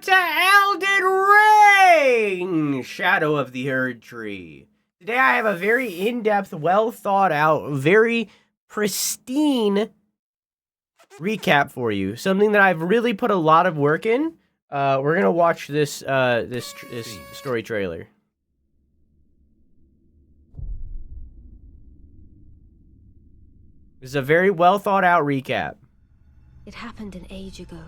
back to Elden Ring! Shadow of the Erdtree. Today I have a very in-depth, well-thought-out, very pristine recap for you. Something that I've really put a lot of work in. We're gonna watch this story trailer. This is a very well-thought-out recap. It happened an age ago.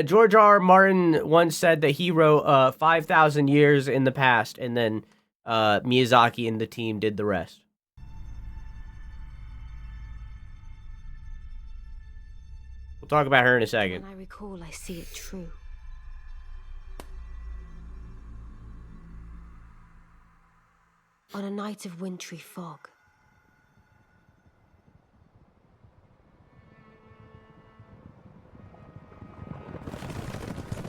George R. Martin once said that he wrote 5,000 years in the past, and then Miyazaki and the team did the rest. We'll talk about her in a second. When I recall, I see it true. On a night of wintry fog,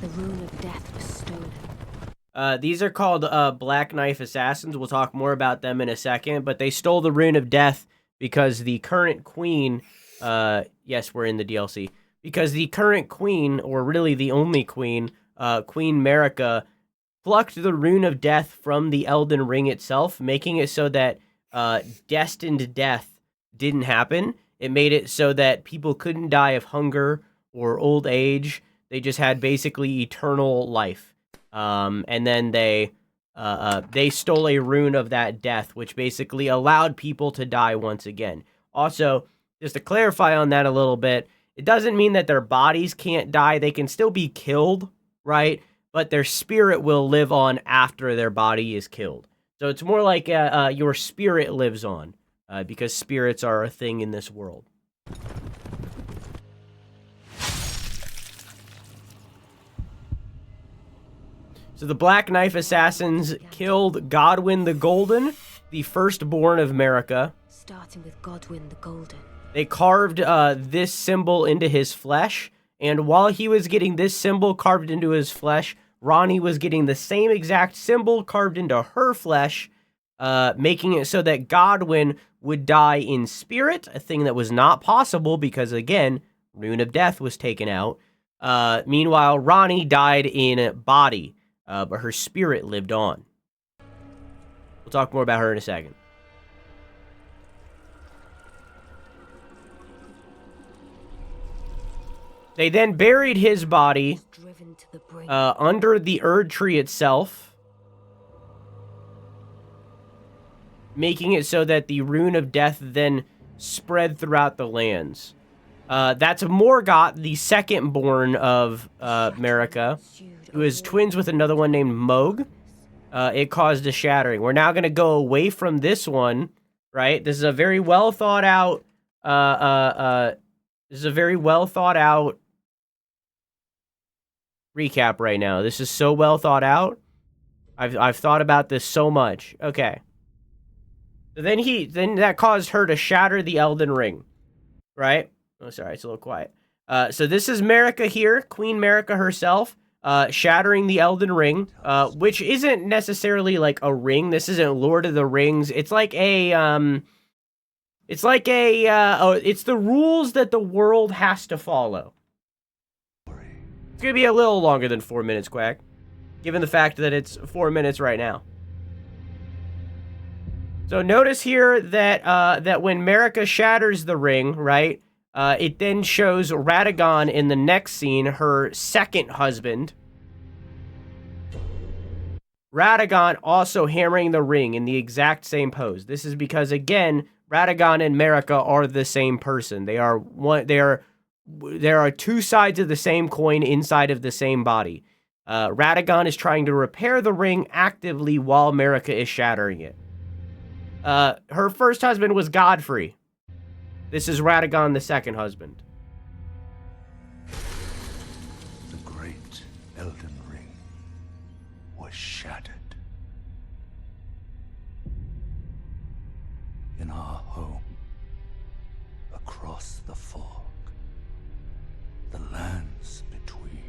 the rune of death was stolen. These are called Black Knife Assassins. We'll talk more about them in a second, but they stole the rune of death because the current queen, yes, we're in the DLC, because the current queen, or really the only queen, Queen Marika, plucked the rune of death from the Elden Ring itself, making it so that destined death didn't happen. It made it so that people couldn't die of hunger or old age. They just had basically eternal life. And then they stole a rune of that death, which basically allowed people to die once again. Also, just to clarify on that a little bit, it doesn't mean that their bodies can't die. They can still be killed, right? But their spirit will live on after their body is killed. So it's more like your spirit lives on, because spirits are a thing in this world. So the Black Knife Assassins killed Godwyn the Golden, the firstborn of Marika. Starting with Godwyn the Golden. They carved this symbol into his flesh, and while he was getting this symbol carved into his flesh, Ranni was getting the same exact symbol carved into her flesh, making it so that Godwyn would die in spirit, a thing that was not possible because, again, Rune of Death was taken out. Meanwhile, Ranni died in body. But her spirit lived on. We'll talk more about her in a second. They then buried his body under the Erdtree itself, making it so that the Rune of Death then spread throughout the lands. That's Morgott, the second-born of Marika, who is twins with another one named Mohg. It caused a shattering. We're now going to go away from this one, right? This is a very well thought out. This is a very well thought out recap right now. This is so well thought out. I've thought about this so much. Okay. So then that caused her to shatter the Elden Ring, right? Oh, sorry, it's a little quiet. So this is Marika here, Queen Marika herself. Shattering the Elden Ring, which isn't necessarily like a ring. This isn't Lord of the Rings. It's like a, it's the rules that the world has to follow. It's gonna be a little longer than 4 minutes, Quack, given the fact that it's 4 minutes right now. So notice here that, that when Marika shatters the ring, right, it then shows Radagon in the next scene, her second husband. Radagon also hammering the ring in the exact same pose. This is because, again, Radagon and Marika are the same person. They are one. There are two sides of the same coin inside of the same body. Radagon is trying to repair the ring actively while Marika is shattering it. Her first husband was Godfrey. This is Radagon, the second husband. The great Elden Ring was shattered. In our home, across the fog, the lands between.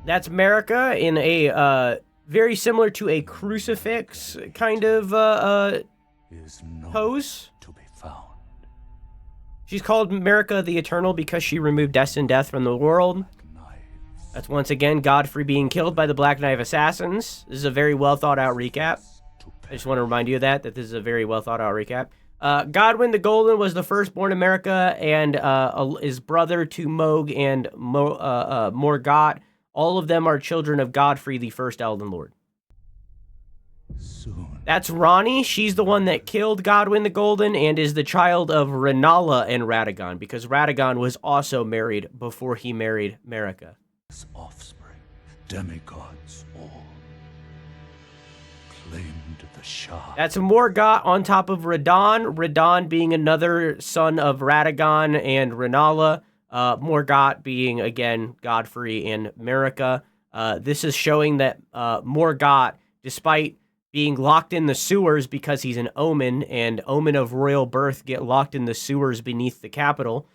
That's Marika in a very similar to a crucifix kind of is nowhere pose. to be found. She's called Marika the Eternal because she removed destined death from the world. Knives That's once again Godfrey being killed by the Black Knife Assassins. This is a very well thought out recap. to I just want to remind you of that this is a very well thought out recap. Godwyn the Golden was the firstborn America and is brother to Moog and Morgott. All of them are children of Godfrey, the first Elden Lord. soon. That's Ronnie. She's the one that killed Godwyn the Golden and is the child of Rellana and Radagon, because Radagon was also married before he married Marika. His offspring, demigods all, claimed the shard. That's Morgott on top of Radon. Radon being another son of Radagon and Rennala. Morgott being, again, Godfrey and Marika. This is showing that Morgott, despite being locked in the sewers because he's an omen, and omen of royal birth get locked in the sewers beneath the capital.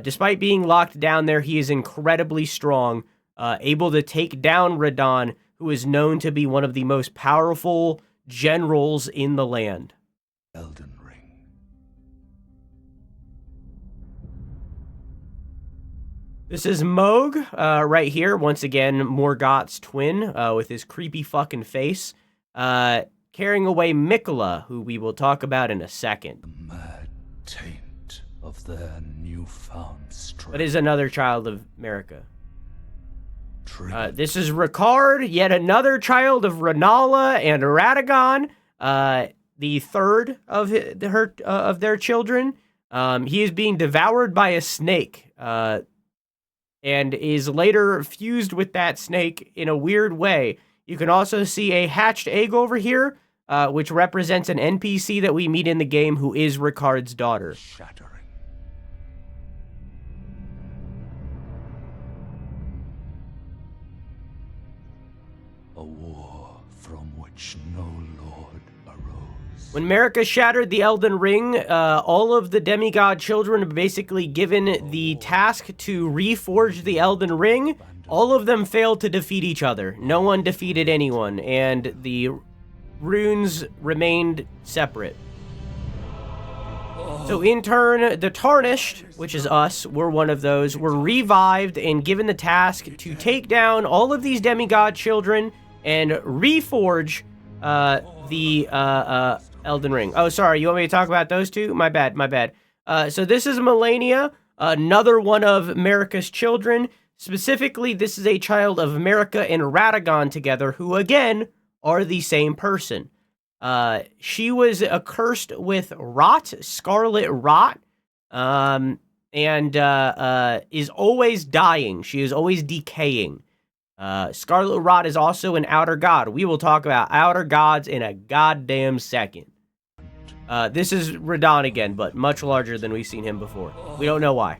Despite being locked down there, he is incredibly strong, able to take down Radon, who is known to be one of the most powerful generals in the land. Elden Ring. This is Moog, right here. Once again, Morgott's twin, with his creepy fucking face. Carrying away Mikola, who we will talk about in a second. The mad taint of their newfound strength. But is another child of Marika. Triggered This is Ricard, yet another child of Rennala and Radagon, the third of of their children. He is being devoured by a snake, and is later fused with that snake in a weird way. You can also see a hatched egg over here, which represents an NPC that we meet in the game who is Ricard's daughter. shattering. A war from which no lord arose. When Marika shattered the Elden Ring, all of the demigod children were basically given the task to reforge the Elden Ring. All of them failed to defeat each other. No one defeated anyone, and the runes remained separate. So in turn, the Tarnished, which is us, we're one of those, were revived and given the task to take down all of these demigod children and reforge the Elden Ring. Oh, sorry, you want me to talk about those two? My bad, my bad. So this is Melania, another one of Marika's children. Specifically, this is a child of Marika and Radagon together, who, again, are the same person. She was accursed with rot, scarlet rot, and is always dying. She is always decaying. Scarlet rot is also an outer god. We will talk about outer gods in a goddamn second. This is Radon again, but much larger than we've seen him before. We don't know why.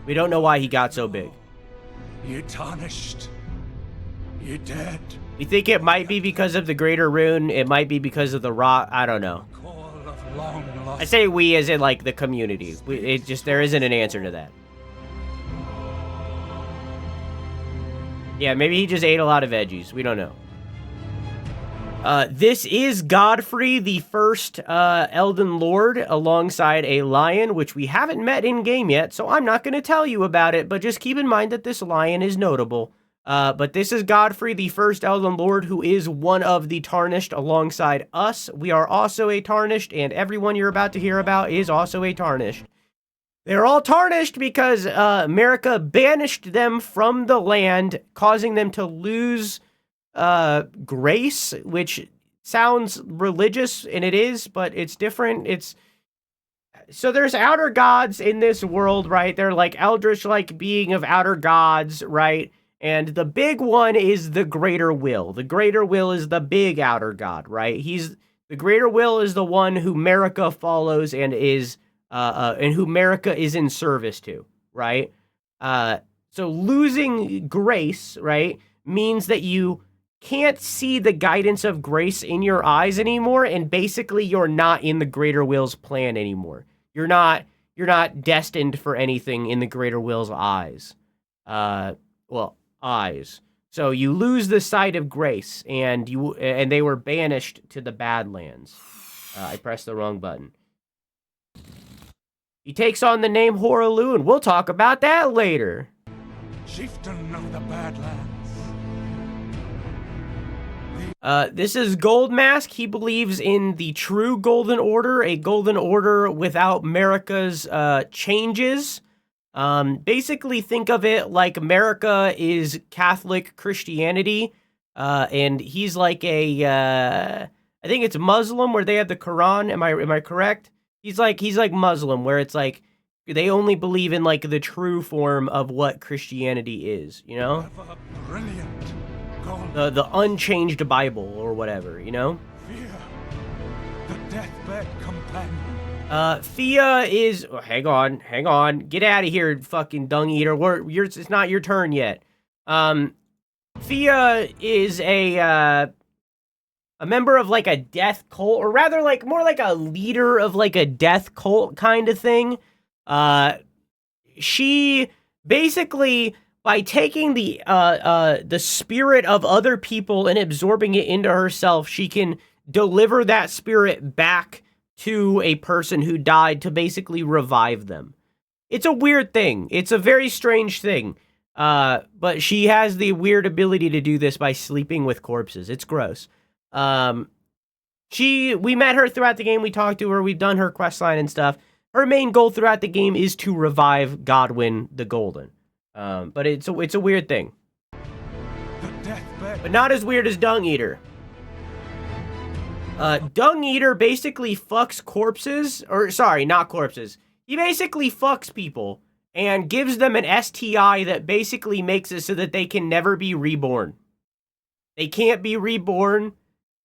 We don't know why he got so big. You're tarnished. You're dead. We think it might be because of the greater rune. It might be because of the rot. I don't know. Call of long lost. I say we as in, like, the community. There isn't an answer to that. Yeah, maybe he just ate a lot of veggies. We don't know. This is Godfrey, the first Elden Lord, alongside a lion, which we haven't met in-game yet, so I'm not going to tell you about it, but just keep in mind that this lion is notable. But this is Godfrey, the first Elden Lord, who is one of the Tarnished alongside us. We are also a Tarnished, and everyone you're about to hear about is also a Tarnished. They're all tarnished because Marika banished them from the land, causing them to lose grace, which sounds religious, and it is, but it's different. So there's outer gods in this world, right? They're like eldritch-like being of outer gods, right? And the big one is the greater will. The greater will is the big outer god, right? The greater will is the one who Marika follows and is and who Marika is in service to, right? So losing grace, right, means that you can't see the guidance of grace in your eyes anymore, and basically you're not in the greater will's plan anymore. You're not destined for anything in the greater will's eyes. Eyes. So you lose the sight of grace, and they were banished to the Badlands. I pressed the wrong button. He takes on the name Horalu, and we'll talk about that later. Chieftain of the Badlands. This is Goldmask. He believes in the true Golden Order, a Golden Order without America's changes. Basically, think of it like America is Catholic Christianity, and he's like I think it's Muslim where they have the Quran. Am I correct? He's like Muslim where it's like they only believe in like the true form of what Christianity is, you know? Brilliant. The unchanged Bible or whatever, you know? Fear. The deathbed companion. Fia is... Oh, hang on. Get out of here, fucking dung eater. It's not your turn yet. Fia is a member of, like, a death cult, or rather, like, more like a leader of, like, a death cult kind of thing. She basically... by taking the spirit of other people and absorbing it into herself, she can deliver that spirit back to a person who died to basically revive them. It's a weird thing. It's a very strange thing. But she has the weird ability to do this by sleeping with corpses. It's gross. We met her throughout the game. We talked to her. We've done her questline and stuff. Her main goal throughout the game is to revive Godwyn the Golden. But it's a weird thing. But not as weird as Dung Eater. Dung Eater basically fucks corpses, or sorry, not corpses. He basically fucks people and gives them an STI that basically makes it so that they can never be reborn. They can't be reborn,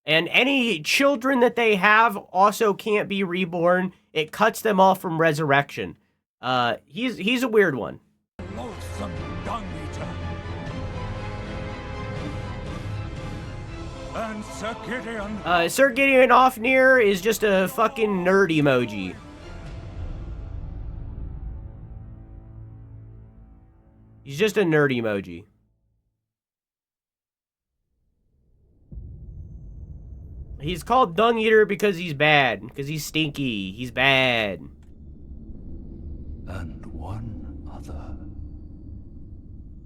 and any children that they have also can't be reborn. It cuts them off from resurrection. He's a weird one. Loathsome dung eater. And Sir Gideon. Sir Gideon Ofnir is just a fucking nerd emoji. He's just a nerd emoji. He's called Dung Eater because he's bad. Because he's stinky. He's bad. And one other.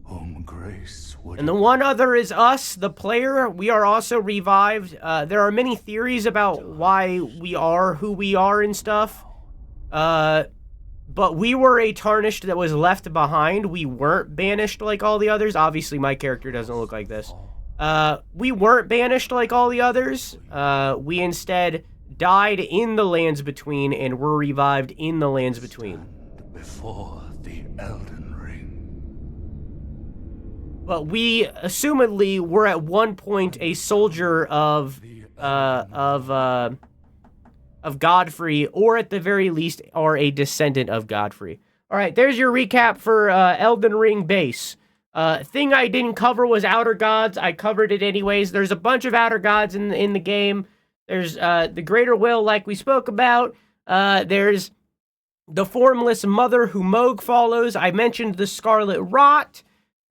Whom grace would... And the one other is us, the player. We are also revived. There are many theories about why we are who we are and stuff. But we were a Tarnished that was left behind. We weren't banished like all the others. Obviously, my character doesn't look like this. We weren't banished like all the others. We instead died in the Lands Between and were revived in the Lands Between. Before the Elden Ring. But we, assumedly, were at one point a soldier of Godfrey, or at the very least, are a descendant of Godfrey. All right, there's your recap for Elden Ring base. Thing I didn't cover was Outer Gods. I covered it anyways. There's a bunch of Outer Gods in the game. There's the Greater Will, like we spoke about. There's the Formless Mother who Moog follows. I mentioned the Scarlet Rot,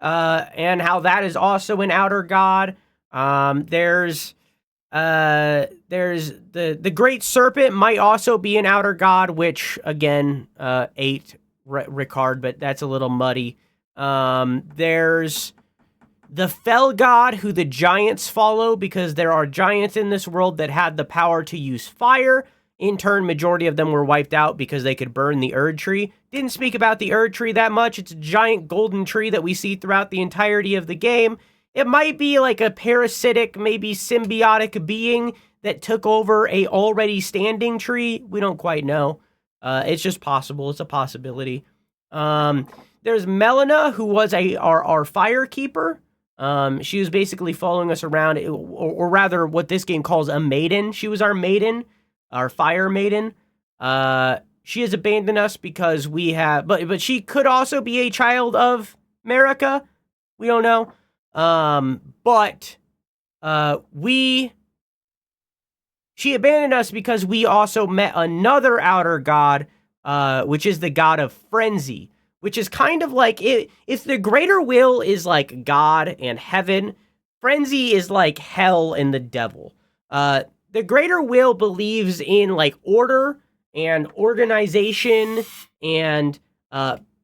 and how that is also an Outer God. There's the Great Serpent might also be an Outer God, which, again, 8 Ricard, but that's a little muddy. There's the Fell God, who the giants follow, because there are giants in this world that had the power to use fire. In turn, majority of them were wiped out because they could burn the Erdtree. Didn't speak about the Erdtree that much. It's a giant golden tree that we see throughout the entirety of the game. It might be like a parasitic, maybe symbiotic being that took over a already standing tree. We don't quite know. It's just possible. It's a possibility. There's Melina, who was our fire keeper. She was basically following us around, or rather what this game calls a maiden. She was our maiden, our fire maiden. She has abandoned us because we have, but she could also be a child of Marika. We don't know. She abandoned us because we also met another outer god, which is the god of frenzy, which is kind of like, if the Greater Will is like God and heaven, frenzy is like hell and the devil. the greater will believes in like order and organization and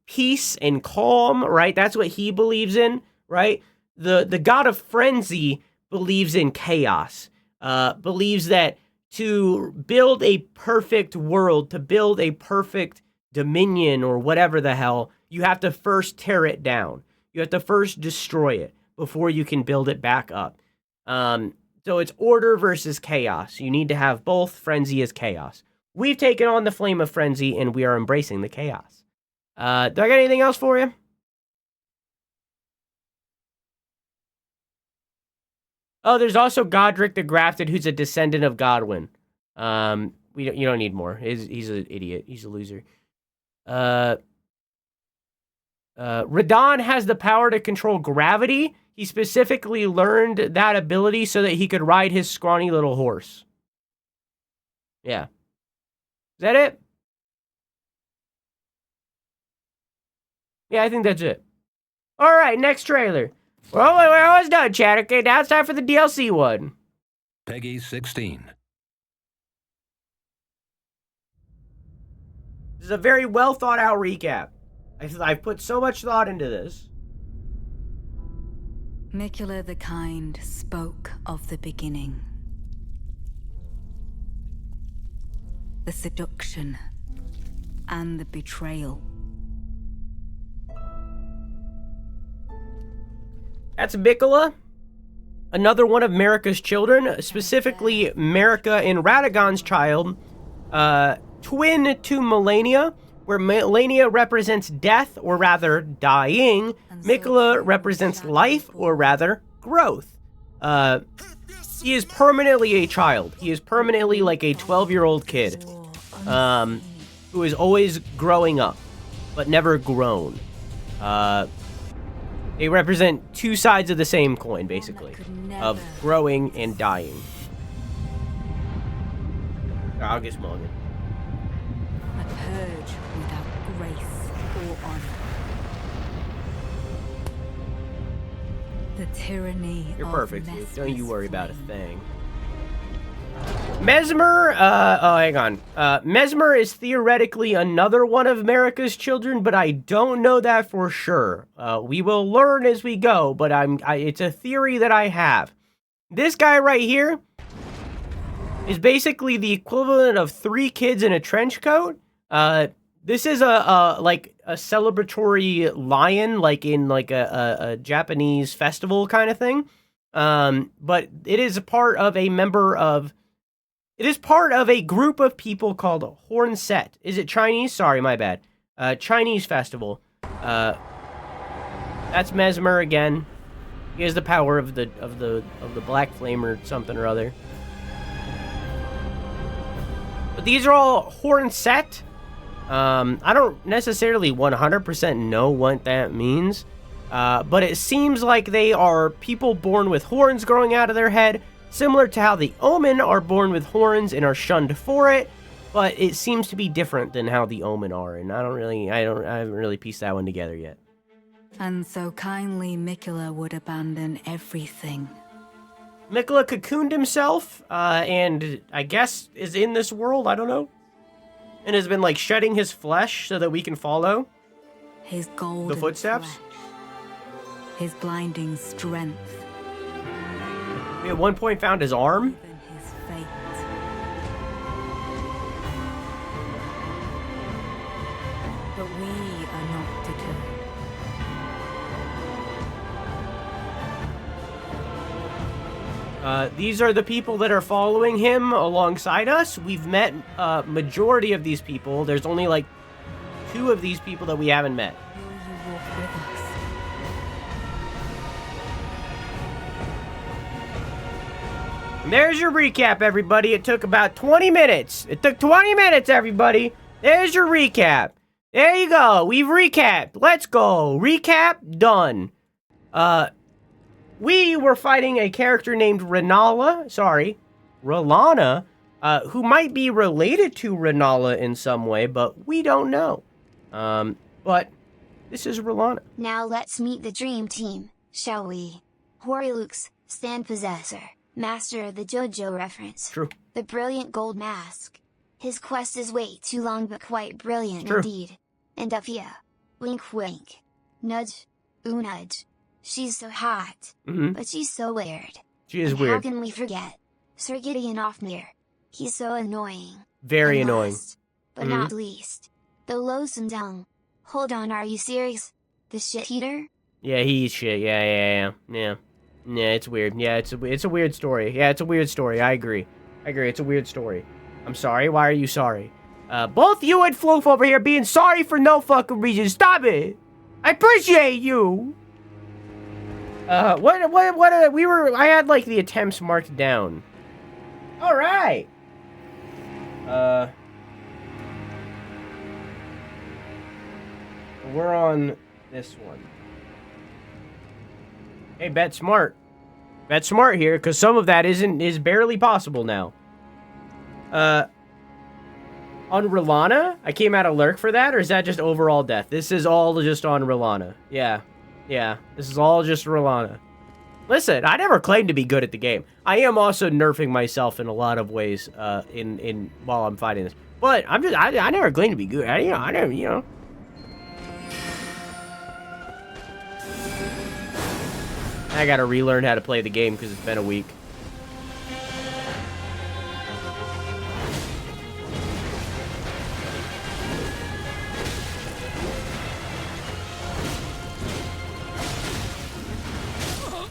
peace and calm, right? That's what he believes in, right? The god of frenzy believes in chaos, believes that to build a perfect world, to build a perfect dominion or whatever the hell, you have to first tear it down. You have to first destroy it before you can build it back up. So it's order versus chaos. You need to have both. Frenzy is chaos. We've taken on the flame of frenzy, and we are embracing the chaos. Do I got anything else for you? Oh, there's also Godric the Grafted, who's a descendant of Godwyn. You don't need more. He's an idiot. He's a loser. Radon has the power to control gravity. He specifically learned that ability so that he could ride his scrawny little horse. Yeah. Is that it? Yeah, I think that's it. All right, next trailer. Well, we're almost done, chat. Okay, now it's time for the DLC one. Peggy 16. This is a very well thought out recap. I've put so much thought into this. Mikula the Kind spoke of the beginning. The seduction and the betrayal. That's Mikula, another one of Marika's children, specifically Marika and Radagon's child, twin to Melania, where Melania represents death, or rather dying. Mikula represents life, or rather growth. He is permanently a child. He is permanently like a 12-year-old kid, who is always growing up, but never grown. They represent two sides of the same coin, basically, of growing and dying. I'll get smoking. A purge without grace or honor. The tyranny You're of perfect, Luke. Don't you worry about a flame. thing. Mesmer, hang on. Mesmer is theoretically another one of Marika's children, but I don't know that for sure. We will learn as we go, but it's a theory that I have. This guy right here is basically the equivalent of 3 kids in a trench coat. This is like a celebratory lion, like in like a Japanese festival kind of thing. But it is a part of a It is part of a group of people called Hornset. Is it Chinese? Sorry, my bad. Chinese festival. That's Mesmer again. He has the power of the black flame or something or other. But these are all Hornset. I don't necessarily 100% know what that means. But it seems like they are people born with horns growing out of their head, similar to how the Omen are born with horns and are shunned for it, but it seems to be different than how the Omen are, and I haven't really pieced that one together yet. And so kindly Mikula would abandon everything. Mikula cocooned himself, and I guess is in this world, I don't know, and has been like shedding his flesh so that we can follow His golden the footsteps. flesh, his blinding strength. We at one point found his arm. Even his fate. But we are not deterred. These are the people that are following him alongside us. We've met majority of these people. There's only like 2 of these people that we haven't met. Will you walk with us? And there's your recap, everybody. It took about 20 minutes. It took 20 minutes, everybody. There's your recap. There you go. We've recapped. Let's go. Recap done. We were fighting a character named Rellana, who might be related to Rellana in some way, but we don't know. But this is Rellana. Now let's meet the dream team, shall we? Horilux, Stand Possessor, master of the JoJo reference. True. The brilliant gold mask. His quest is way too long but quite brilliant True. indeed. And Uphia. Wink wink. Nudge. Ooh nudge. She's so hot. But she's so weird. She is and weird. How can we forget? Sir Gideon Offmere. He's so annoying. Very And annoying. last, but not least. The loathsome dung. Hold on, are you serious? The shit eater? Yeah, he eats shit. Yeah. Yeah, it's weird. Yeah, it's a weird story. Yeah, it's a weird story. I agree. It's a weird story. I'm sorry. Why are you sorry? Both you and Floof over here being sorry for no fucking reason. Stop it. I appreciate you. I had like the attempts marked down. All right. We're on this one. Hey, bet smart. Bet smart here, because some of that is barely possible now. On Rellana, I came out of Lurk for that, or is that just overall death? This is all just on Rellana. Yeah, this is all just Rellana. Listen, I never claimed to be good at the game. I am also nerfing myself in a lot of ways, while I'm fighting this. But I never claimed to be good. I never. I gotta relearn how to play the game because it's been a week.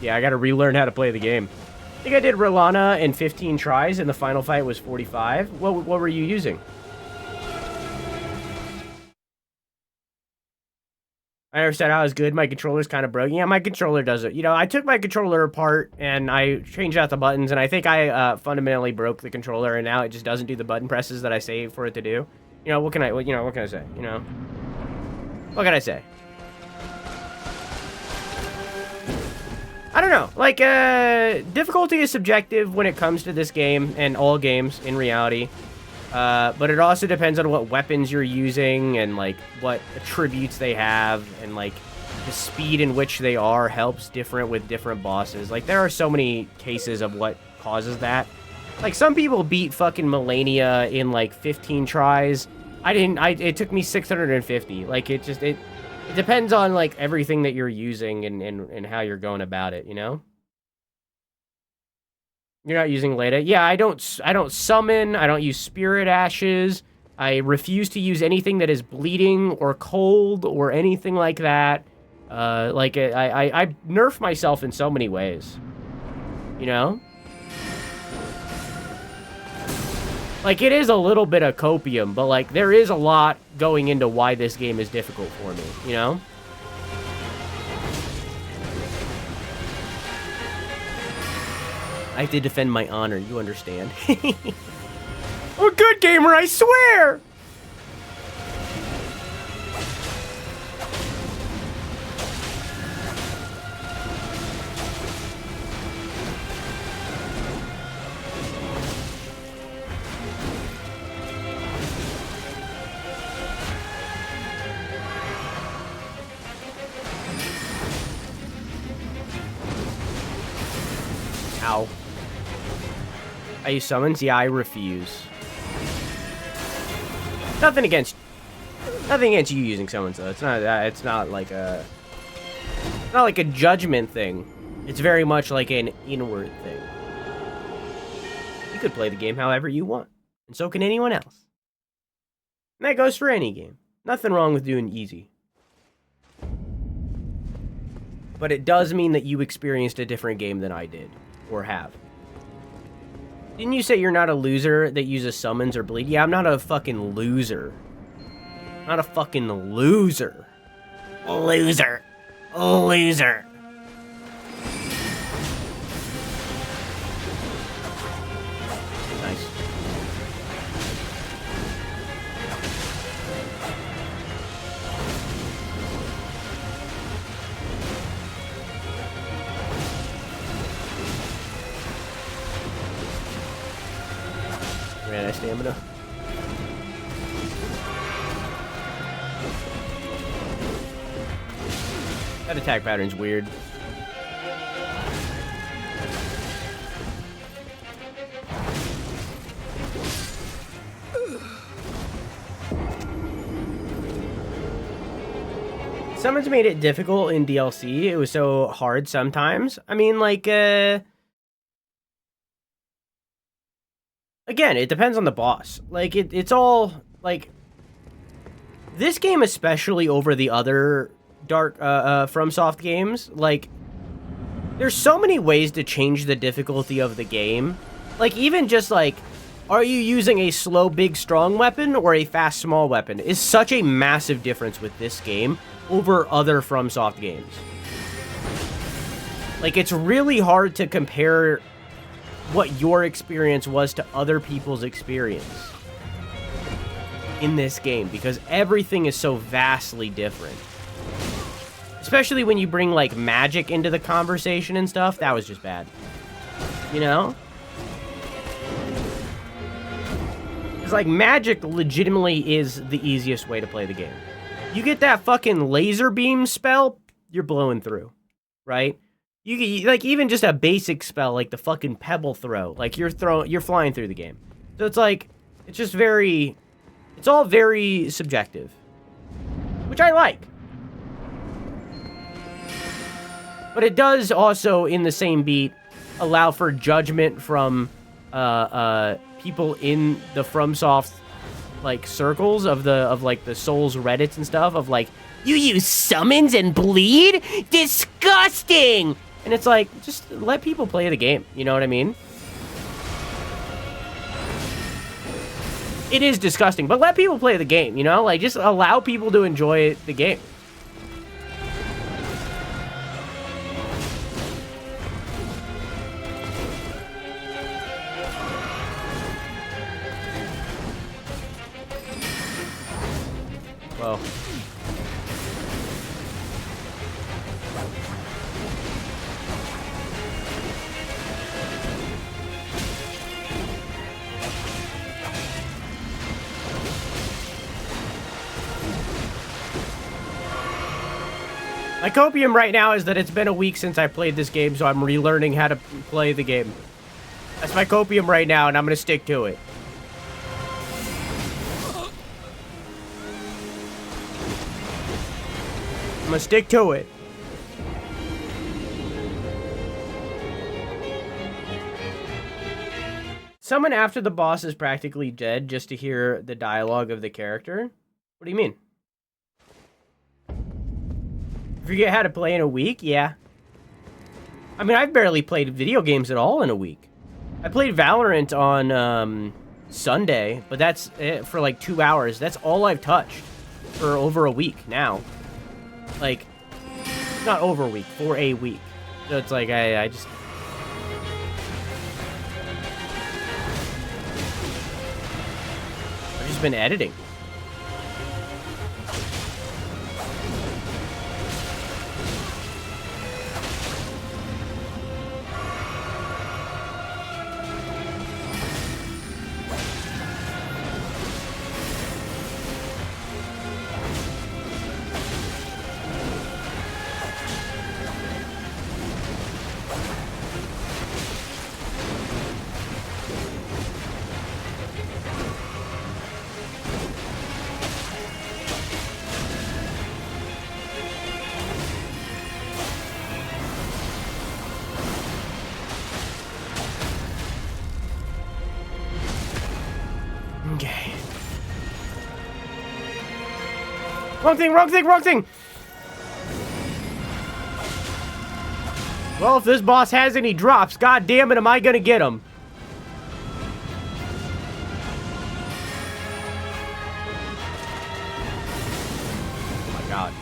Yeah, I gotta relearn how to play the game. I think I did Rellana in 15 tries, and the final fight was 45. What were you using? I never said I was good. My controller's kind of broken. Yeah, my controller does it. You know, I took my controller apart, and I changed out the buttons, and I think I fundamentally broke the controller, and now it just doesn't do the button presses that I saved for it to do. You know, what can I say? You know? What can I say? I don't know. Like, difficulty is subjective when it comes to this game and all games in reality. But it also depends on what weapons you're using and, like, what attributes they have and, like, the speed in which they are helps different with different bosses. Like, there are so many cases of what causes that. Like, some people beat fucking Melania in, like, 15 tries. It took me 650. Like, it depends on, like, everything that you're using and how you're going about it, you know? You're not using Leda? Yeah, I don't summon, I don't use Spirit Ashes, I refuse to use anything that is bleeding or cold or anything like that. I nerf myself in so many ways. You know? Like, it is a little bit of copium, but, like, there is a lot going into why this game is difficult for me, you know? I have to defend my honor, you understand? I'm a good gamer, I swear! Ow. I use summons? Yeah, I refuse. Nothing against you using summons though. It's not like a judgment thing. It's very much like an inward thing. You could play the game however you want, and so can anyone else. And that goes for any game. Nothing wrong with doing easy. But it does mean that you experienced a different game than I did, or have. Didn't you say you're not a loser that uses summons or bleed? Yeah, I'm not a fucking loser. Not a fucking loser. Loser. Loser. Nice. Ran out of stamina. That attack pattern's weird. Someone's made it difficult in DLC. It was so hard sometimes. I mean, like, again, it depends on the boss. Like, it's all, like, this game especially over the other FromSoft games, like, there's so many ways to change the difficulty of the game. Like, even just, like, are you using a slow, big, strong weapon or a fast, small weapon is such a massive difference with this game over other FromSoft games. Like, it's really hard to compare what your experience was to other people's experience in this game because everything is so vastly different. Especially when you bring, like, magic into the conversation and stuff. That was just bad. You know? It's like, magic legitimately is the easiest way to play the game. You get that fucking laser beam spell, you're blowing through. Right? You get, like, even just a basic spell, like the fucking pebble throw. Like, you're flying through the game. So it's like, it's just very... It's all very subjective. Which I like. But it does also, in the same beat, allow for judgment from people in the FromSoft like circles of like the Souls Reddits and stuff of like, you use summons and bleed? Disgusting! And it's like, just let people play the game. You know what I mean? It is disgusting, but let people play the game, you know? Like, just allow people to enjoy the game. Whoa. My copium right now is that it's been a week since I played this game, so I'm relearning how to play the game. That's my copium right now, and I'm gonna stick to it. I'm gonna stick to it. Someone after the boss is practically dead just to hear the dialogue of the character? What do you mean? Forget how to play in a week? Yeah. I mean, I've barely played video games at all in a week. I played Valorant on Sunday, but that's it for like 2 hours. That's all I've touched for over a week now. Like, not over a week, for a week. So it's like, I've just been editing. Okay. Wrong thing, wrong thing, wrong thing! Well, if this boss has any drops, god damn it, am I gonna get them? Oh my god.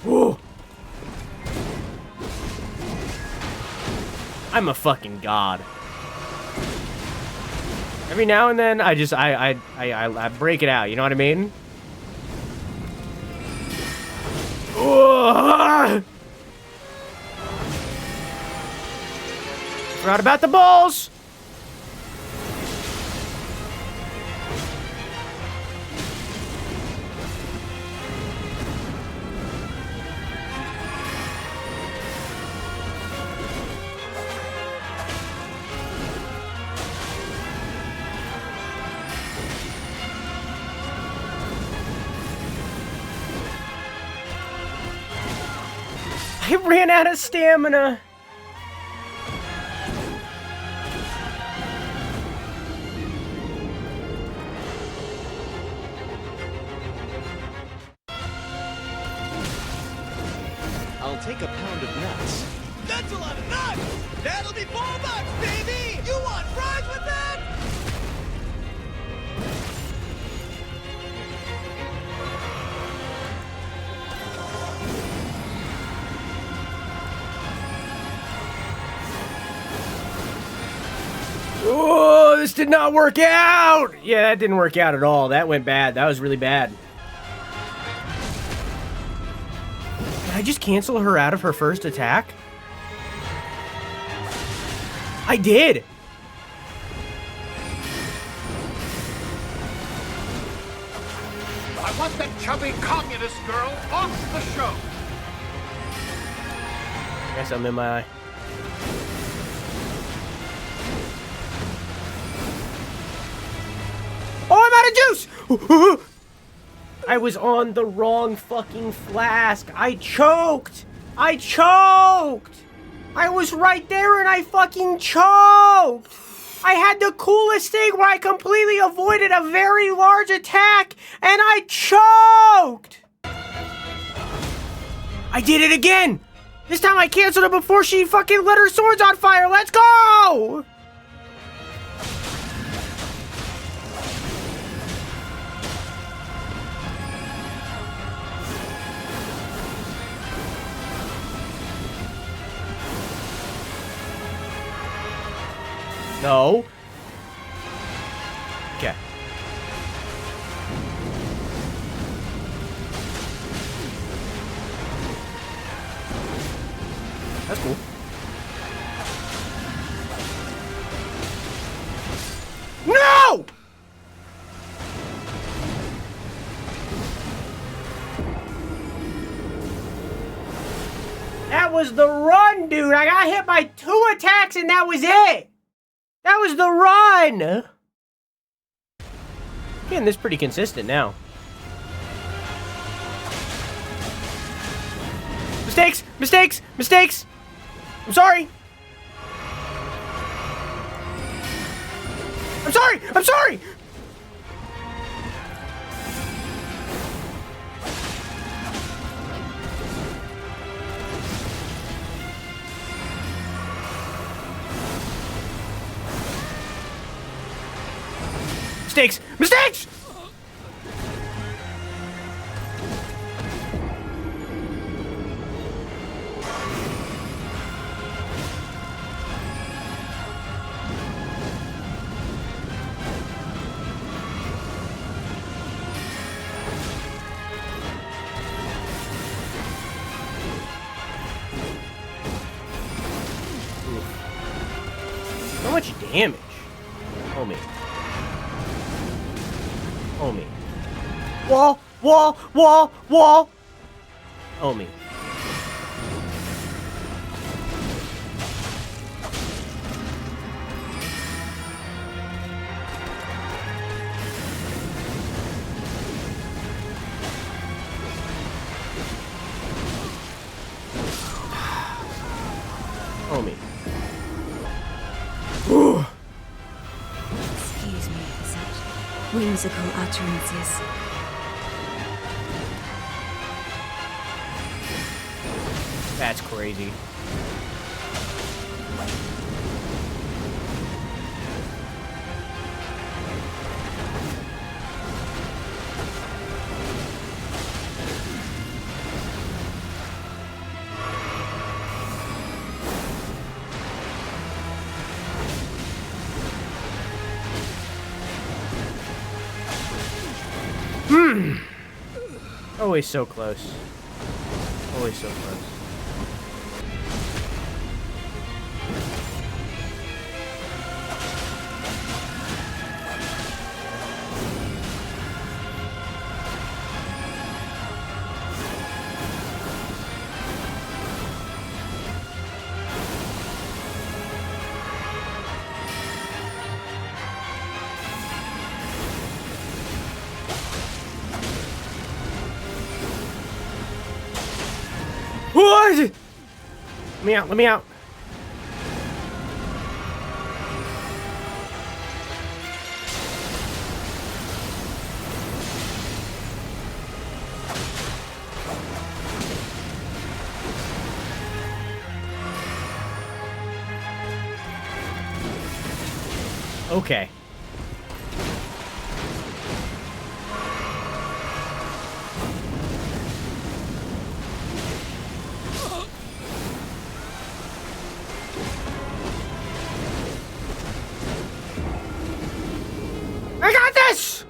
Whoa. I'm a fucking god. Every now and then, I break it out. You know what I mean? Forgot about the balls. I ran out of stamina. I'll take a pound of nuts. That's a lot of nuts! That'll be $4, baby! You want fries with that? Oh, this did not work out! Yeah, that didn't work out at all. That went bad. That was really bad. Did I just cancel her out of her first attack? I did! I want that chubby communist girl off the show. I guess I'm in my eye. Oh, I'm out of juice! I was on the wrong fucking flask. I choked! I choked! I was right there and I fucking choked! I had the coolest thing where I completely avoided a very large attack and I choked! I did it again! This time I canceled it before she fucking lit her swords on fire. Let's go! No. Okay. That's cool. No! That was the run, dude. I got hit by 2 attacks and that was it. That was the run! Getting this pretty consistent now. Mistakes! Mistakes! Mistakes! I'm sorry! I'm sorry! I'm sorry! Mistakes! Mistakes! So much damage. Oh me. Oh me. Wall! Wall! Wall! Wall! Oh me. Oh me. Excuse me for such whimsical utterances. That's crazy. Always so close. Always so close. What? Let me out, let me out. Okay. I got this!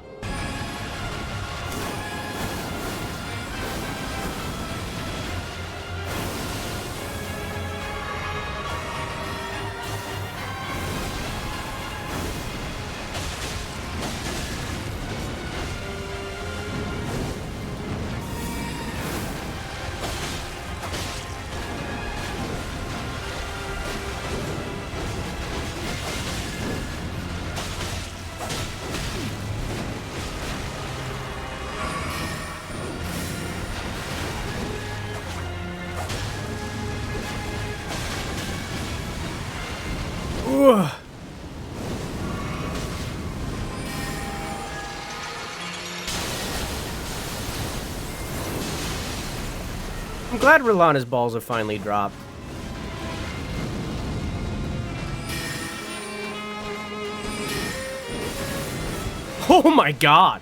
Ugh. I'm glad Rellana's balls have finally dropped. Oh my god!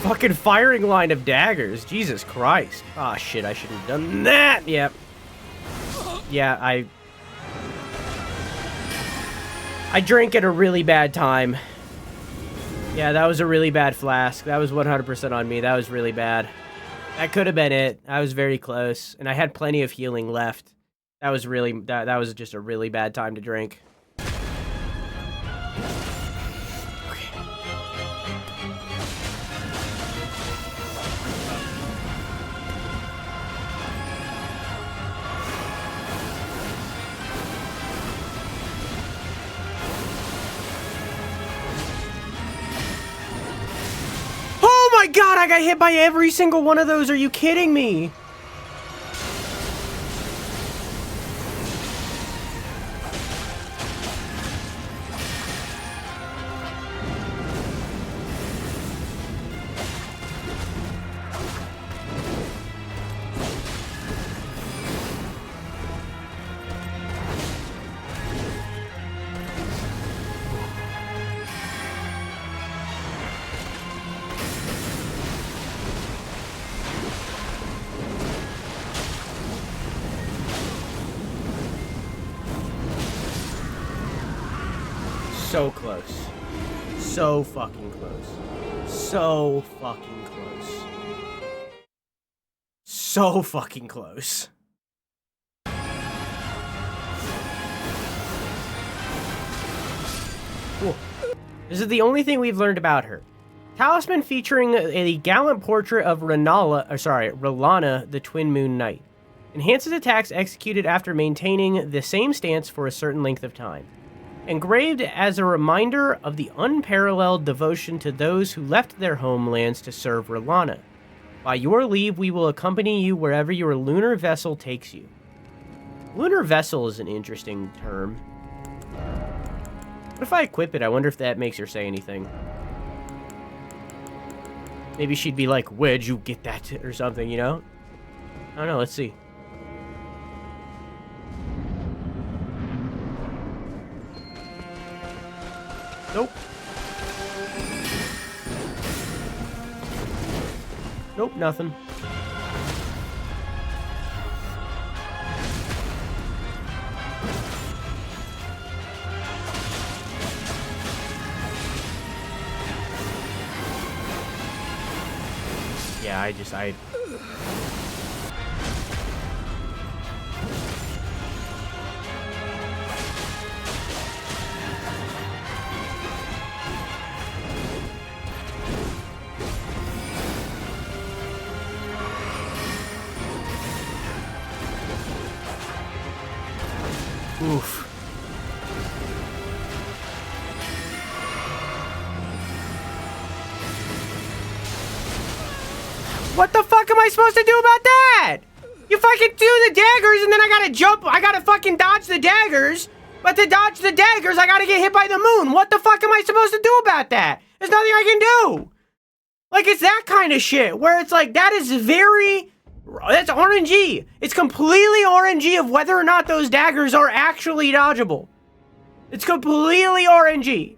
Fucking firing line of daggers. Jesus Christ. Ah, shit, I shouldn't have done that. Yep. Yeah, I drank at a really bad time. Yeah, that was a really bad flask. That was 100% on me. That was really bad. That could have been it. I was very close. And I had plenty of healing left. That was really... That was just a really bad time to drink. Oh my god, I got hit by every single one of those. Are you kidding me? So close. So fucking close. So fucking close. So fucking close. Cool. This is the only thing we've learned about her. Talisman featuring a gallant portrait of Rellana, the Twin Moon Knight. Enhances attacks executed after maintaining the same stance for a certain length of time. Engraved as a reminder of the unparalleled devotion to those who left their homelands to serve Rellana. By your leave, we will accompany you wherever your lunar vessel takes you. Lunar vessel is an interesting term. What if I equip it? I wonder if that makes her say anything. Maybe she'd be like, where'd you get that? Or something, you know? I don't know, let's see. Nope. Nope, nothing. Yeah, I Oof. What the fuck am I supposed to do about that? You fucking do the daggers and then I gotta jump. I gotta fucking dodge the daggers. But to dodge the daggers, I gotta get hit by the moon. What the fuck am I supposed to do about that? There's nothing I can do. Like, it's that kind of shit where it's like, that is very... That's RNG. It's completely RNG of whether or not those daggers are actually dodgeable. It's completely RNG.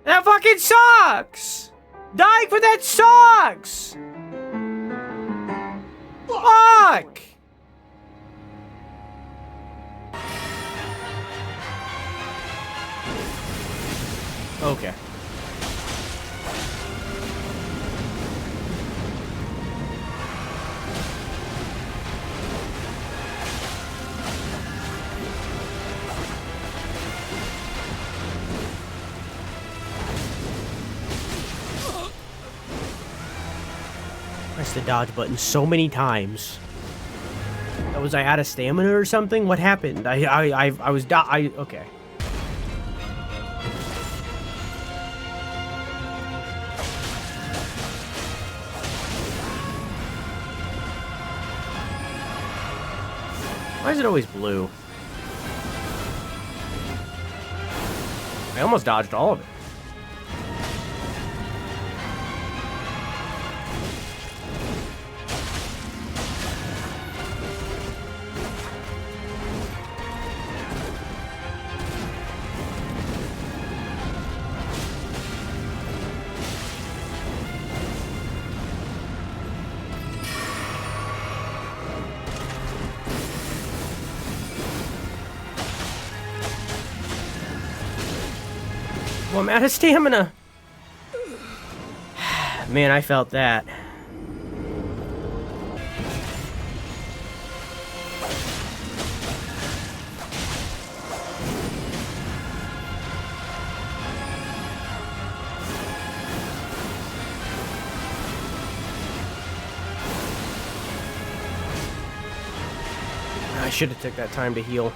That fucking sucks. Dying for that sucks. Fuck. Okay. Press the dodge button so many times. Was I out of stamina or something? What happened? I was okay. Why is it always blue? I almost dodged all of it. Well, I'm out of stamina. Man, I felt that. I should have took that time to heal.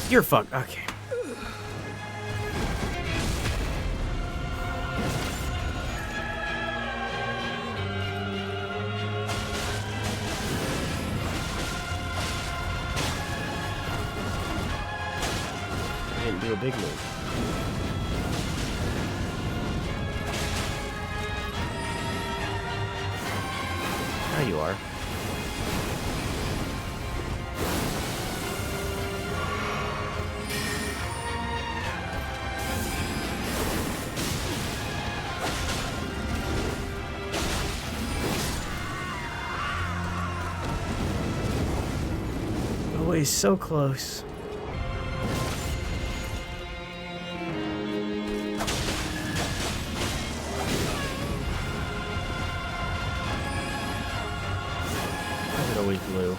You're fucked. Okay. Didn't do a big move. Now you are. Always so close. Why is it always blue?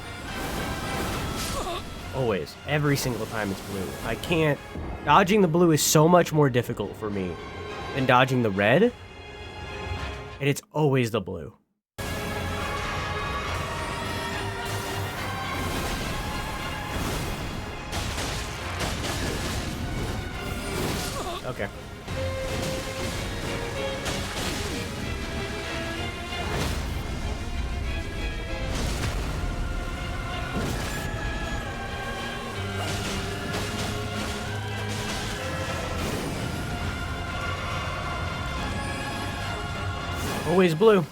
Always. Every single time it's blue. I can't... Dodging the blue is so much more difficult for me than dodging the red. And it's always the blue. Okay. Always blue.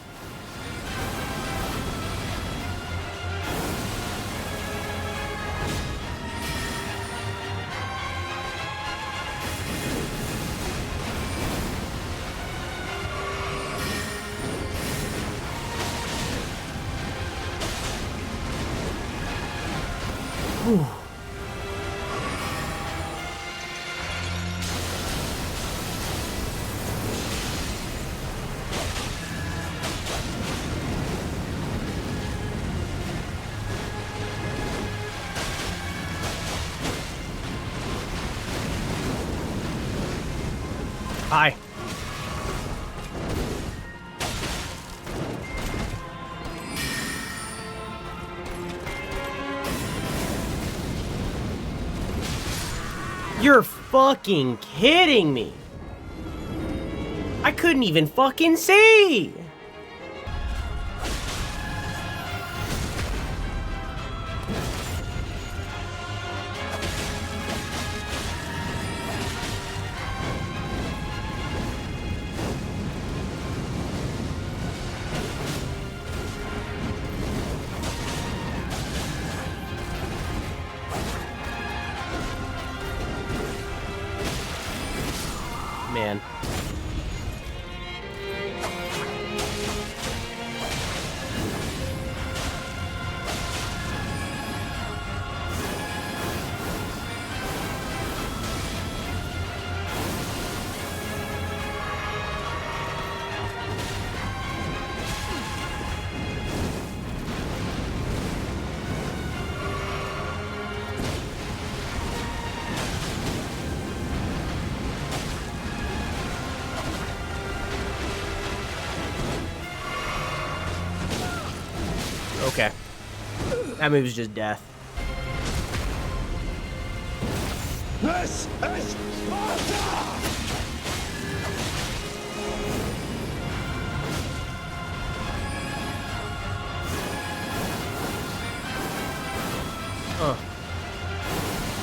Whew. Hi. You're fucking kidding me. I couldn't even fucking see. Man. Okay. That move is just death. This is Sparta!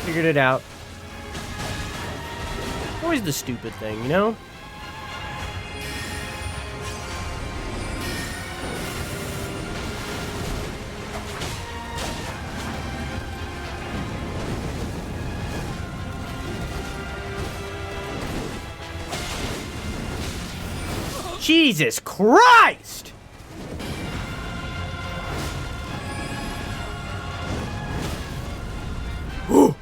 Figured it out. Always the stupid thing, you know? Jesus Christ! Whew.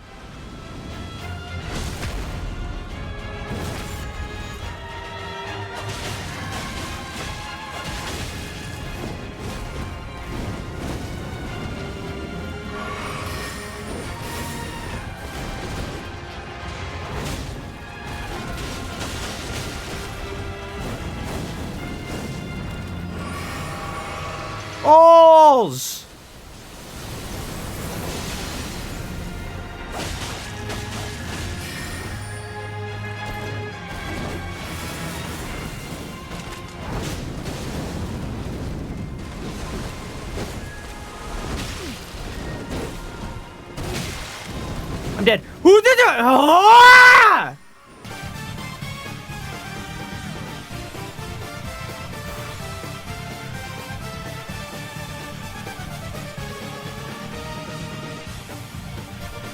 Alls! I'm dead. Who did that? Ah!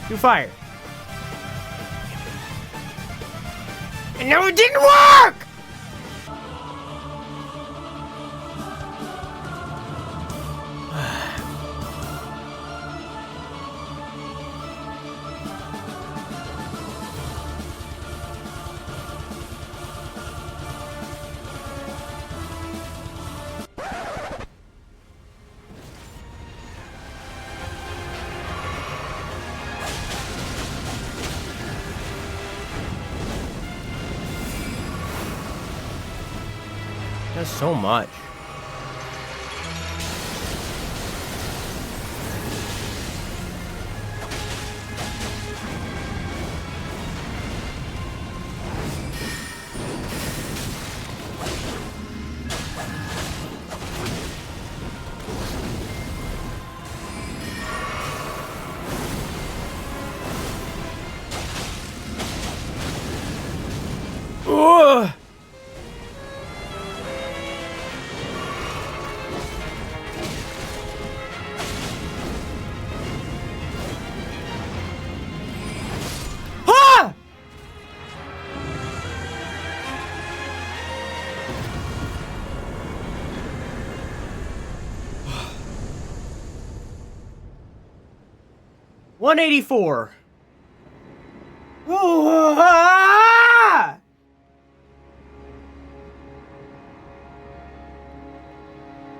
You fire. And no, it didn't work! That's so much. Ugh. 184. Ooh, ah!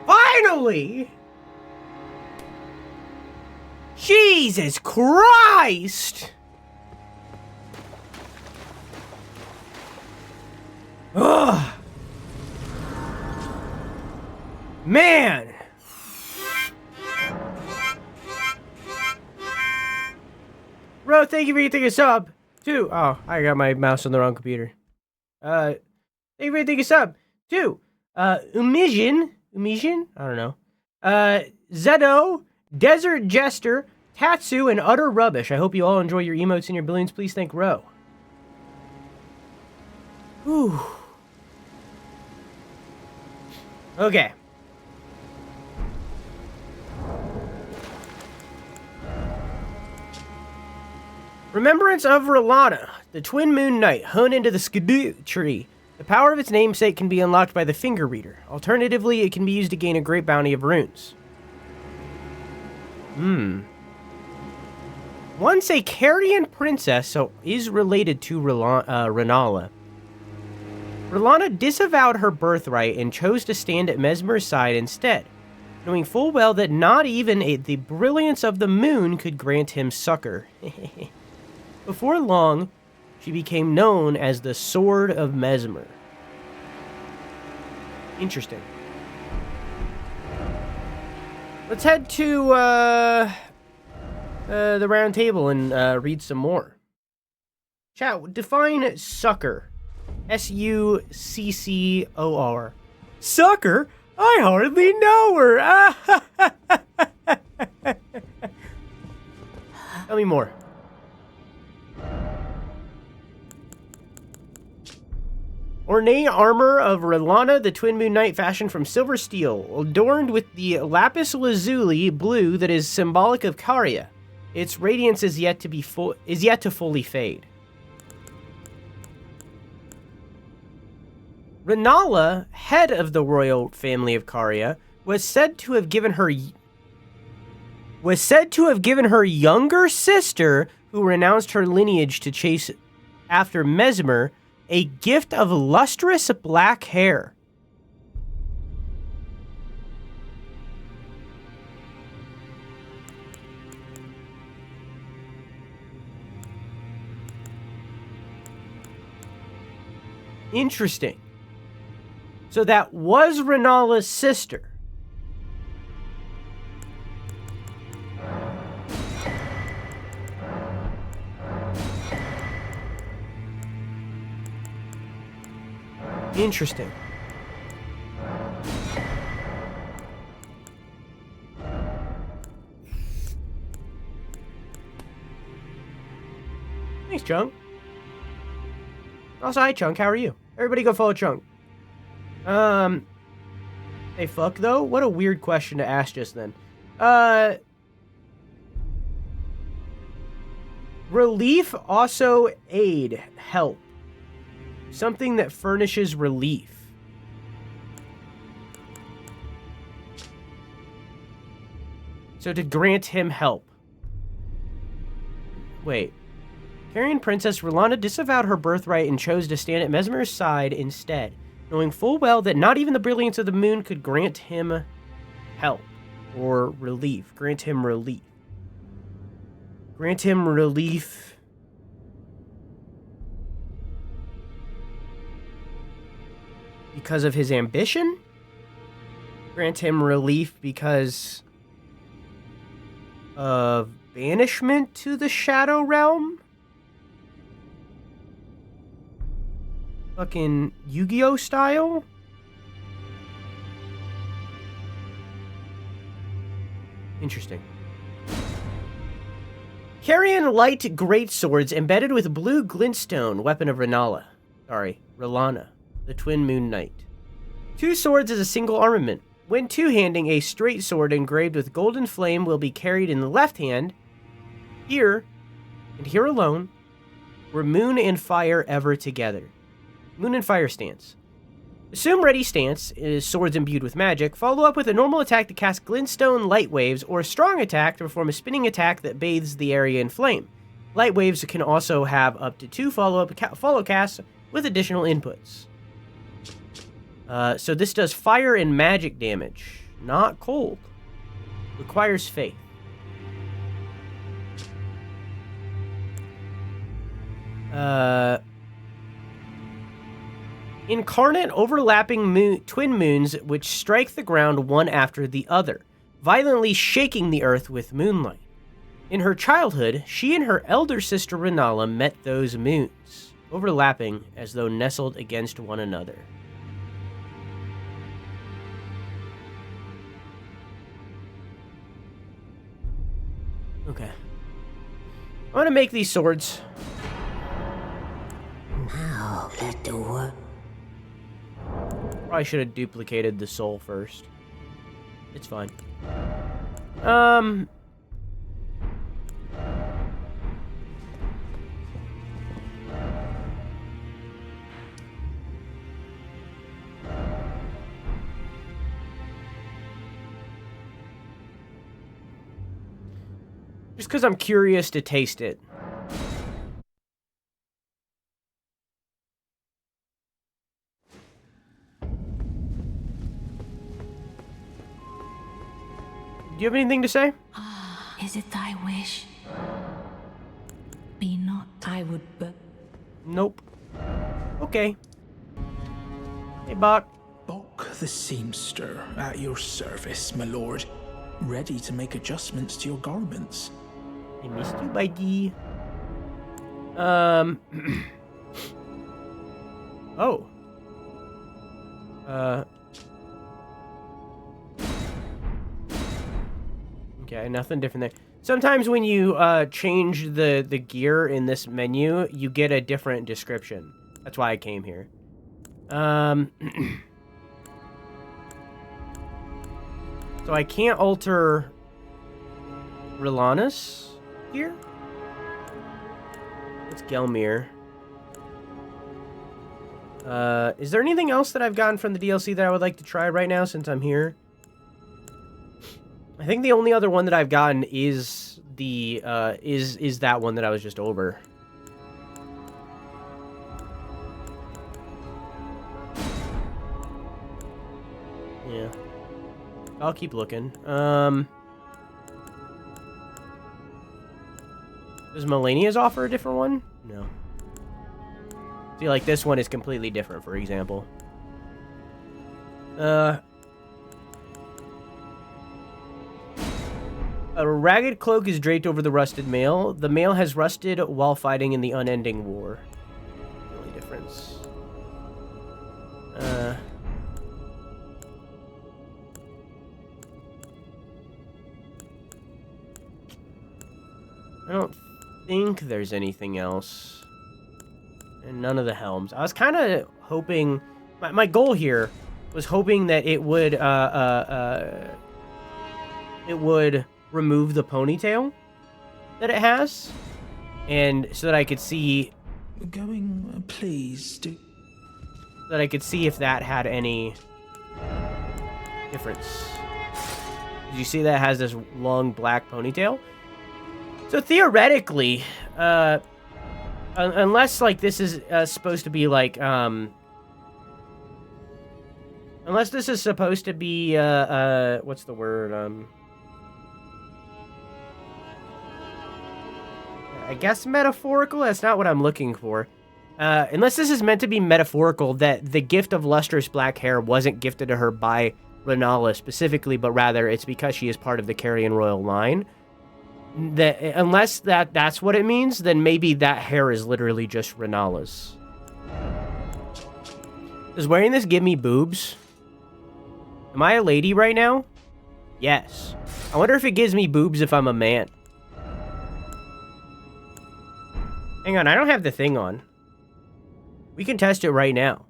Finally! Jesus Christ! Ugh. Man! Bro, thank you for getting a sub. Two. Oh, I got my mouse on the wrong computer. Thank you for getting a sub. Two. Umision? I don't know. Zedo, Desert Jester, Tatsu, and Utter Rubbish. I hope you all enjoy your emotes and your balloons. Please thank Ro. Whew. Okay. Remembrance of Rellana, the Twin Moon Knight, honed into the Skidoo tree. The power of its namesake can be unlocked by the finger reader. Alternatively, it can be used to gain a great bounty of runes. Once a Carian princess, so is related to Rellana. Rellana disavowed her birthright and chose to stand at Mesmer's side instead, knowing full well that not even the brilliance of the moon could grant him succor. Before long, she became known as the Sword of Mesmer. Interesting. Let's head to the round table and read some more. Chat, define succor. S-U-C-C-O-R. Succor? I hardly know her. Tell me more. Ornate armor of Rellana, the Twin Moon Knight, fashioned from silver steel, adorned with the lapis lazuli blue that is symbolic of Caria. Its radiance is yet to fully fade. Rellana, head of the royal family of Caria, was said to have given her younger sister, who renounced her lineage to chase after Mesmer, a gift of lustrous black hair. Interesting. So that was Renalla's sister. Interesting. Thanks, Chunk. Also, hi, Chunk. How are you? Everybody go follow Chunk. Hey, fuck, though? What a weird question to ask just then. Relief, also aid, help. Something that furnishes relief. So to grant him help. Wait. Carian Princess Rellana disavowed her birthright and chose to stand at Mesmer's side instead, knowing full well that not even the brilliance of the moon could grant him help or relief. Grant him relief. Grant him relief. Because of his ambition? Grant him relief because of banishment to the Shadow Realm? Fucking Yu-Gi-Oh style? Interesting. Carian light greatswords embedded with blue glintstone, weapon of Rellana, the Twin Moon Knight. 2 swords is a single armament. When two-handing, a straight sword engraved with golden flame will be carried in the left hand. Here, and here alone, were moon and fire ever together. Moon and fire stance. Assume ready stance is swords imbued with magic. Follow up with a normal attack to cast glintstone light waves or a strong attack to perform a spinning attack that bathes the area in flame. Light waves can also have up to 2 follow casts with additional inputs. So this does fire and magic damage, not cold. Requires faith. Incarnate overlapping twin moons which strike the ground one after the other, violently shaking the earth with moonlight. In her childhood, she and her elder sister Rellana met those moons, overlapping as though nestled against one another. Okay. I'm gonna make these swords. Now let the work. Probably should have duplicated the soul first. It's fine. Just because I'm curious to taste it. Do you have anything to say? Is it thy wish? Be not, I would but. Nope. Okay. Hey, Bach. Bok the seamster, at your service, my lord. Ready to make adjustments to your garments. I missed you, buddy. Oh. Okay, nothing different there. Sometimes when you change the gear in this menu, you get a different description. That's why I came here. So I can't alter Rellana's gear? It's Gelmir. Is there anything else that I've gotten from the DLC that I would like to try right now since I'm here? I think the only other one that I've gotten is the is that one that I was just over. Yeah. I'll keep looking. Does Melania's offer a different one? No. See, like this one is completely different, for example. A ragged cloak is draped over the rusted mail. The mail has rusted while fighting in the unending war. The only difference. I don't think there's anything else. And none of the helms. I was kind of hoping... My goal here was hoping that it would remove the ponytail that it has, and so that I could see. Going, please do. So that I could see if that had any difference. Did you see that it has this long black ponytail? So theoretically, unless like this is supposed to be like unless this is supposed to be what's the word I guess metaphorical. That's not what I'm looking for. Unless this is meant to be metaphorical, that the gift of lustrous black hair wasn't gifted to her by Rellana specifically, but rather it's because she is part of the Carrion Royal line. That unless that's what it means, then maybe that hair is literally just Rellana's. Does wearing this give me boobs? Am I a lady right now? Yes. I wonder if it gives me boobs if I'm a man. Hang on, I don't have the thing on. We can test it right now.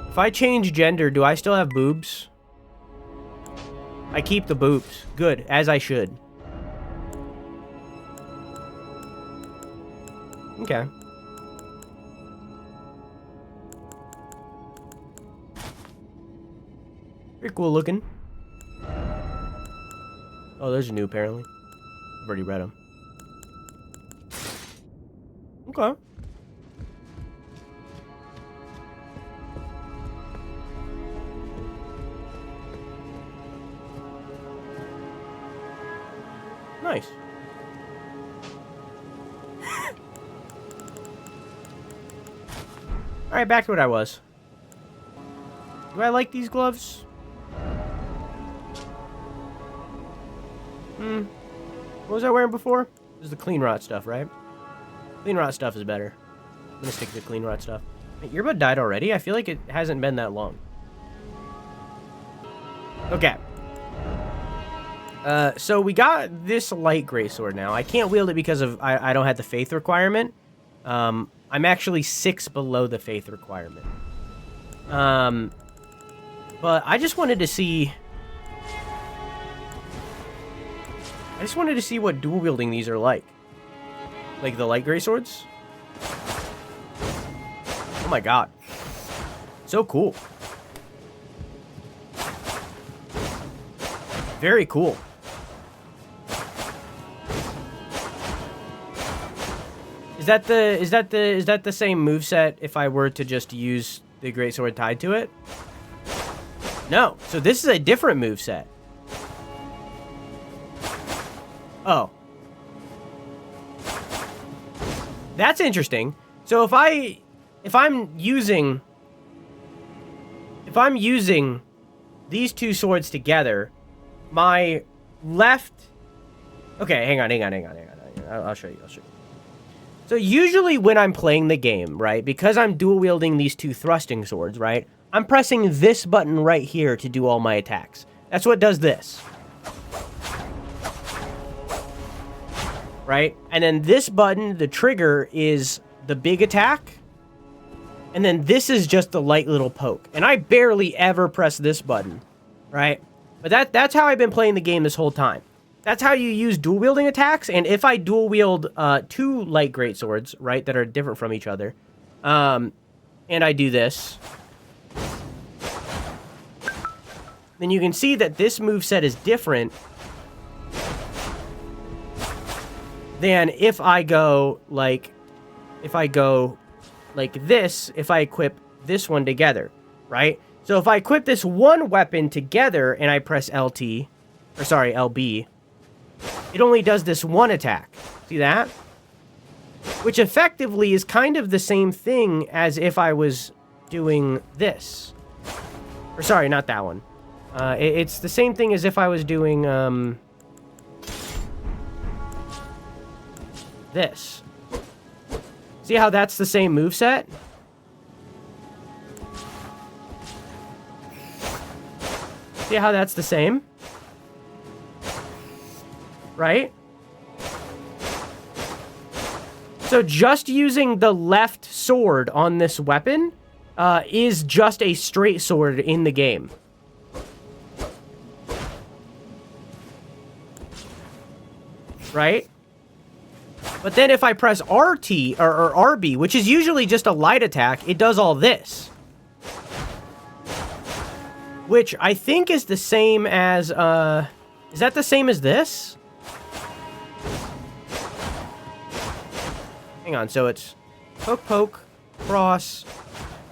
If I change gender, do I still have boobs? I keep the boobs. Good, as I should. Okay. Pretty cool looking. Oh, there's a new apparently. I've already read them. Okay. Nice. Alright, back to what I was. Do I like these gloves? What was I wearing before? This is the clean rot stuff, right? Clean rot stuff is better. I'm gonna stick to clean rot stuff. Wait, Earbud died already? I feel like it hasn't been that long. Okay. So we got this light gray sword now. I can't wield it because of I don't have the faith requirement. I'm actually 6 below the faith requirement. But I just wanted to see... I just wanted to see what dual wielding these are like. Like the light gray swords. Oh my god. So cool. Very cool. Is that the same moveset if I were to just use the greatsword tied to it? No. So this is a different moveset. Oh. That's interesting. So if I'm using these two swords together, my left... Okay, hang on. I'll show you. So usually when I'm playing the game, right, because I'm dual wielding these two thrusting swords, right, I'm pressing this button right here to do all my attacks. That's what does this. Right? And then this button, the trigger, is the big attack. And then this is just the light little poke. And I barely ever press this button. Right? But that's how I've been playing the game this whole time. That's how you use dual wielding attacks. And if I dual wield 2 light greatswords, right, that are different from each other, and I do this, then you can see that this moveset is different than if I go like this, if I equip this one together, right? So if I equip this one weapon together and I press LB, it only does this one attack. See that? Which effectively is kind of the same thing as if I was doing this. Or sorry, not that one. It's the same thing as if I was doing, this. See how that's the same moveset? See how that's the same? Right? So just using the left sword on this weapon is just a straight sword in the game. Right? But then if I press RT, or RB, which is usually just a light attack, it does all this. Which I think is the same as, is that the same as this? Hang on, so it's poke, cross,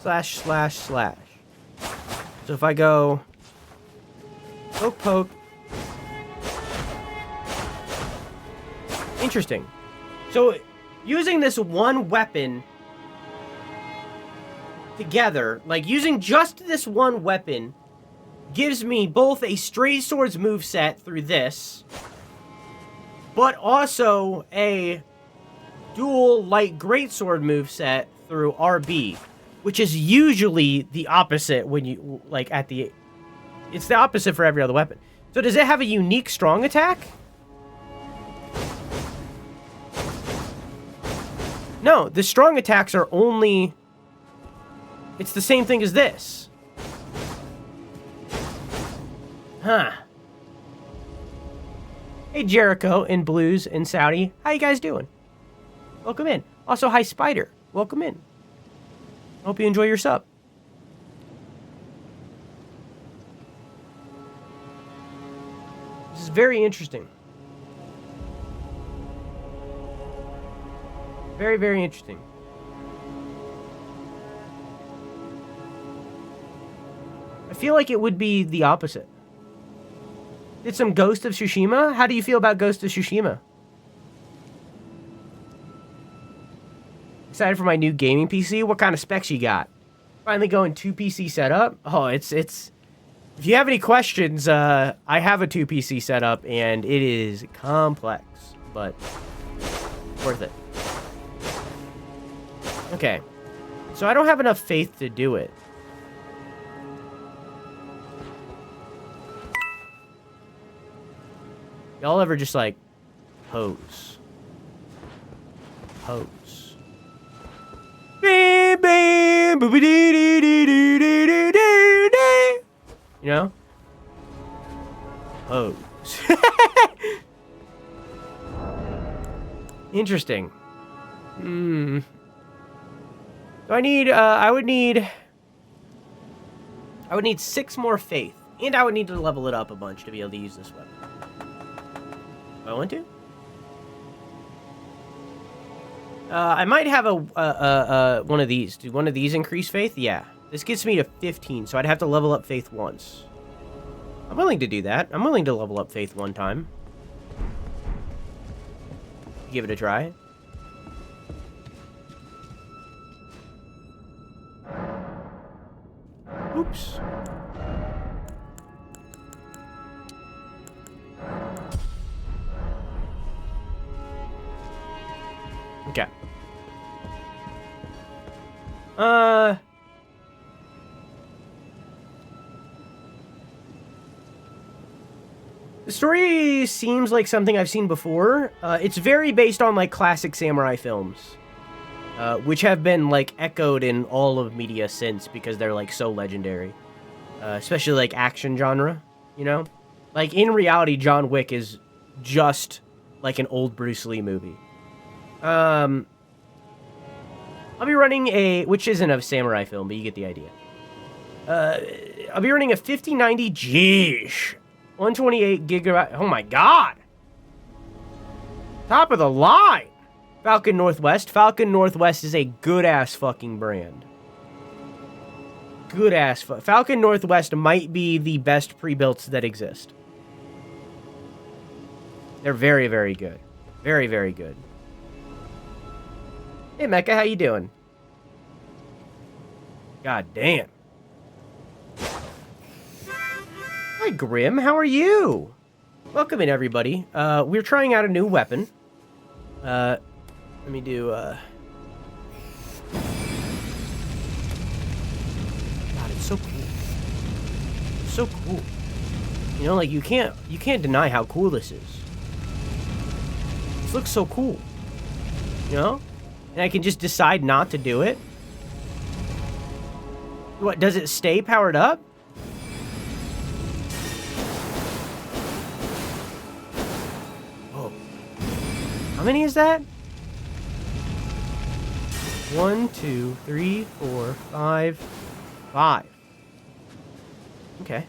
slash. So if I go poke. Interesting. So, using this one weapon together, like using just this one weapon, gives me both a straight swords moveset through this, but also a dual light greatsword moveset through RB, which is usually the opposite when you, like, it's the opposite for every other weapon. So does it have a unique strong attack? No, the strong attacks are only... It's the same thing as this. Huh. Hey, Jericho and Blues and Saudi. How you guys doing? Welcome in. Also, hi, Spider. Welcome in. Hope you enjoy your sub. This is very interesting. Very, very interesting. I feel like it would be the opposite. Did some Ghost of Tsushima? How do you feel about Ghost of Tsushima? Excited for my new gaming PC? What kind of specs you got? Finally going 2 PC setup? Oh, it's... If you have any questions, I have a 2 PC setup, and it is complex, but worth it. Okay. So I don't have enough faith to do it. Y'all ever just, like, pose? Pose. Bam, bam, boop-a-dee-dee-dee-dee-dee-dee-dee. You know? Pose. Interesting. Do I need, I would need 6 more faith. And I would need to level it up a bunch to be able to use this weapon. Do I want to? I might have a one of these. Do one of these increase faith? Yeah. This gets me to 15, so I'd have to level up faith once. I'm willing to do that. I'm willing to level up faith one time. Give it a try. Oops. Okay. The story seems like something I've seen before. It's very based on, like, classic samurai films. Which have been, like, echoed in all of media since because they're, like, so legendary. Especially, like, action genre, you know? Like, in reality, John Wick is just, like, an old Bruce Lee movie. I'll be running which isn't a samurai film, but you get the idea. I'll be running a 5090, geesh, 128 gigabyte, oh my god! Top of the line! Falcon Northwest. Falcon Northwest is a good-ass fucking brand. Good-ass Falcon Northwest might be the best pre-builts that exist. They're very, very good. Very, very good. Hey, Mecca, how you doing? God damn. Hi, Grim, how are you? Welcome in, everybody. We're trying out a new weapon. Let me do, God, it's so cool. It's so cool. You know, like, you can't deny how cool this is. This looks so cool. You know? And I can just decide not to do it. What, does it stay powered up? Whoa. How many is that? 1, 2, 3, 4, 5, 5. Okay.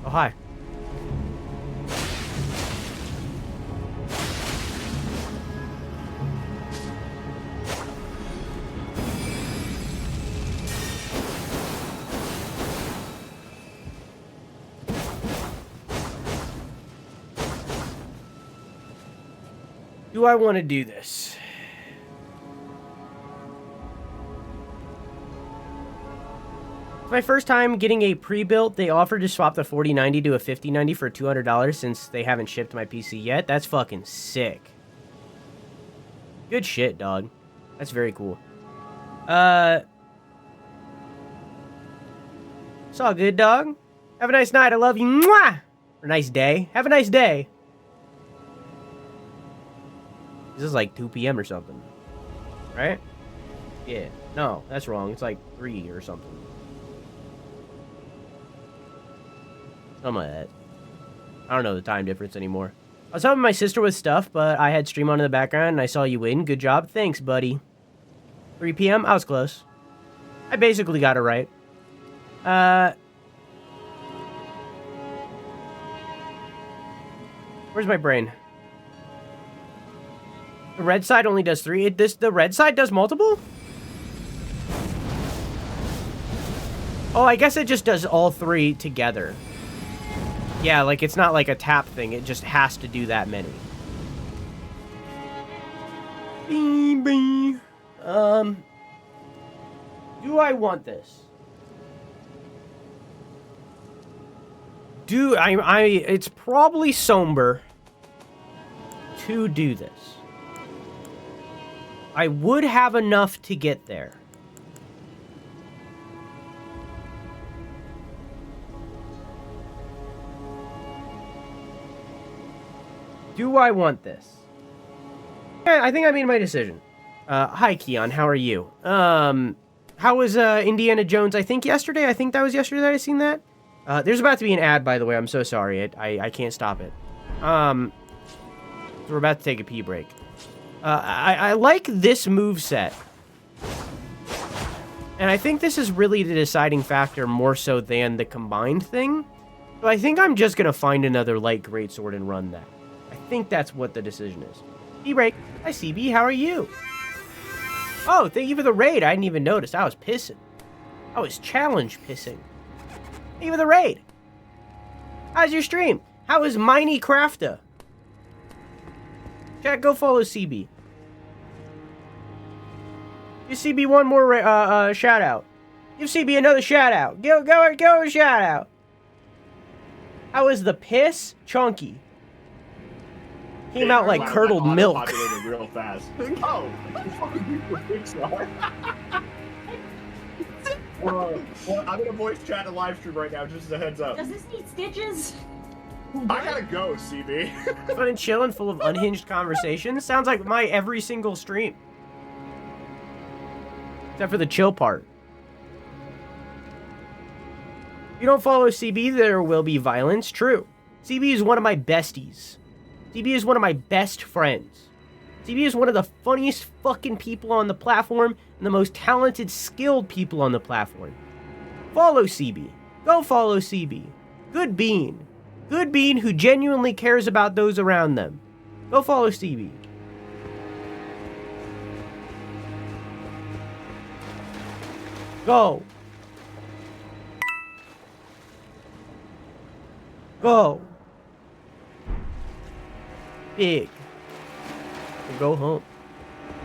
Oh, hi. Do I want to do this? It's my first time getting a pre-built. They offered to swap the 4090 to a 5090 for $200 since they haven't shipped my PC yet. That's fucking sick. Good shit, dog. That's very cool. It's all good, dog. Have a nice night. I love you. Mwah! Or nice day. Have a nice day. This is like 2 p.m. or something. Right? Yeah. No, that's wrong. It's like 3 or something. Something like that. I don't know the time difference anymore. I was helping my sister with stuff, but I had stream on in the background, and I saw you in. Good job. Thanks, buddy. 3 p.m.? I was close. I basically got it right. Where's my brain? The red side only does 3. The red side does multiple? Oh, I guess it just does all 3 together. Yeah, like, it's not like a tap thing. It just has to do that many. Do I want this? It's probably somber to do this. I would have enough to get there. Do I want this? Yeah, I think I made my decision. Hi, Keon. How are you? How was Indiana Jones? I think yesterday. I think that was yesterday that I seen that. There's about to be an ad, by the way. I'm so sorry. I can't stop it. So we're about to take a pee break. I like this moveset. And I think this is really the deciding factor more so than the combined thing. So I think I'm just going to find another light greatsword and run that. I think that's what the decision is. Pee break. Hi, CB. How are you? Oh, thank you for the raid. I didn't even notice. I was pissing. I was challenge pissing. Thank you for the raid. How's your stream? How is Miney Crafter? Chat, go follow CB. Give CB one more shout out. Give CB another shout out. Go shout out. How is the piss? Chunky. Came out like curdled milk. Real fast. Oh, well, I'm gonna voice chat a live stream right now, just as a heads up. Does this need stitches? I gotta go, CB. Fun and chillin', full of unhinged conversations. Sounds like my every single stream. Except for the chill part. If you don't follow CB, there will be violence. True. CB is one of my besties. CB is one of my best friends. CB is one of the funniest fucking people on the platform and the most talented, skilled people on the platform. Follow CB. Go follow CB. Good bean. Good bean who genuinely cares about those around them. Go follow CB. Go. Go. Big. Go home.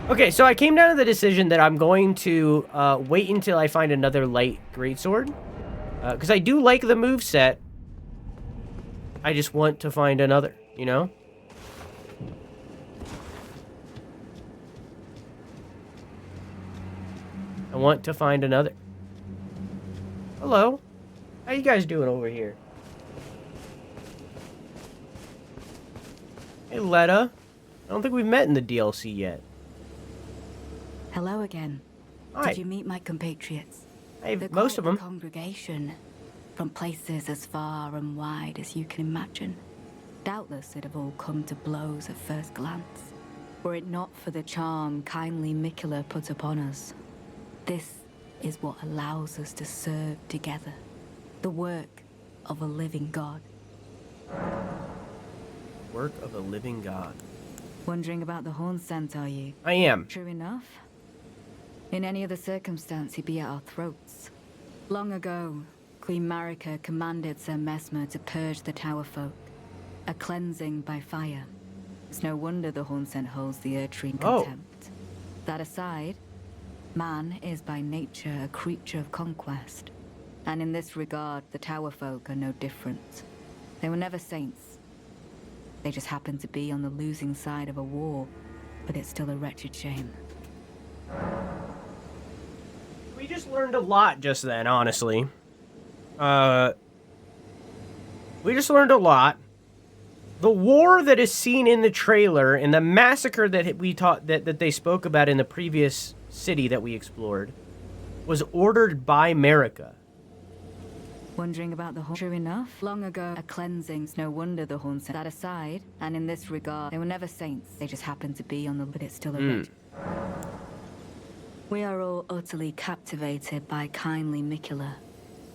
Okay, so I came down to the decision that I'm going to wait until I find another light greatsword. Because I do like the moveset. I just want to find another, you know? I want to find another. Hello. How you guys doing over here? Hey, Letta. I don't think we've met in the DLC yet. Hello again. Hi. Did you meet my compatriots? Hey, They're most of quite them. the congregation, from places as far and wide as you can imagine. Doubtless it'd have all come to blows at first glance, were it not for the charm kindly Miquella put upon us. This is what allows us to serve together, the work of a living God. Work of a living God. Wondering about the horn scent, are you? I am. True enough. In any other circumstance, he'd be at our throats. Long ago, Queen Marika commanded Sir Mesmer to purge the Tower folk, a cleansing by fire. It's no wonder the horn scent holds the Erdtree in contempt. That aside, man is by nature a creature of conquest, and in this regard, the Tower folk are no different. They were never saints. They just happened to be on the losing side of a war, but it's still a wretched shame. We just learned a lot just then, honestly. We just learned a lot. The war that is seen in the trailer and the massacre that that they spoke about in the previous city that we explored was ordered by Marika. Wondering about the horn? True enough, long ago, a cleansing's no wonder the horn sent that aside, and in this regard, they were never saints. They just happened to be on the, but it's still a red. We are all utterly captivated by kindly Mikula.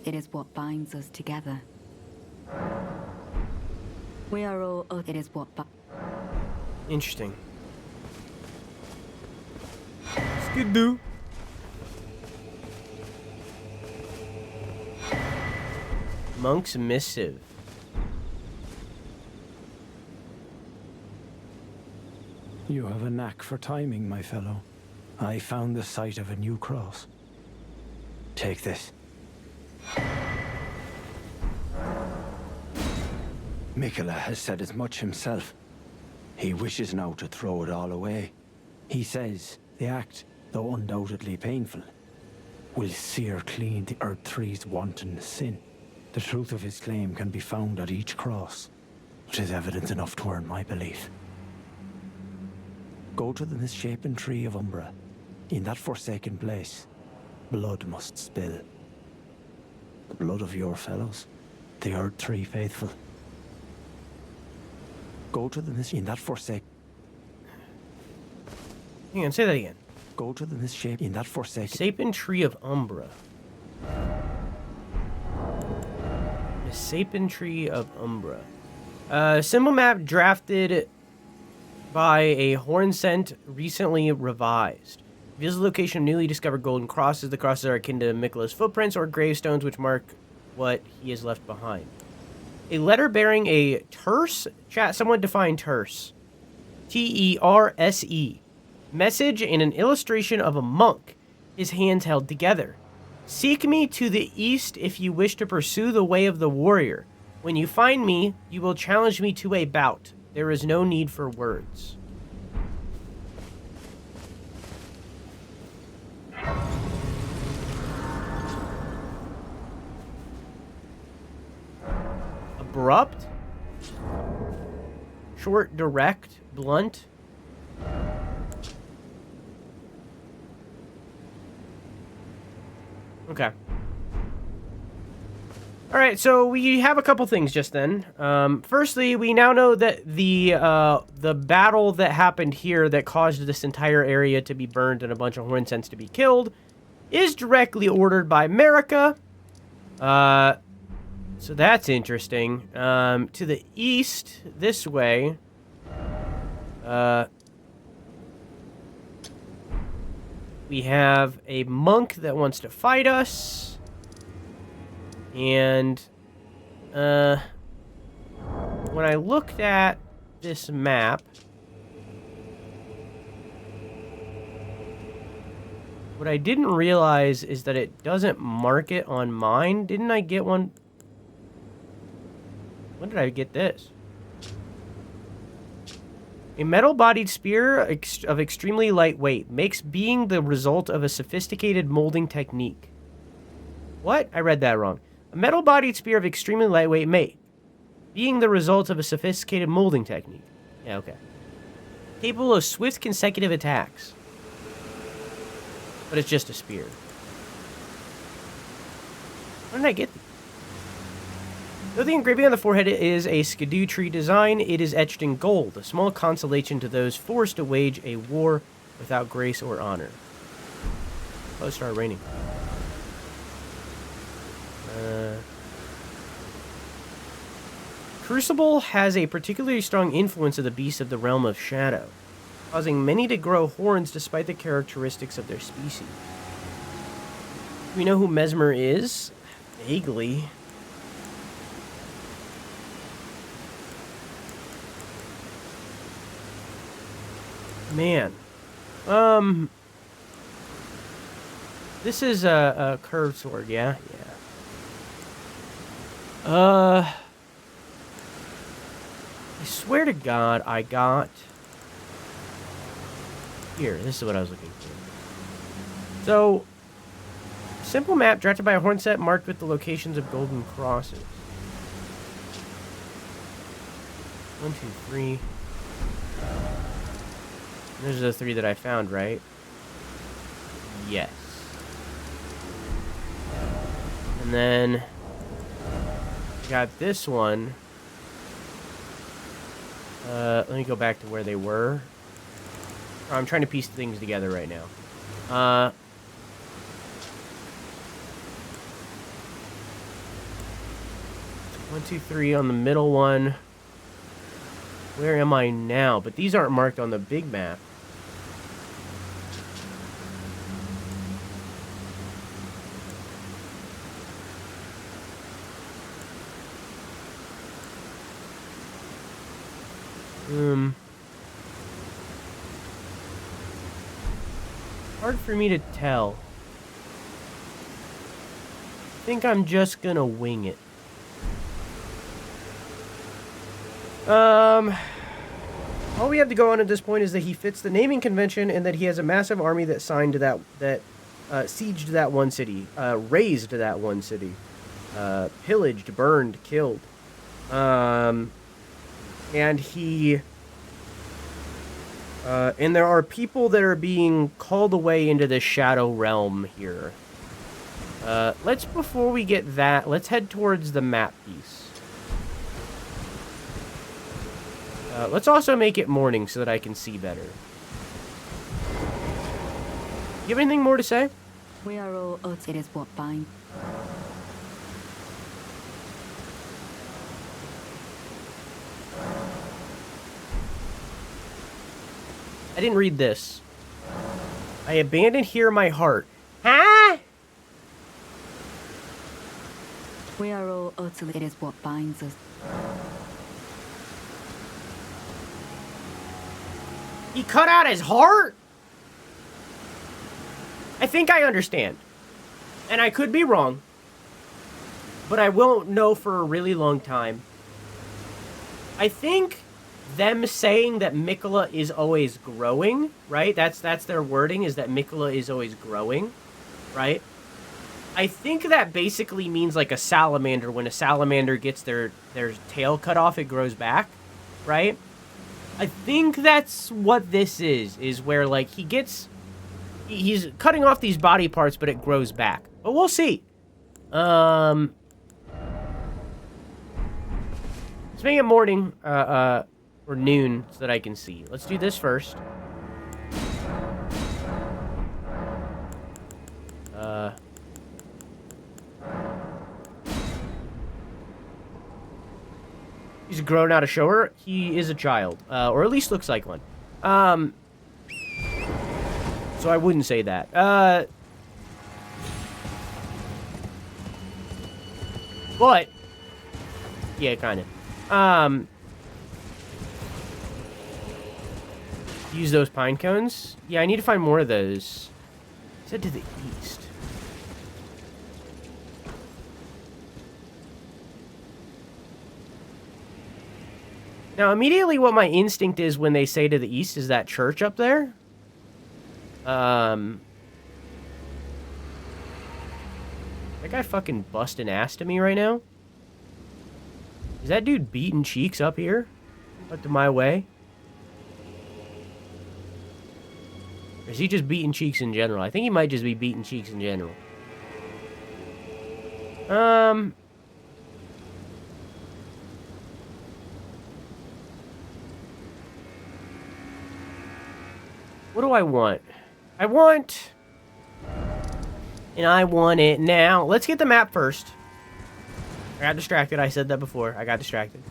It is what binds us together. We are all, it is what Interesting. Skidoo. Monk's Missive. You have a knack for timing, my fellow. I found the site of a new cross. Take this. Mikula has said as much himself. He wishes now to throw it all away. He says the act, though undoubtedly painful, will sear clean the Erdtree's wanton sin. The truth of his claim can be found at each cross. It is evidence enough to earn my belief. Go to the misshapen tree of Umbra. In that forsaken place, blood must spill. The blood of your fellows, the Erdtree faithful. Go to the in that forsaken. Hang on, say that again. Go to the misshapen in that forsaken. Sapin Tree of Umbra. The Sapin Tree of Umbra. Symbol map drafted by a Hornsent, recently revised. Reveals the location of newly discovered golden crosses. The crosses are akin to Mikula's footprints or gravestones which mark what he has left behind. A letter bearing a terse, chat, someone define terse. T-E-R-S-E. Message and an illustration of a monk, his hands held together. Seek me to the east if you wish to pursue the way of the warrior. When you find me, you will challenge me to a bout. There is no need for words. Abrupt, short, direct, blunt. Okay. All right, so we have a couple things just then. Firstly, we now know that the battle that happened here that caused this entire area to be burned and a bunch of Hornsents to be killed is directly ordered by America. So that's interesting. To the east, this way, we have a monk that wants to fight us. And, when I looked at this map, what I didn't realize is that it doesn't mark it on mine. Didn't I get one? When did I get this? A metal-bodied spear of extremely light weight makes being the result of a sophisticated molding technique. What? I read that wrong. A metal-bodied spear of extremely lightweight made, being the result of a sophisticated molding technique. Yeah, okay. Capable of swift consecutive attacks. But it's just a spear. Where did I get these? Though the engraving on the forehead is a skidoo tree design, it is etched in gold, a small consolation to those forced to wage a war without grace or honor. Oh, it started raining. Crucible has a particularly strong influence of the beasts of the realm of shadow, causing many to grow horns despite the characteristics of their species. We know who Mesmer is? Vaguely. Man. This is a curved sword, yeah? Yeah. I swear to God, I got... Here, this is what I was looking for. So, simple map drafted by a Hornset marked with the locations of golden crosses. 1, 2, 3. Those are the 3 that I found, right? Yes. And then got this one. Let me go back to where they were. I'm trying to piece things together right now. 1, 2, 3 on the middle one. Where am I now? But these aren't marked on the big map. Hard for me to tell. I think I'm just gonna wing it. All we have to go on at this point is that he fits the naming convention and that he has a massive army that signed to that sieged that one city, razed that one city, pillaged, burned, killed. And he... and there are people that are being called away into the shadow realm here. Before we get that, let's head towards the map piece. Let's also make it morning so that I can see better. You have anything more to say? We are all us, it is what binds. I didn't read this. I abandoned here my heart. Huh? We are all utterly, it is what binds us. He cut out his heart? I think I understand. And I could be wrong. But I won't know for a really long time. I think them saying that Miquella is always growing, right? That's their wording, is that Miquella is always growing, right? I think that basically means like a salamander. When a salamander gets their tail cut off, it grows back, right? I think that's what this is where like he's cutting off these body parts, but it grows back. But we'll see. Let's make it morning, or noon so that I can see. Let's do this first. He's grown out of shower. He is a child, or at least looks like one. So I wouldn't say that. But yeah, kind of. Use those pine cones. Yeah, I need to find more of those. Is that to the east? Now, immediately what my instinct is when they say to the east is that church up there. That guy fucking busting ass to me right now. Is that dude beating cheeks up here? Up to my way? Or is he just beating cheeks in general? I think he might just be beating cheeks in general. What do I want? I want it now. Let's get the map first. I got distracted. I said that before. I got distracted.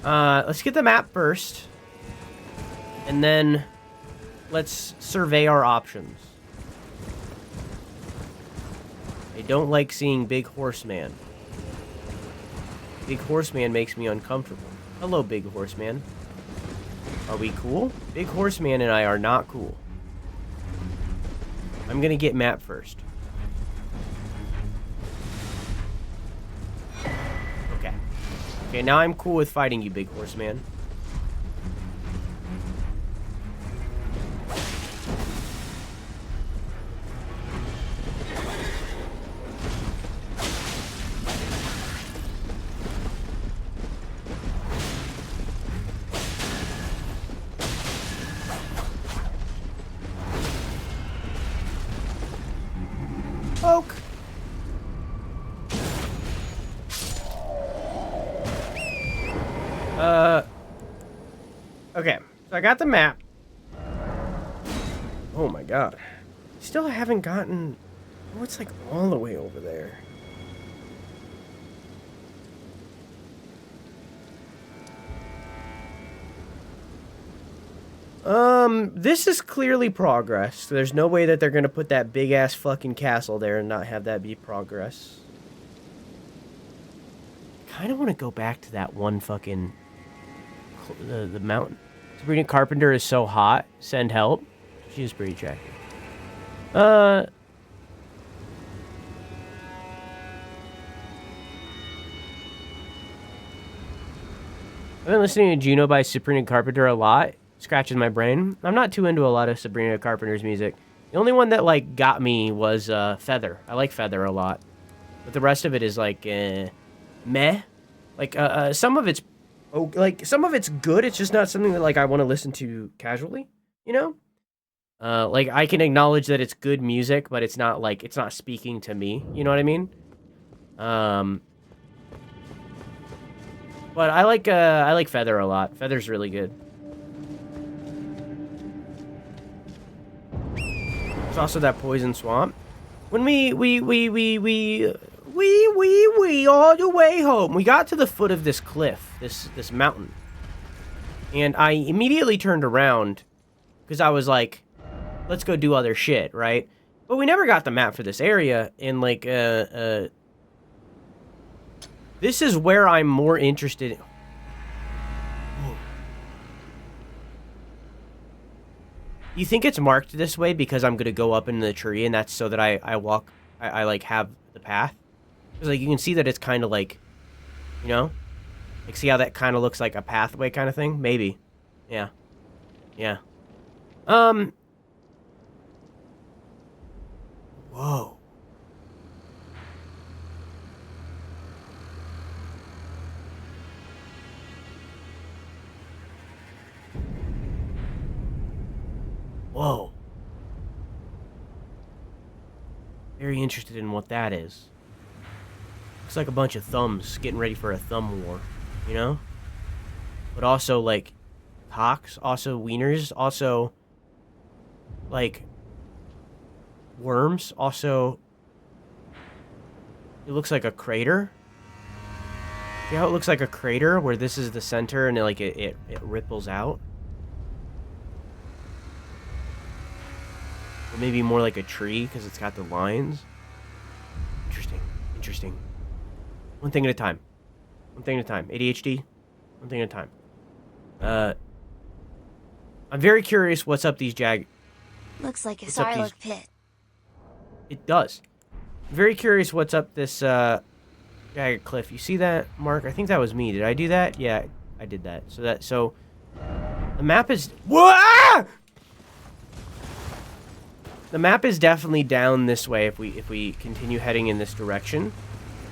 Let's get the map first. And then let's survey our options. I don't like seeing Big Horseman. Big Horseman makes me uncomfortable. Hello, Big Horseman. Are we cool? Big Horseman and I are not cool. I'm gonna get map first. Okay. Okay, now I'm cool with fighting you, Big Horseman. I got the map. Oh my god. Still haven't gotten... Oh, it's like all the way over there. This is clearly progress. There's no way that they're gonna put that big-ass fucking castle there and not have that be progress. I kinda wanna go back to that one fucking... The mountain. Sabrina Carpenter is so hot. Send help. She is pretty attractive. I've been listening to Juno by Sabrina Carpenter a lot. Scratches my brain. I'm not too into a lot of Sabrina Carpenter's music. The only one that, like, got me was Feather. I like Feather a lot. But the rest of it is, like, meh. Like, some of it's... Oh, like, some of it's good. It's just not something that, like, I want to listen to casually, you know? Like, I can acknowledge that it's good music, but it's not, like, it's not speaking to me. You know what I mean? But I like Feather a lot. Feather's really good. There's also that Poison Swamp. When we all the way home, we got to the foot of this cliff, this mountain. And I immediately turned around because I was like, let's go do other shit, right? But we never got the map for this area, and like, this is where I'm more interested in. You think it's marked this way because I'm gonna go up into the tree, and that's so that I walk, I like have the path? Because like you can see that it's kind of like, you know, like see how that kind of looks like a pathway kind of thing? Maybe, yeah, yeah. Whoa. Whoa. Very interested in what that is. Looks like a bunch of thumbs getting ready for a thumb war, you know? But also, like, cocks, also wieners, also, like, worms, also, it looks like a crater. See how it looks like a crater, where this is the center and it ripples out? Or maybe more like a tree, because it's got the lines. Interesting, interesting. One thing at a time. One thing at a time. ADHD, one thing at a time. I'm very curious what's up these Looks like a Sarlacc pit. It does. I'm very curious what's up this jagged cliff. You see that, Mark? I think that was me. Did I do that? Yeah, I did that. So the map is... Whoa! The map is definitely down this way if we continue heading in this direction.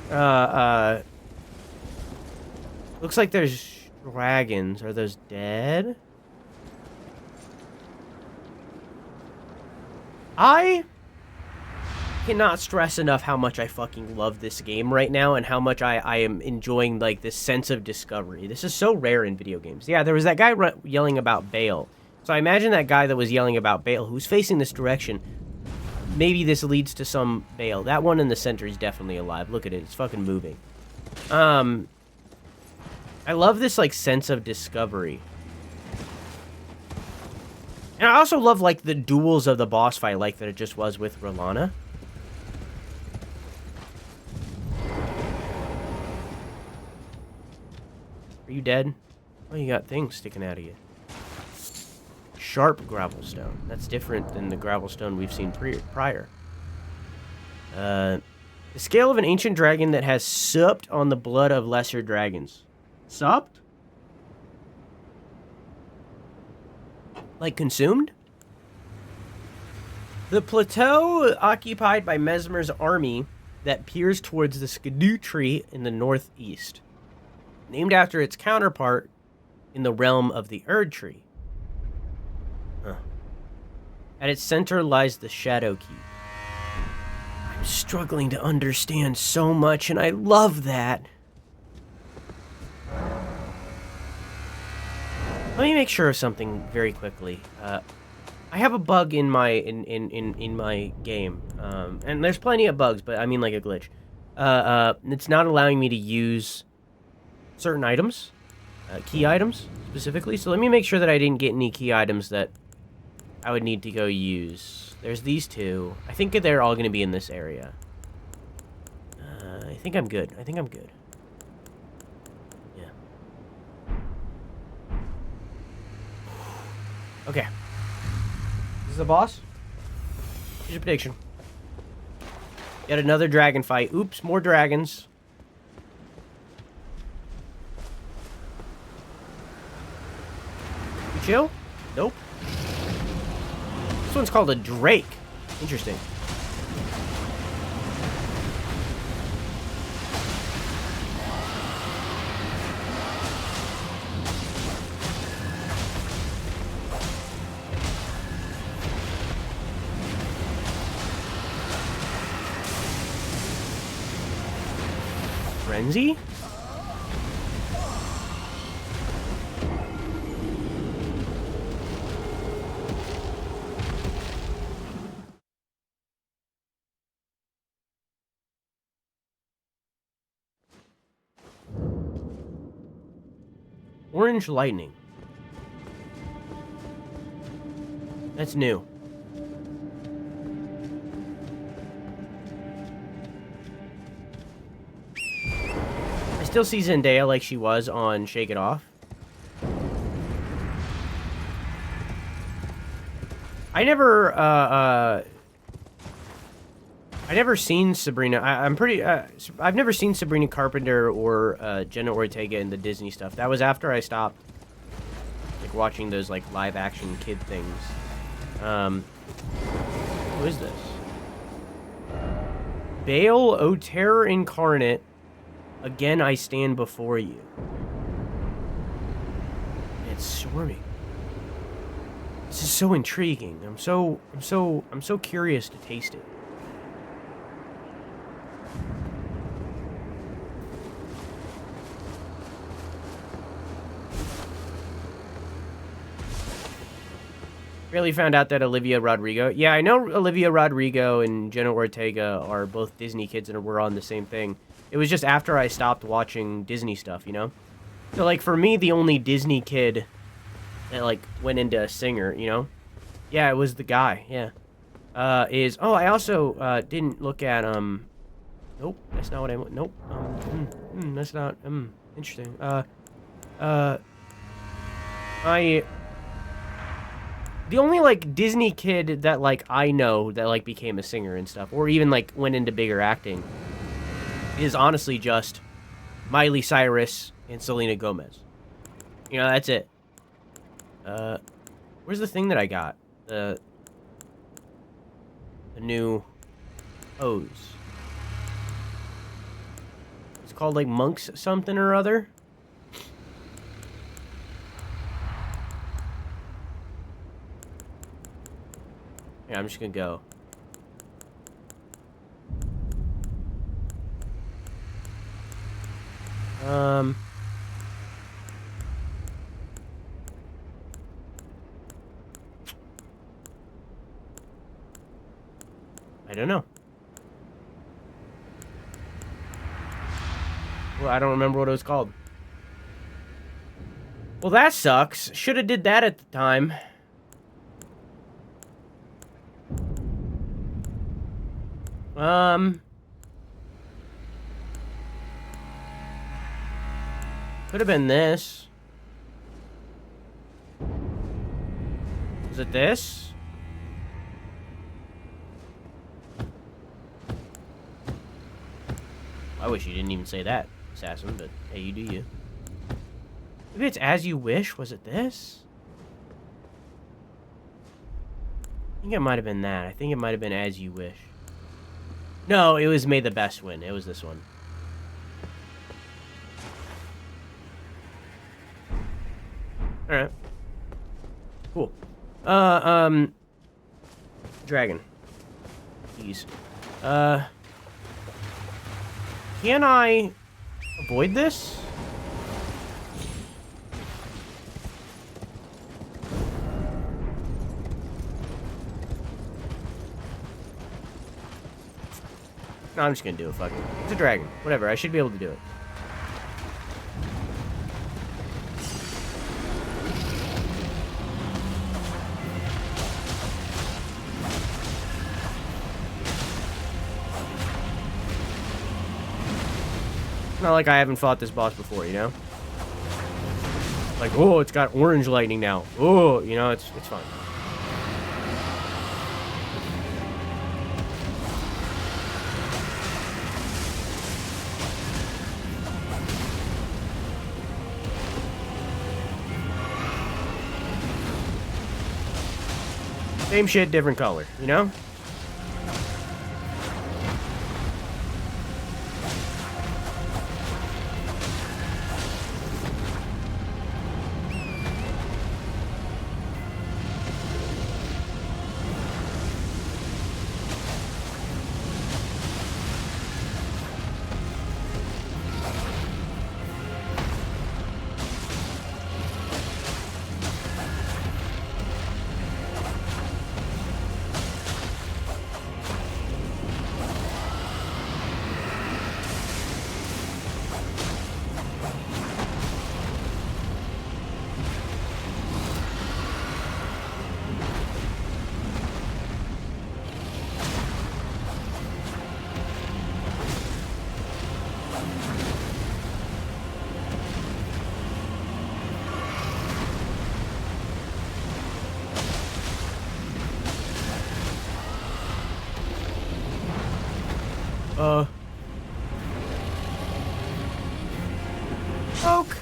Looks like there's dragons. Are those dead? I cannot stress enough how much I fucking love this game right now and how much I am enjoying, like, this sense of discovery. This is so rare in video games. Yeah, there was that guy yelling about Bale. So I imagine that guy that was yelling about Bale, who's facing this direction, maybe this leads to some Bale. That one in the center is definitely alive. Look at it. It's fucking moving. I love this, like, sense of discovery. And I also love, like, the duels of the boss fight, like that it just was with Rellana. Are you dead? Oh, you got things sticking out of you. Sharp gravelstone. That's different than the gravelstone we've seen prior. The scale of an ancient dragon that has supped on the blood of lesser dragons. Supped? Like consumed? The plateau occupied by Mesmer's army that peers towards the Skidoo tree in the northeast. Named after its counterpart in the realm of the Erdtree. At its center lies the Shadow Keep. I'm struggling to understand so much, and I love that. Let me make sure of something very quickly. I have a bug in my in my game, and there's plenty of bugs, but I mean like a glitch. It's not allowing me to use certain items, key items specifically. So let me make sure that I didn't get any key items that I would need to go use. There's these two. I think they're all going to be in this area. I think I'm good. I think I'm good. Yeah. Okay. This is the boss? Here's your prediction. Yet another dragon fight. Oops, more dragons. You chill? Nope. This one's called a Drake. Interesting. Frenzy? Orange lightning. That's new. I still see Zendaya like she was on Shake It Off. I never seen Sabrina. I've never seen Sabrina Carpenter or Jenna Ortega in the Disney stuff. That was after I stopped like watching those like live action kid things. Who is this? Bale, O Terror Incarnate. Again, I stand before you. It's swarming. This is so intriguing. I'm so curious to taste it. Really found out that Olivia Rodrigo... Yeah, I know Olivia Rodrigo and Jenna Ortega are both Disney kids and were on the same thing. It was just after I stopped watching Disney stuff, you know? So, like, for me, the only Disney kid that, like, went into a singer, you know? Yeah, it was the guy, yeah. Oh, I also, didn't look at, Nope, that's not what I want. Nope. That's not, interesting. The only, like, Disney kid that, like, I know that, like, became a singer and stuff, or even, like, went into bigger acting, is honestly just Miley Cyrus and Selena Gomez. You know, that's it. Where's the thing that I got? The new hose. It's called, like, Monks something or other. Yeah, I'm just gonna go. I don't know. Well, I don't remember what it was called. Well, that sucks. Should have did that at the time. Could have been this. Is it this? I wish you didn't even say that, Assassin, but hey, you do you. Maybe it's As You Wish? Was it this? I think it might have been that. I think it might have been As You Wish. No, it was May the Best Win. It was this one. Alright. Cool. Dragon. Please. Can I avoid this? No, I'm just gonna do it. Fuck it. It's a dragon. Whatever. I should be able to do it. Not like I haven't fought this boss before, you know? Like, oh, it's got orange lightning now. Oh, you know, it's fine. Same shit, different color, you know? Oak.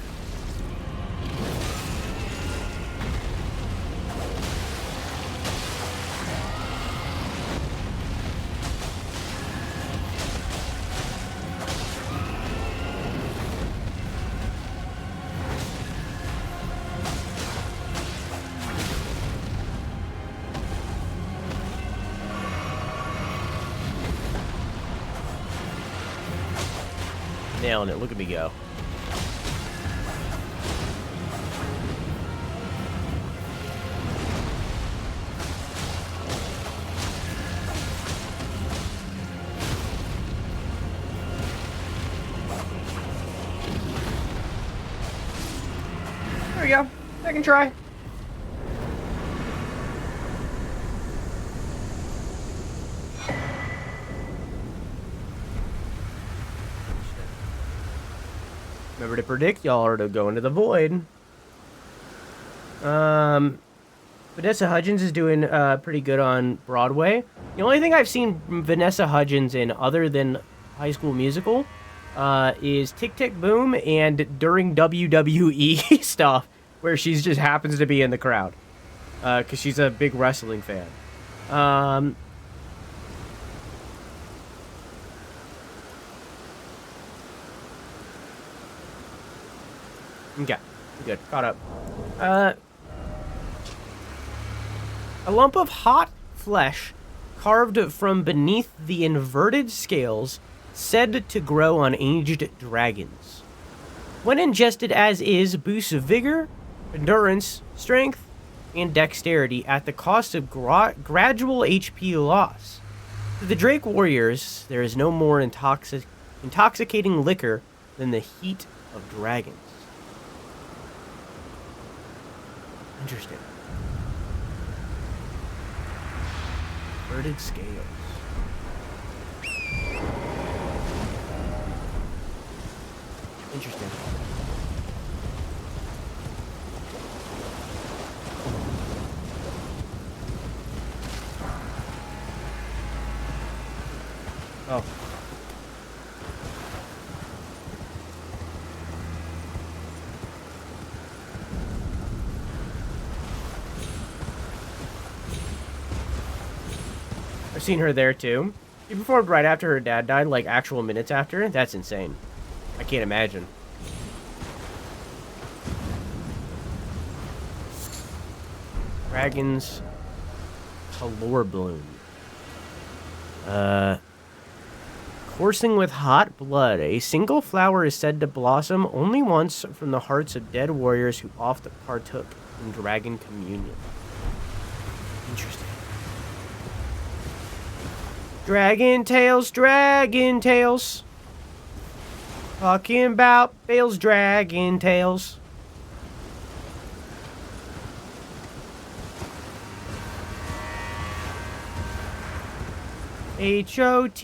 Nailing it. Look at me go. There we go. Second try. Remember to predict, y'all, or to go into the void. Vanessa Hudgens is doing pretty good on Broadway. The only thing I've seen Vanessa Hudgens in other than High School Musical is Tick Tick Boom and during WWE stuff where she just happens to be in the crowd because she's a big wrestling fan. Okay, good. Caught up. A lump of hot flesh carved from beneath the inverted scales said to grow on aged dragons. When ingested as is, boosts vigor, endurance, strength, and dexterity at the cost of gradual HP loss. To the Drake warriors, there is no more intoxicating liquor than the heat of dragons. Interesting. Inverted scales. Interesting. Oh. I've seen her there too. She performed right after her dad died, like actual minutes after. That's insane. I can't imagine. Dragons. Allure bloom. Coursing with hot blood. A single flower is said to blossom only once from the hearts of dead warriors who often partook in dragon communion. Interesting. Dragon Tales, Dragon Tales. Talking about Bale's Dragon Tales. H-O-T-T-O-G-O.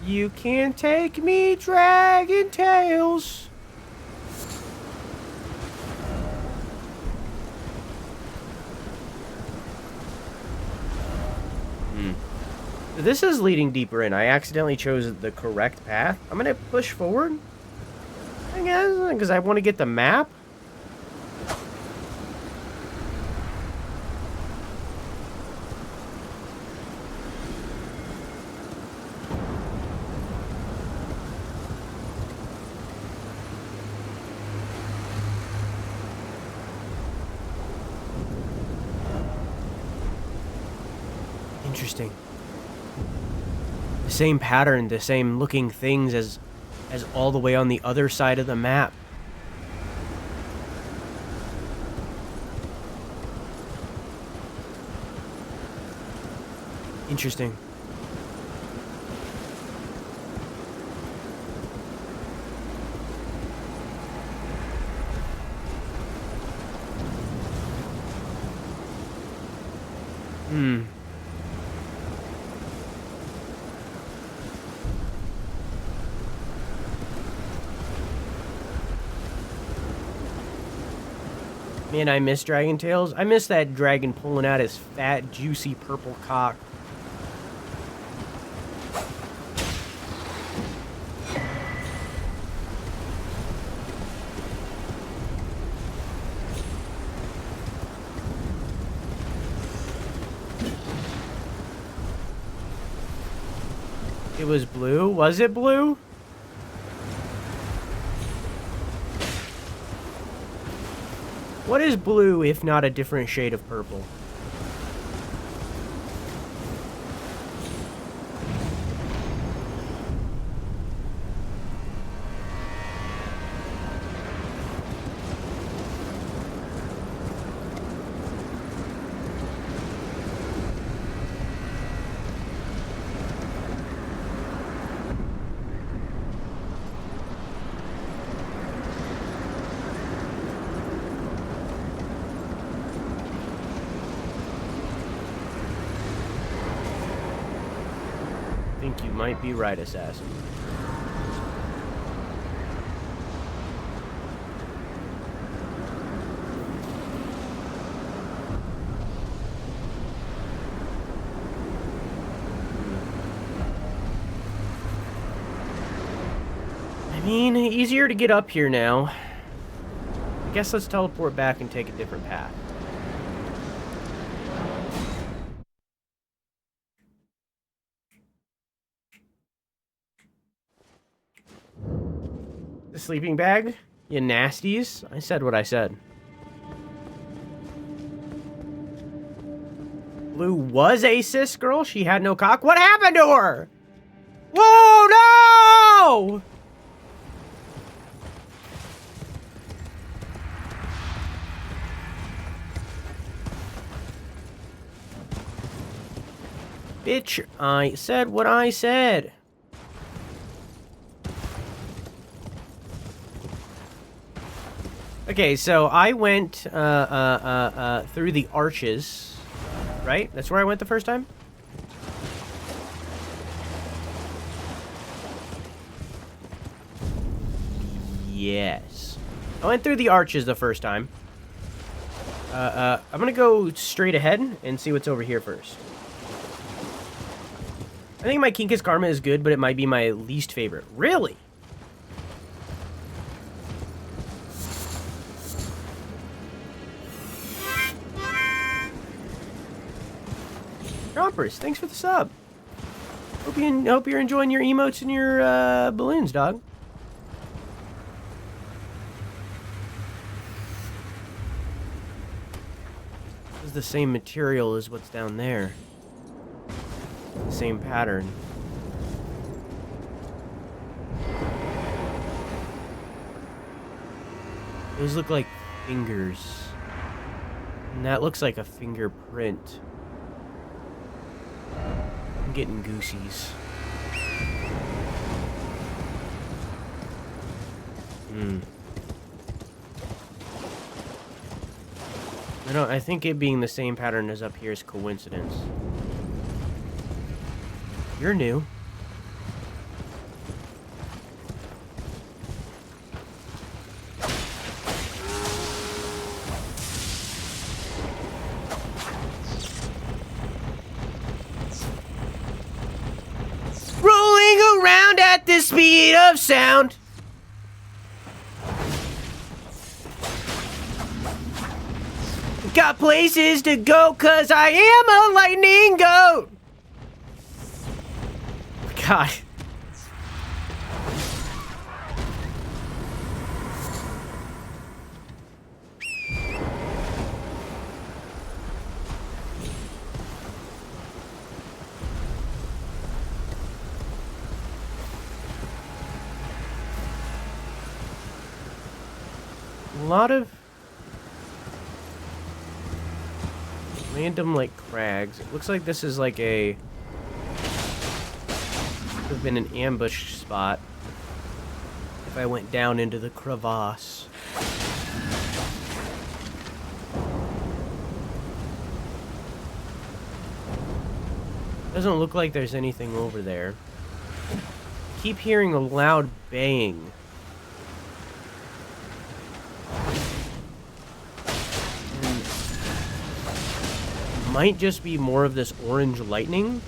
You can't take me, Dragon Tales. This is leading deeper in. I accidentally chose the correct path. I'm gonna push forward, I guess, because I want to get the map. Interesting. The same pattern, the same looking things as all the way on the other side of the map. Interesting. Man, I miss Dragon Tales. I miss that dragon pulling out his fat, juicy purple cock. It was blue? Was it blue? What is blue if not a different shade of purple? I think you might be right, Assassin. I mean, easier to get up here now. I guess let's teleport back and take a different path. The sleeping bag? You nasties? I said what I said. Blue was a cis girl? She had no cock? What happened to her? Whoa, no! Bitch, I said what I said. Okay, so I went through the arches, right? That's where I went the first time? Yes. I went through the arches the first time. I'm gonna go straight ahead and see what's over here first. I think my Kinkus Karma is good, but it might be my least favorite. Really? Trompers, thanks for the sub. Hope you're enjoying your emotes and your balloons, dog. This is the same material as what's down there. The same pattern. Those look like fingers. And that looks like a fingerprint. getting goosies. I think it being the same pattern as up here is coincidence. You're new. Rolling around at the speed of sound. Got places to go, 'cause I am a lightning goat. God. A lot of random, like, crags. It looks like this is like a... could have been an ambush spot if I went down into the crevasse. Doesn't look like there's anything over there. Keep hearing a loud bang. Might just be more of this orange lightning.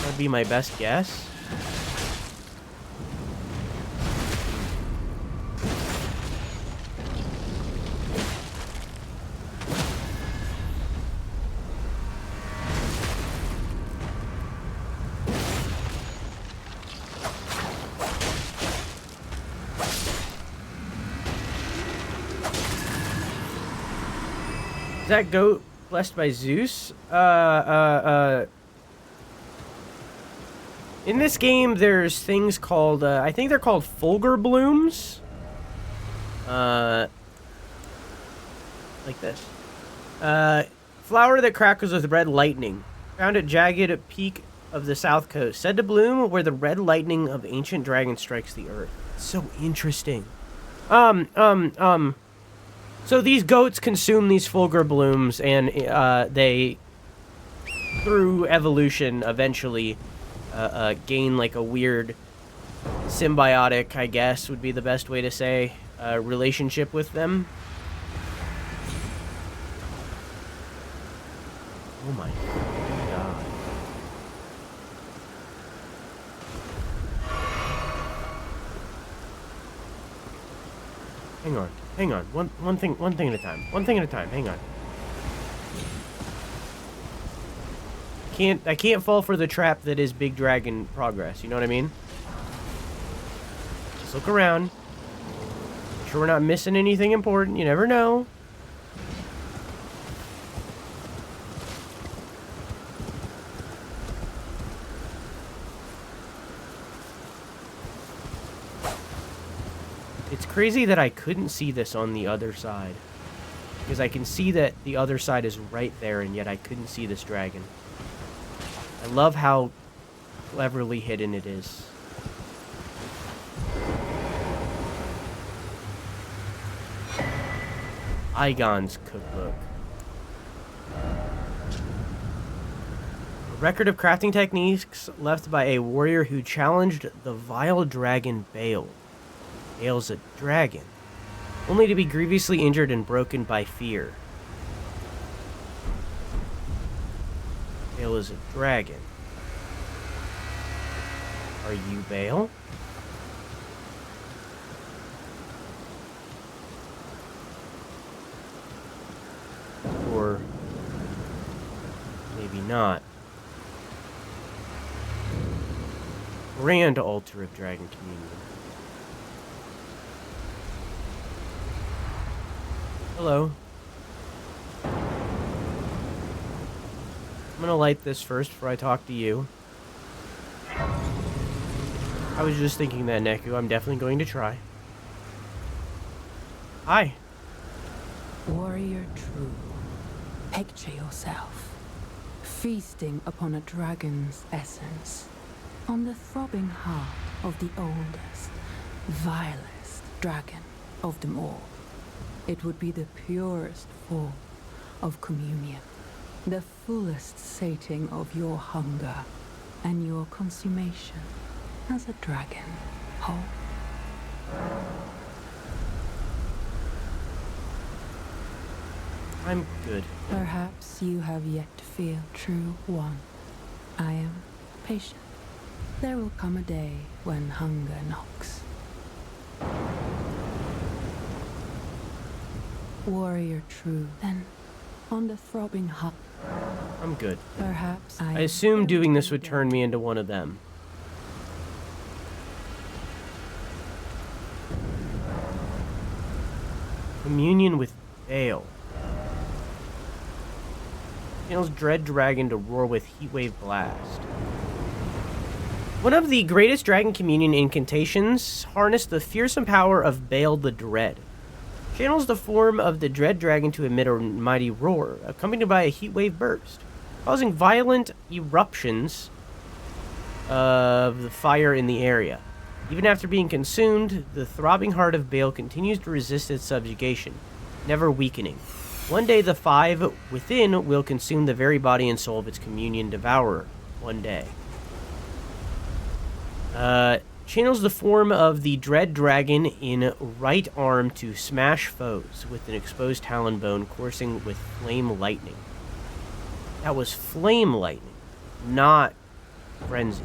That'd be my best guess. Is that goat blessed by Zeus? In this game, there's things called, I think they're called Fulgur blooms. Like this. Flower that crackles with red lightning. Found at Jagged peak of the south coast. Said to bloom where the red lightning of ancient dragon strikes the earth. So interesting. So these goats consume these Fulgur blooms, and they, through evolution, eventually gain like a weird symbiotic, I guess would be the best way to say, relationship with them. Oh my god. Hang on. One thing at a time. One thing at a time. Hang on. I can't fall for the trap that is Big Dragon progress. You know what I mean? Just look around. Make sure we're not missing anything important. You never know. It's crazy that I couldn't see this on the other side. Because I can see that the other side is right there, and yet I couldn't see this dragon. I love how cleverly hidden it is. Igon's cookbook. A record of crafting techniques left by a warrior who challenged the vile dragon Baal. Baal's a dragon, only to be grievously injured and broken by fear. Baal is a dragon. Are you Baal? Or maybe not. Grand altar of dragon communion. Hello. I'm gonna light this first before I talk to you. I was just thinking that, Neku. I'm definitely going to try. Hi. Warrior true. Picture yourself feasting upon a dragon's essence, on the throbbing heart of the oldest, vilest dragon of them all. It would be the purest form of communion, the fullest sating of your hunger and your consummation as a dragon whole. I'm good. Perhaps you have yet to feel true one. I am patient. There will come a day when hunger knocks. Warrior true, then, on the throbbing heart. I'm good. Perhaps I assumed doing this would turn me into one of them. Communion with Bale. Channels Dread Dragon to roar with Heatwave Blast. One of the greatest Dragon Communion incantations harness the fearsome power of Bale the Dread. Channels the form of the Dread Dragon to emit a mighty roar, accompanied by a heatwave burst, causing violent eruptions of the fire in the area. Even after being consumed, the throbbing heart of Bale continues to resist its subjugation, never weakening. One day the five within will consume the very body and soul of its communion devourer. One day. Channels the form of the Dread Dragon in right arm to smash foes with an exposed talon bone coursing with flame lightning. That was flame lightning, not frenzy.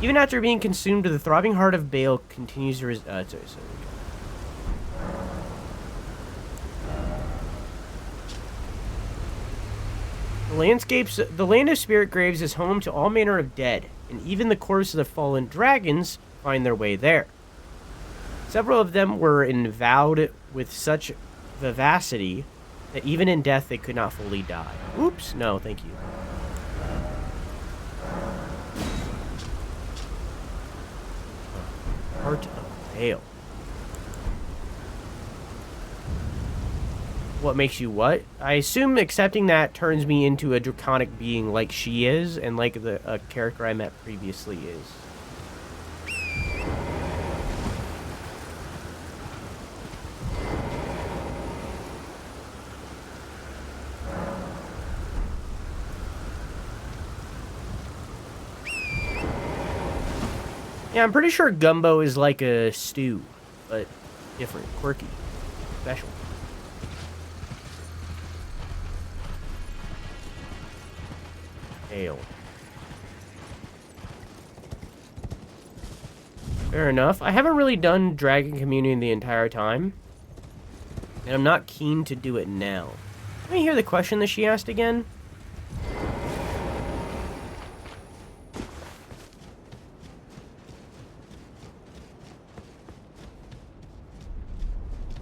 Even after being consumed, the throbbing heart of Bale continues to The land of spirit graves is home to all manner of dead, and even the corpses of fallen dragons find their way there. Several of them were endowed with such vivacity that even in death they could not fully die. Oops, no, thank you. Heart of Bale. What makes you what? I assume accepting that turns me into a draconic being like she is, and like the character I met previously is. Yeah, I'm pretty sure gumbo is like a stew, but different, quirky, special. Ale. Fair enough. I haven't really done Dragon Communion the entire time, and I'm not keen to do it now. Let me hear the question that she asked again.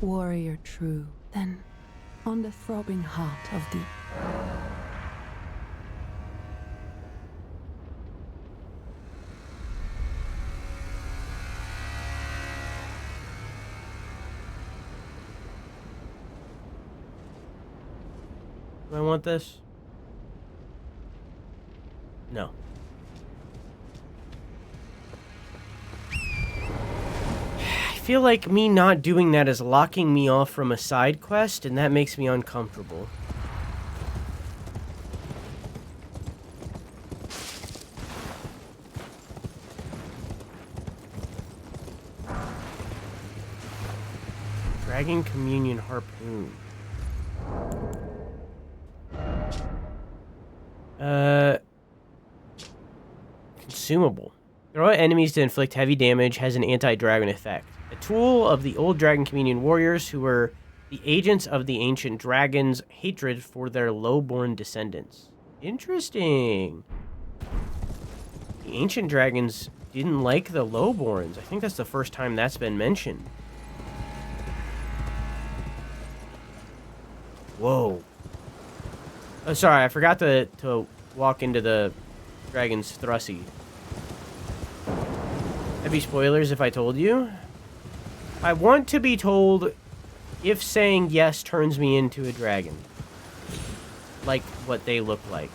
Warrior true, then, on the throbbing heart of the... Do I want this? No. I feel like me not doing that is locking me off from a side quest, and that makes me uncomfortable. Dragon Communion Harpoon. Consumable. Throw at enemies to inflict heavy damage, has an anti-dragon effect. A tool of the old Dragon Communion warriors who were the agents of the ancient dragon's hatred for their low-born descendants. Interesting. The ancient dragons didn't like the lowborns. I think that's the first time that's been mentioned. Whoa. Oh, sorry, I forgot to walk into the dragon's thrusty. That'd be spoilers if I told you. I want to be told if saying yes turns me into a dragon. like what they look like.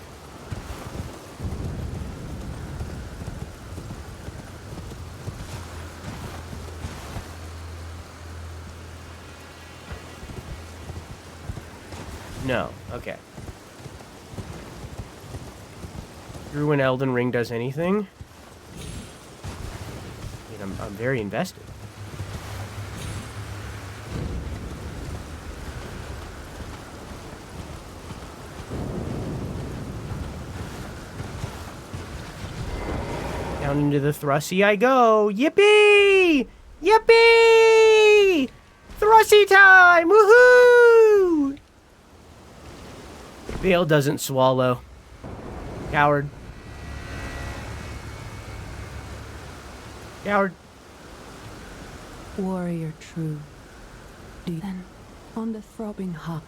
No. Okay. Through when Elden Ring does anything. I mean, I'm very invested. Down into the Thrusty I go. Yippee! Yippee! Thrusty time! Woohoo! Bale doesn't swallow. Coward. Coward. Warrior true. Then, on the throbbing heart.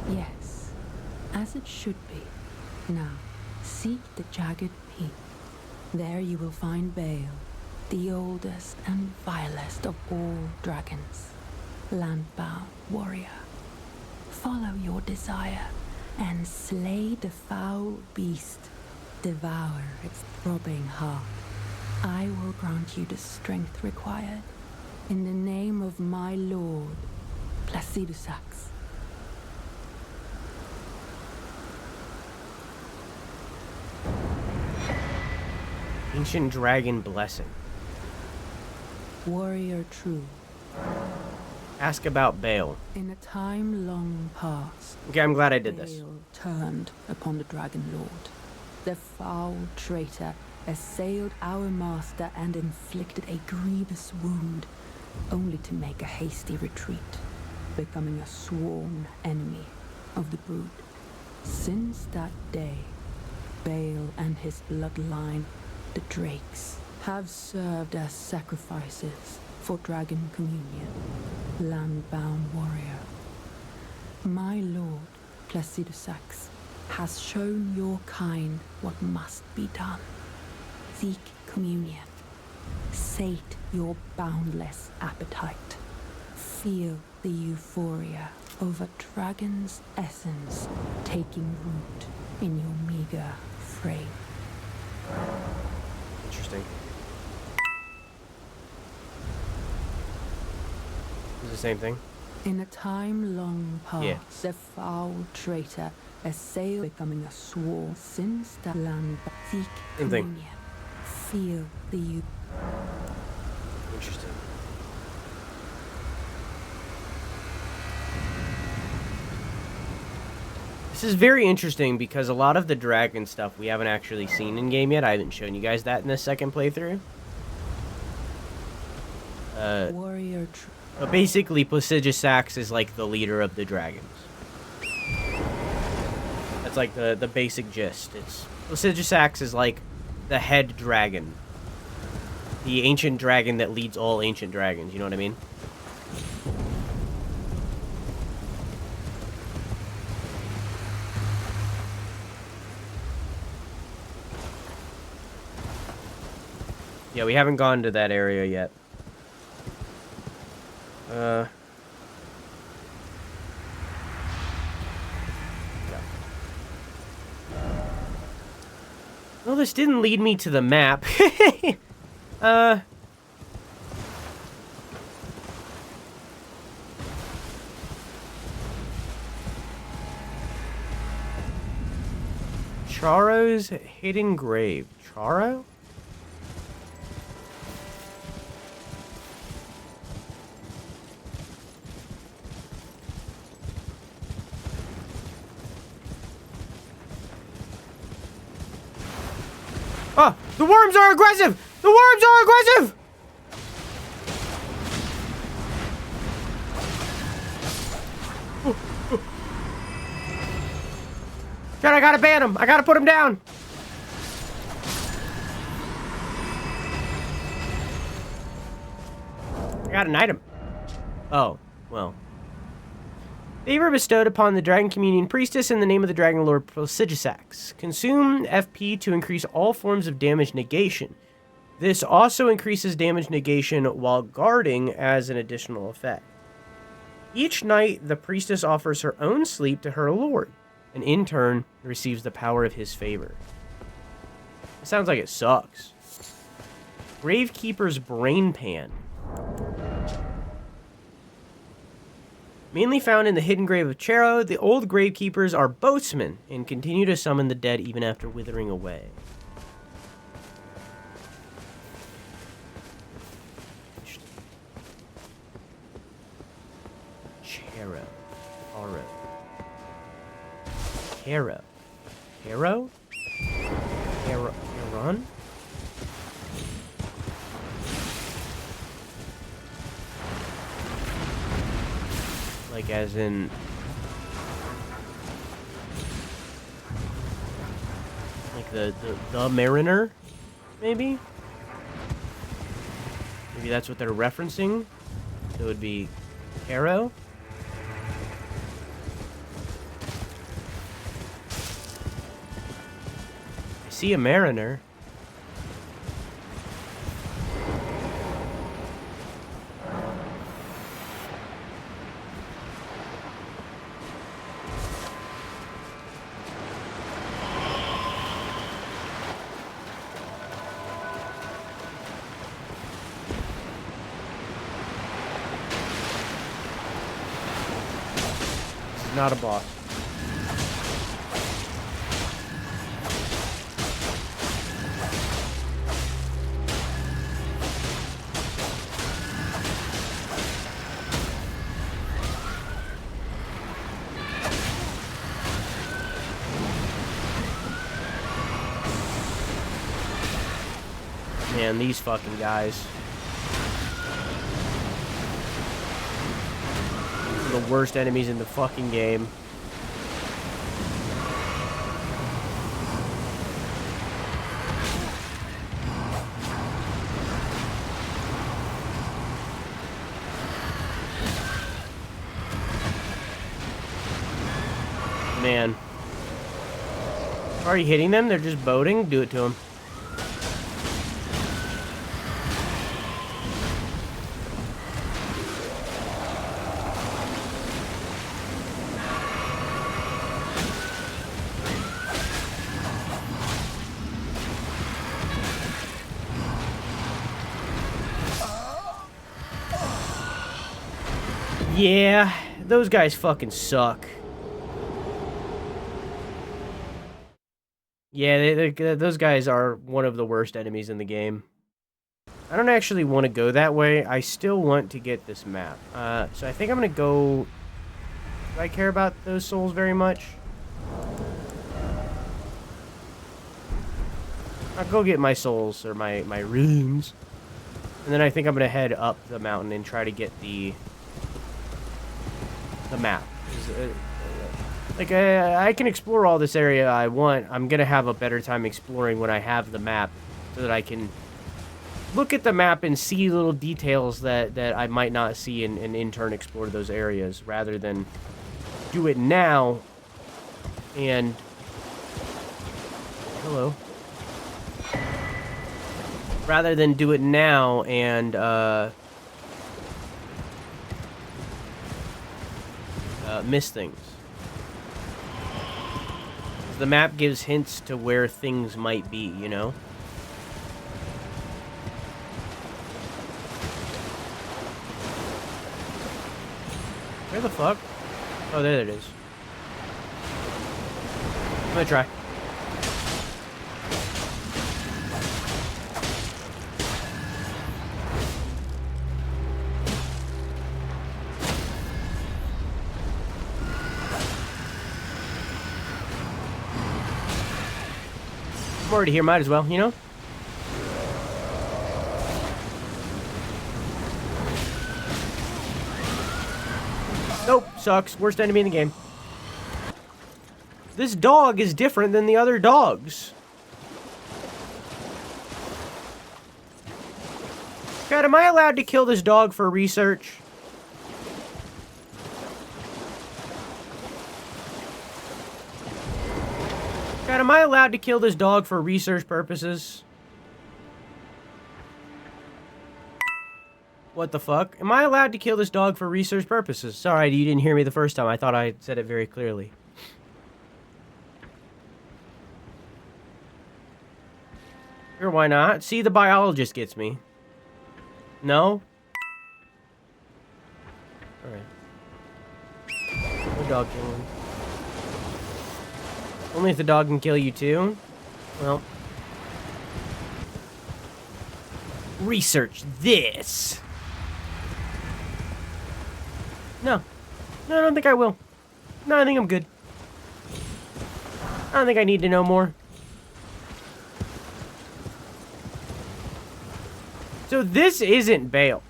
Yes, as it should be. Now, seek the Jagged Peak. There you will find Bale, the oldest and vilest of all dragons. Landbound warrior. Follow your desire and slay the foul beast. Devour its throbbing heart. I will grant you the strength required. In the name of my lord, Placidusax. Ancient Dragon Blessing. Warrior true. Ask about Bale. In a time long past. Okay, I'm glad I did this. Bale turned upon the Dragon Lord. The foul traitor assailed our master and inflicted a grievous wound, only to make a hasty retreat, becoming a sworn enemy of the brood. Since that day, Bale and his bloodline, the Drakes, have served as sacrifices for Dragon Communion, landbound warrior. My lord, Placidusax, has shown your kind what must be done. Seek communion. Sate your boundless appetite. Feel the euphoria of a dragon's essence taking root in your meager frame. Interesting. Is it the same thing? In a time long past, yeah. The foul traitor assailed, becoming a sworn since the land. Seek same communion. thing. Feel the Interesting. This is very interesting because a lot of the dragon stuff we haven't actually seen in game yet. I haven't shown you guys that in this second playthrough. Warrior. But basically, Placidusax is like the leader of the dragons. That's like the basic gist. It's Placidusax is like the head dragon. The ancient dragon that leads all ancient dragons, you know what I mean? Yeah, we haven't gone to that area yet. Yeah. Well, this didn't lead me to the map. Charo's hidden grave. Charo? Oh, the worms are aggressive! The worms are aggressive! God, I gotta ban him. I gotta put him down. I got an item. Oh, well. Favor bestowed upon the Dragon Communion Priestess in the name of the Dragon Lord Placidusax. Consume FP to increase all forms of damage negation. This also increases damage negation while guarding as an additional effect. Each night, the priestess offers her own sleep to her lord, and in turn, receives the power of his favor. It sounds like it sucks. Gravekeeper's Brain Pan. Mainly found in the hidden grave of Chero, the old gravekeepers are boatsmen and continue to summon the dead even after withering away. Chero. Aro. Chero. Chero? Heron? Like as in... Like the Mariner? Maybe? Maybe that's what they're referencing? So it would be Arrow? I see a Mariner. Not a boss. Man, these fucking guys. The worst enemies in the fucking game. Man. Are you hitting them? They're just boating? Do it to them. Yeah, those guys fucking suck. Yeah, those guys are one of the worst enemies in the game. I don't actually want to go that way. I still want to get this map. So I think I'm going to go... Do I care about those souls very much? I'll go get my souls, or my runes. And then I think I'm going to head up the mountain and try to get the map. Like, I can explore all this area I want. I'm going to have a better time exploring when I have the map, so that I can look at the map and see little details that I might not see and in turn explore those areas, rather than do it now and... Hello. Rather than do it now and, miss things. The map gives hints to where things might be, you know? Where the fuck? Oh, there it is. I'm gonna try. I'm already here, might as well, you know? Nope, sucks. Worst enemy in the game. This dog is different than the other dogs. God, am I allowed to kill this dog for research? God, am I allowed to kill this dog for research purposes? What the fuck? Am I allowed to kill this dog for research purposes? Sorry, you didn't hear me the first time. I thought I said it very clearly. Sure, why not? See, the biologist gets me. No? Alright. No dog killing. Only if the dog can kill you too? Well. Research this! No. No, I don't think I will. No, I think I'm good. I don't think I need to know more. So this isn't Bale.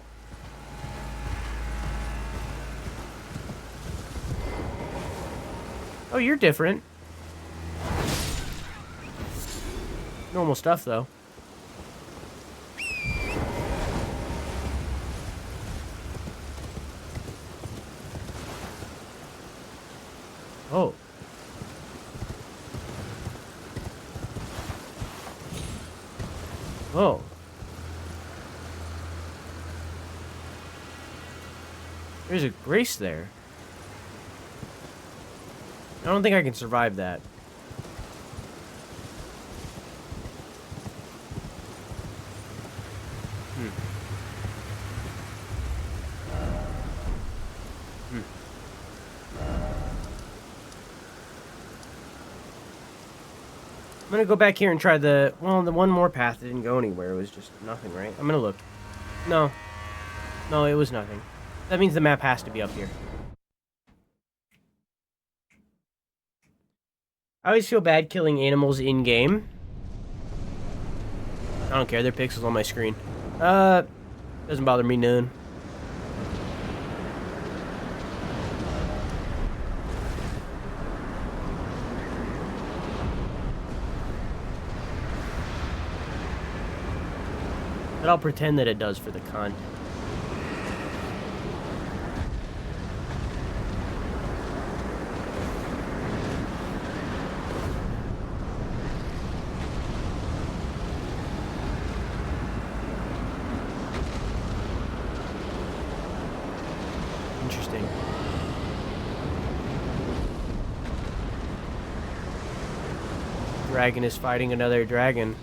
Oh, you're different. Normal stuff, though. Oh. Oh. There's a grace there. I don't think I can survive that. I'm gonna go back here and try the one more path that didn't go anywhere. It was just nothing, right? I'm gonna look. No. No, it was nothing. That means the map has to be up here. I always feel bad killing animals in-game. I don't care, they're pixels on my screen. Doesn't bother me none. But I'll pretend that it does for the content. Interesting. Dragon is fighting another dragon.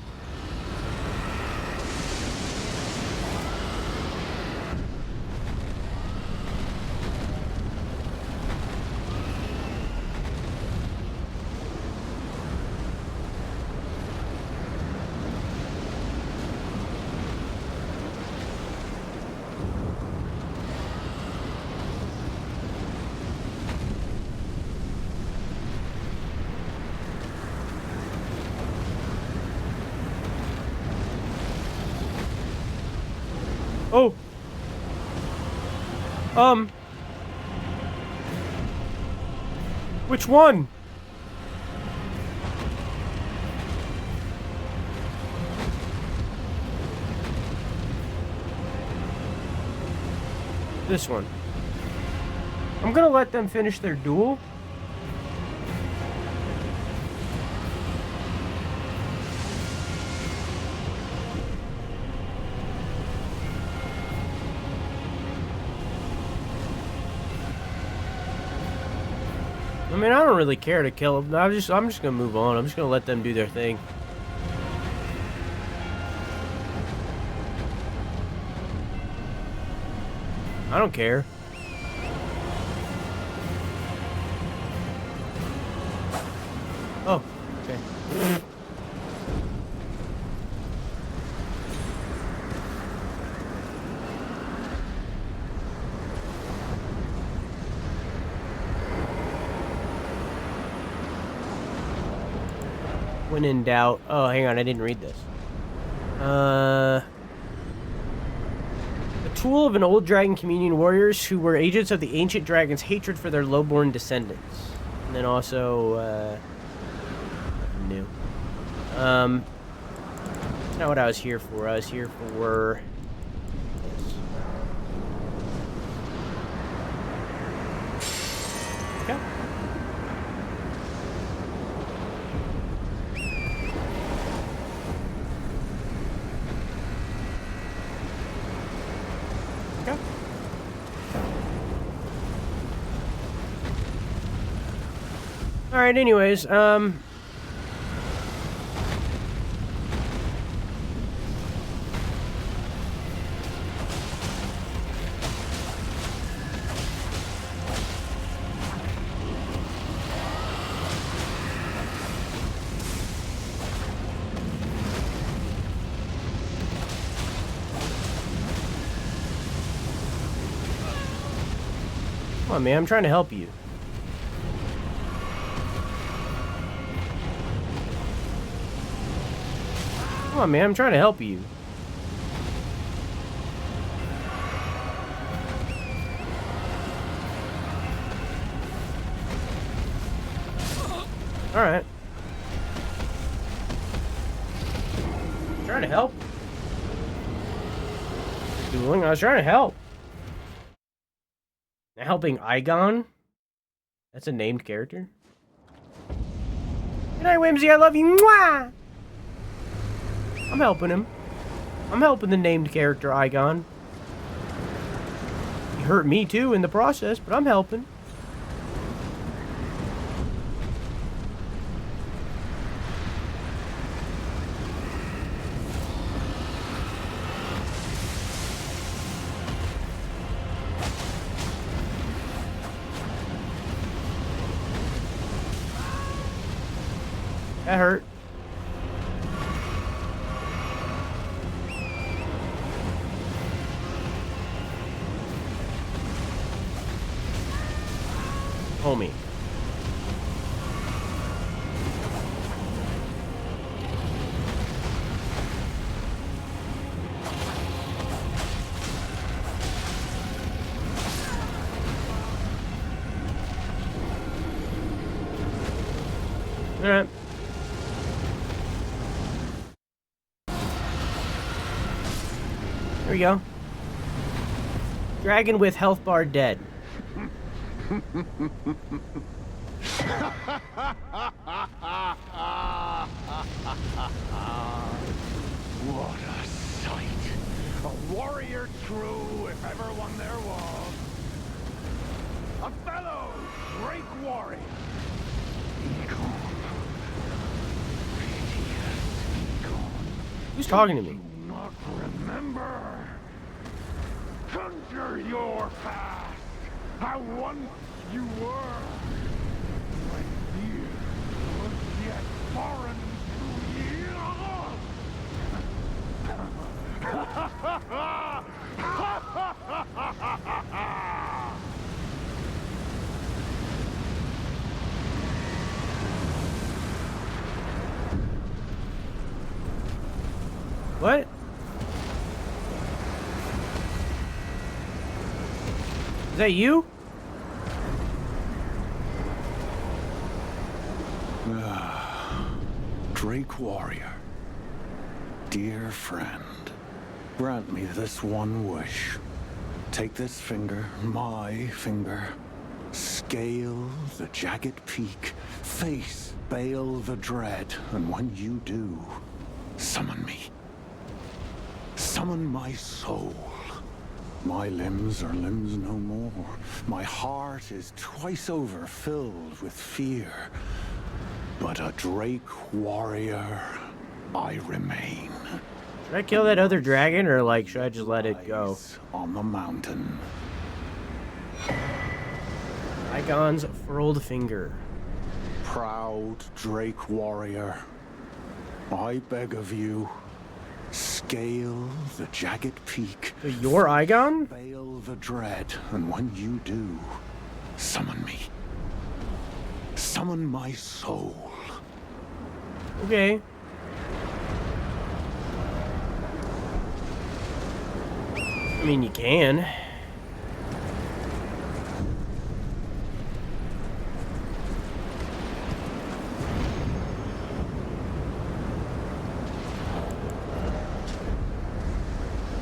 Oh. Which one? This one. I'm gonna let them finish their duel. I mean, I don't really care to kill them. I'm just gonna move on. I'm just gonna let them do their thing. I don't care. Oh, okay. When in doubt. Oh, hang on, I didn't read this. The tool of an old dragon communion warriors who were agents of the ancient dragon's hatred for their lowborn descendants. And then also, new. That's not what I was here for. I was here for this. Okay. Alright, anyways, come on, man, I'm trying to help you. Come on, man, I'm trying to help you. Alright. Trying to help. Dueling, I was trying to help. Now helping Igon? That's a named character? Good night, Whimsy, I love you. Mwah! I'm helping him. I'm helping the named character Igon. He hurt me too in the process, but I'm helping. That hurt. Homie. All right. There we go. Dragon with health bar dead. What a sight! A warrior true, if ever one there was. A fellow great warrior. Who's talking to me? Do not remember. Conjure your past. How once you were. When fear was yet foreign to you. What? Is that you? Drake Warrior, dear friend, grant me this one wish. Take this finger, my finger, scale the jagged peak, face Baal the Dread, and when you do, summon me. Summon my soul. My limbs are limbs no more. My heart is twice over filled with fear. But a Drake warrior, I remain. Should I kill that other dragon, or like, should I just let it go? On the mountain. Igon's furled finger. Proud Drake warrior, I beg of you, scale the jagged peak. So you're Igon? Baal the Dread, and when you do, summon me. Summon my soul. Okay. I mean, you can.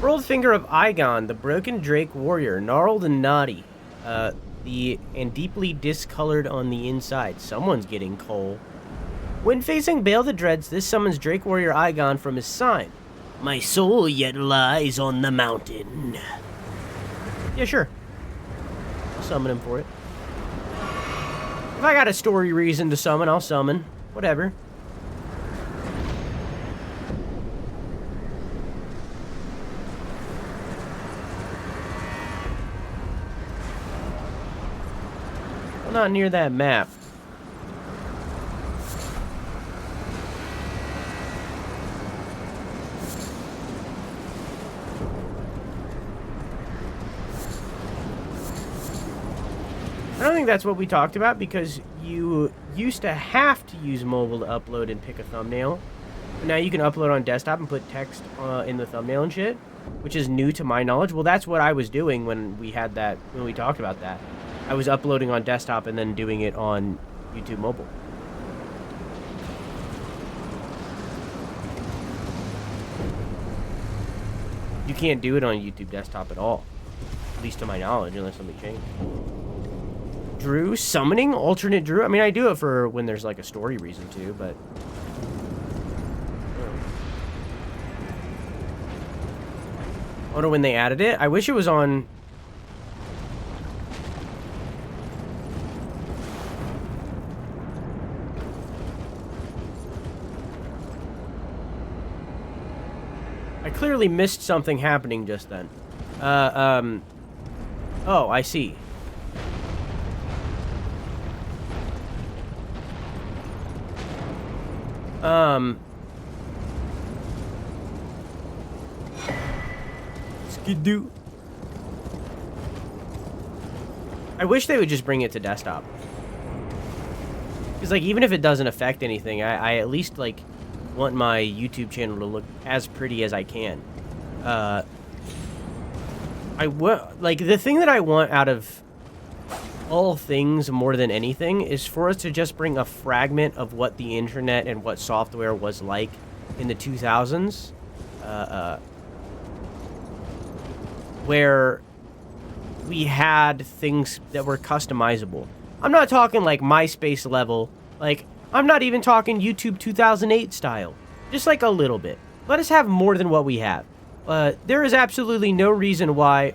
Furled finger of Igon, the broken Drake warrior, gnarled and knotty. And deeply discolored on the inside. Someone's getting coal. When facing Baal the Dreads, this summons Drake warrior Igon from his sign. My soul yet lies on the mountain. Yeah, sure. I'll summon him for it. If I got a story reason to summon, I'll summon. Whatever. I'm not near that map. I don't think that's what we talked about because you used to have to use mobile to upload and pick a thumbnail. But now you can upload on desktop and put text in the thumbnail and shit, which is new to my knowledge. Well, that's what I was doing when we talked about that. I was uploading on desktop and then doing it on YouTube mobile. You can't do it on YouTube desktop at all. At least to my knowledge, unless something changed. Drew? Summoning? Alternate Drew? I mean, I do it for when there's like a story reason to, but... I wonder when they added it. I wish it was on... I clearly missed something happening just then. Oh, I see. Skidoo. I wish they would just bring it to desktop. Because, like, even if it doesn't affect anything, I at least, like, want my YouTube channel to look as pretty as I can. Like, the thing that I want out of all things more than anything is for us to just bring a fragment of what the internet and what software was like in the 2000s, where we had things that were customizable. I'm not talking like MySpace level, like I'm not even talking YouTube 2008 style, just like a little bit. Let us have more than what we have. There is absolutely no reason why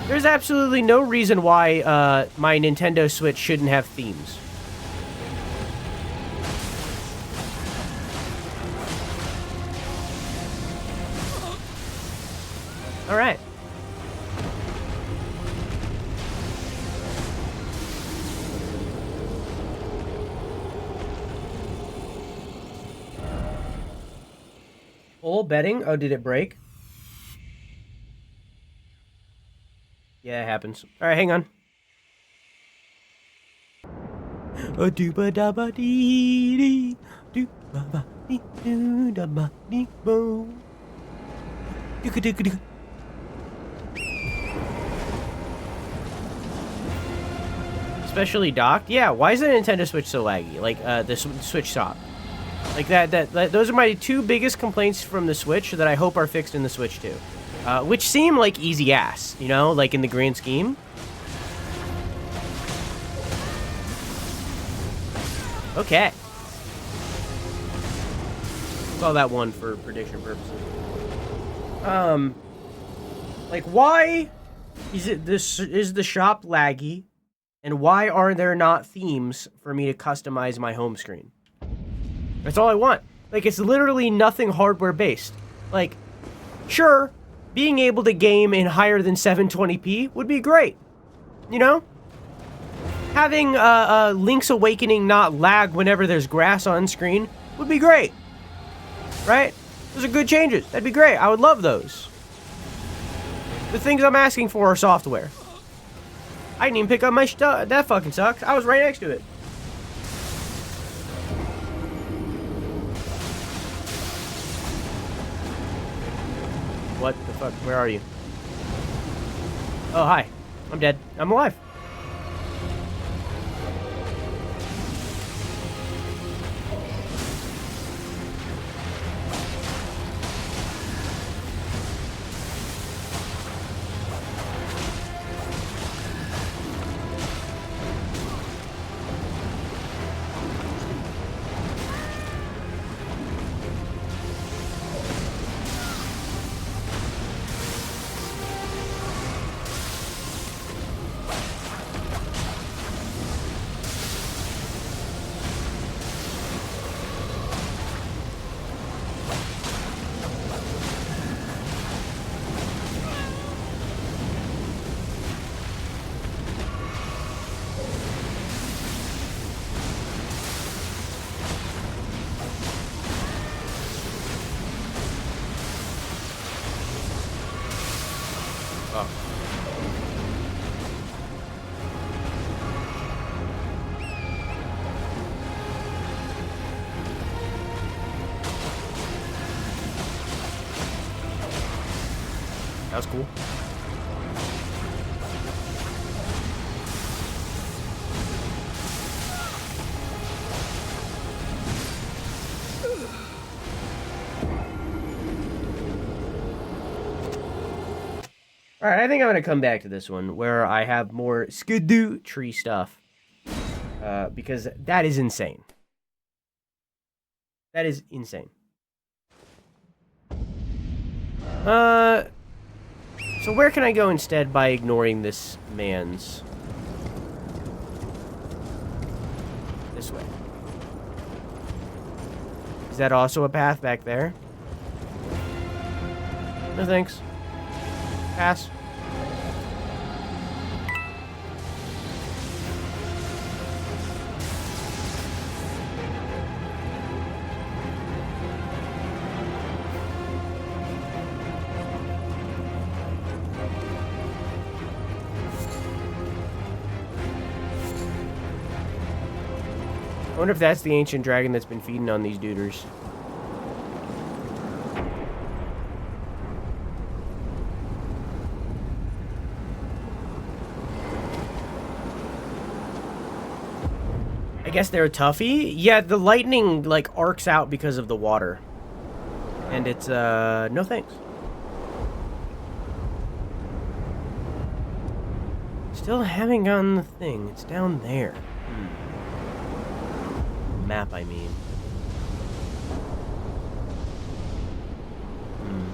There's absolutely no reason why my Nintendo Switch shouldn't have themes. All right. Full betting? Oh, did it break? Yeah, it happens. All right, hang on. A dooba dabba dee dee, dooba ba dee doo dabba dee boo. Dooka dooka dooka. Especially docked? Yeah, why is the Nintendo Switch so laggy? Like, the Switch stopped. Like, those are my two biggest complaints from the Switch that I hope are fixed in the Switch too. Which seem like easy ass, you know, like in the grand scheme. Okay. Saw that one for prediction purposes. Like, why is the shop laggy, and why are there not themes for me to customize my home screen? That's all I want. Like, it's literally nothing hardware based. Like, sure, being able to game in higher than 720p would be great. You know? Having Link's Awakening not lag whenever there's grass on screen would be great. Right? Those are good changes. That'd be great. I would love those. The things I'm asking for are software. I didn't even pick up my stuff. That fucking sucks. I was right next to it. What the fuck? Where are you? Oh, hi. I'm dead. I'm alive. Oh. That was cool. Alright, I think I'm going to come back to this one where I have more Erdtree stuff. Because that is insane. That is insane. So where can I go instead by ignoring this man's? This way. Is that also a path back there? No thanks. Pass. I wonder if that's the ancient dragon that's been feeding on these duders. I guess they're a toughie? Yeah, the lightning, like, arcs out because of the water. And it's, no thanks. Still haven't gotten the thing. It's down there. Map, I mean.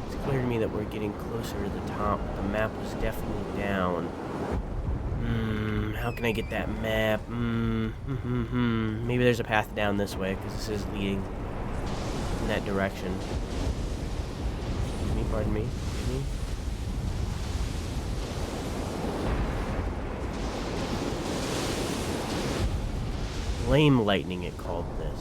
It's clear to me that we're getting closer to the top. The map was definitely down. How can I get that map? Maybe there's a path down this way, because this is leading in that direction. Excuse me, pardon me. Excuse me. Flame lightning, it called this.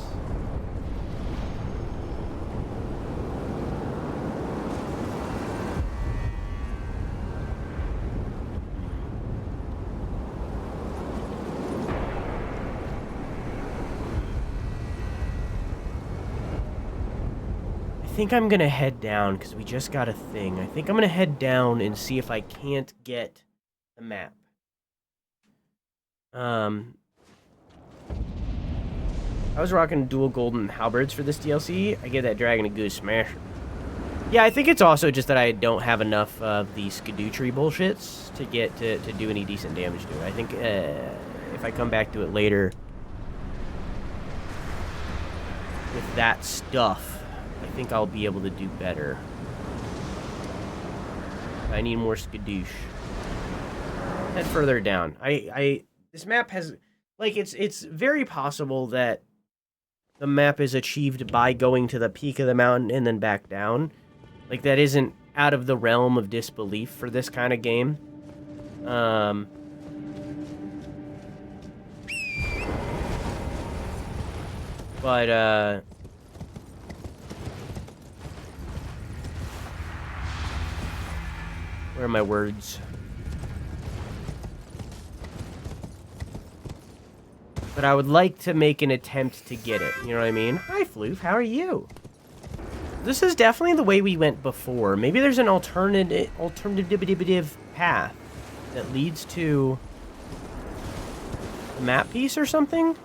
I think I'm gonna head down because we just got a thing. I think I'm gonna head down and see if I can't get the map. I was rocking dual golden halberds for this DLC. I give that dragon a good smash. Yeah, I think it's also just that I don't have enough of the Erdtree bullshits to get to do any decent damage to it. I think if I come back to it later with that stuff, I think I'll be able to do better. I need more skadoosh. Head further down. This map has, like, it's very possible that the map is achieved by going to the peak of the mountain and then back down. Like, that isn't out of the realm of disbelief for this kind of game. But, where are my words? But I would like to make an attempt to get it. You know what I mean? Hi, Floof. How are you? This is definitely the way we went before. Maybe there's an alternative path that leads to a map piece or something?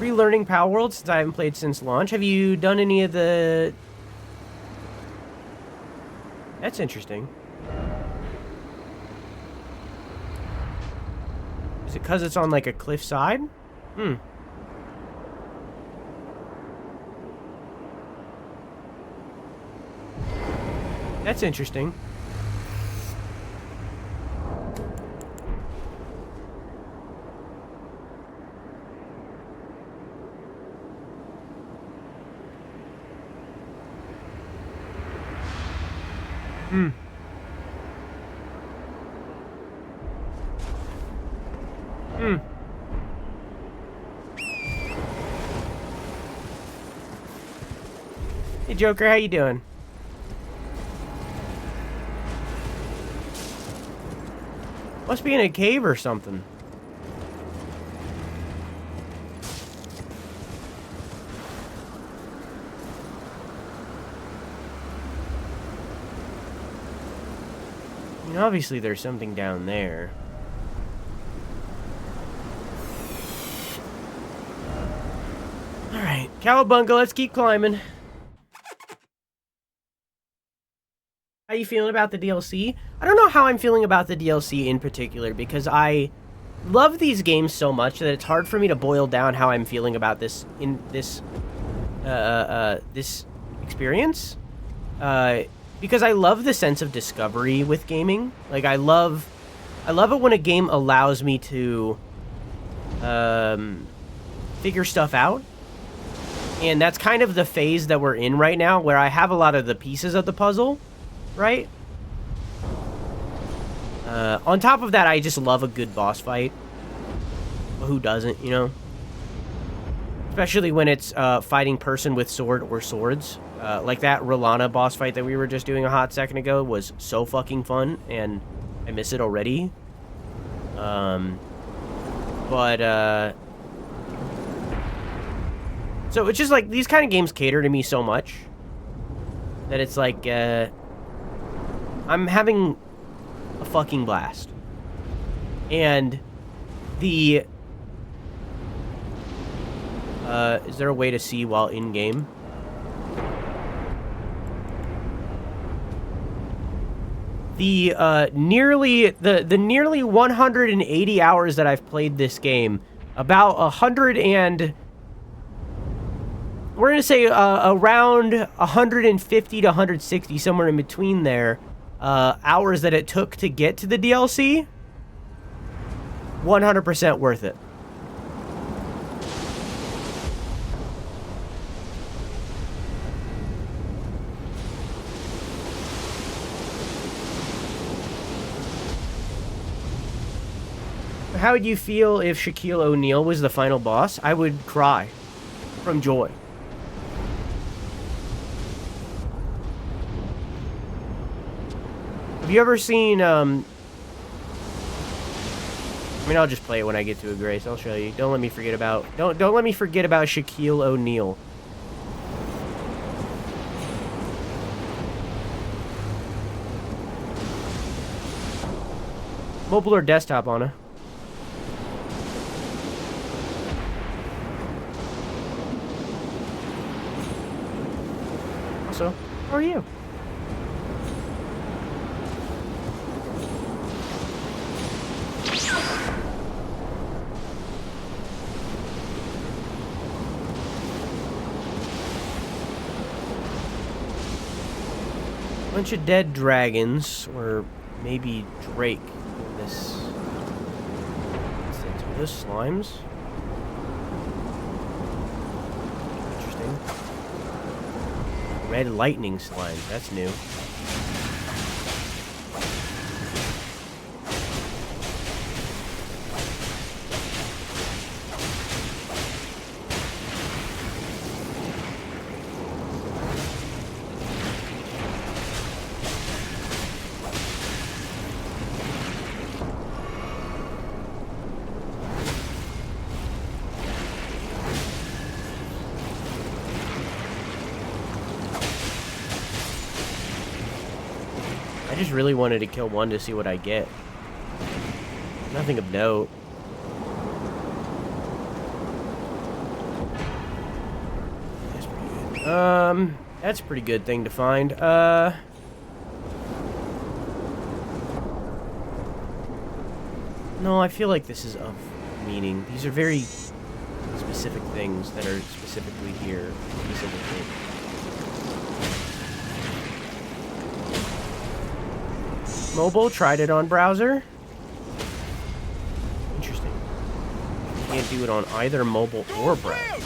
Relearning Power World since I haven't played since launch. Have you done any of the... That's interesting. Is it because it's on, like, a cliffside? That's interesting. Hey, Joker, how you doing? Must be in a cave or something. I mean, obviously there's something down there. Alright, Cowabunga, let's keep climbing. How you feeling about the DLC? I don't know how I'm feeling about the DLC in particular, because I love these games so much that it's hard for me to boil down how I'm feeling about this this experience. Because I love the sense of discovery with gaming. Like, I love it when a game allows me to figure stuff out. And that's kind of the phase that we're in right now, where I have a lot of the pieces of the puzzle, right? On top of that, I just love a good boss fight. Who doesn't, you know? Especially when it's fighting person with sword or swords. Like that Rellana boss fight that we were just doing a hot second ago was so fucking fun, and I miss it already. So it's just like, these kind of games cater to me so much that it's like, I'm having a fucking blast. And the, is there a way to see while in-game? The, nearly 180 hours that I've played this game, about 100 and... We're going to say around 150 to 160, somewhere in between there, hours that it took to get to the DLC. 100% worth it. How would you feel if Shaquille O'Neal was the final boss? I would cry from joy. Have you ever seen, I mean, I'll just play it when I get to a grace. I'll show you. Don't let me forget about Shaquille O'Neal. Mobile or desktop, Anna? Also, how are you? Bunch of dead dragons, or maybe Drake in this. Are those slimes? Interesting. Red lightning slimes, that's new. I just really wanted to kill one to see what I get. Nothing of note. That's pretty good. That's a pretty good thing to find. No, I feel like this is of meaning. These are very specific things that are specifically here. Specifically. Mobile, tried it on browser. Interesting. Can't do it on either mobile or browser.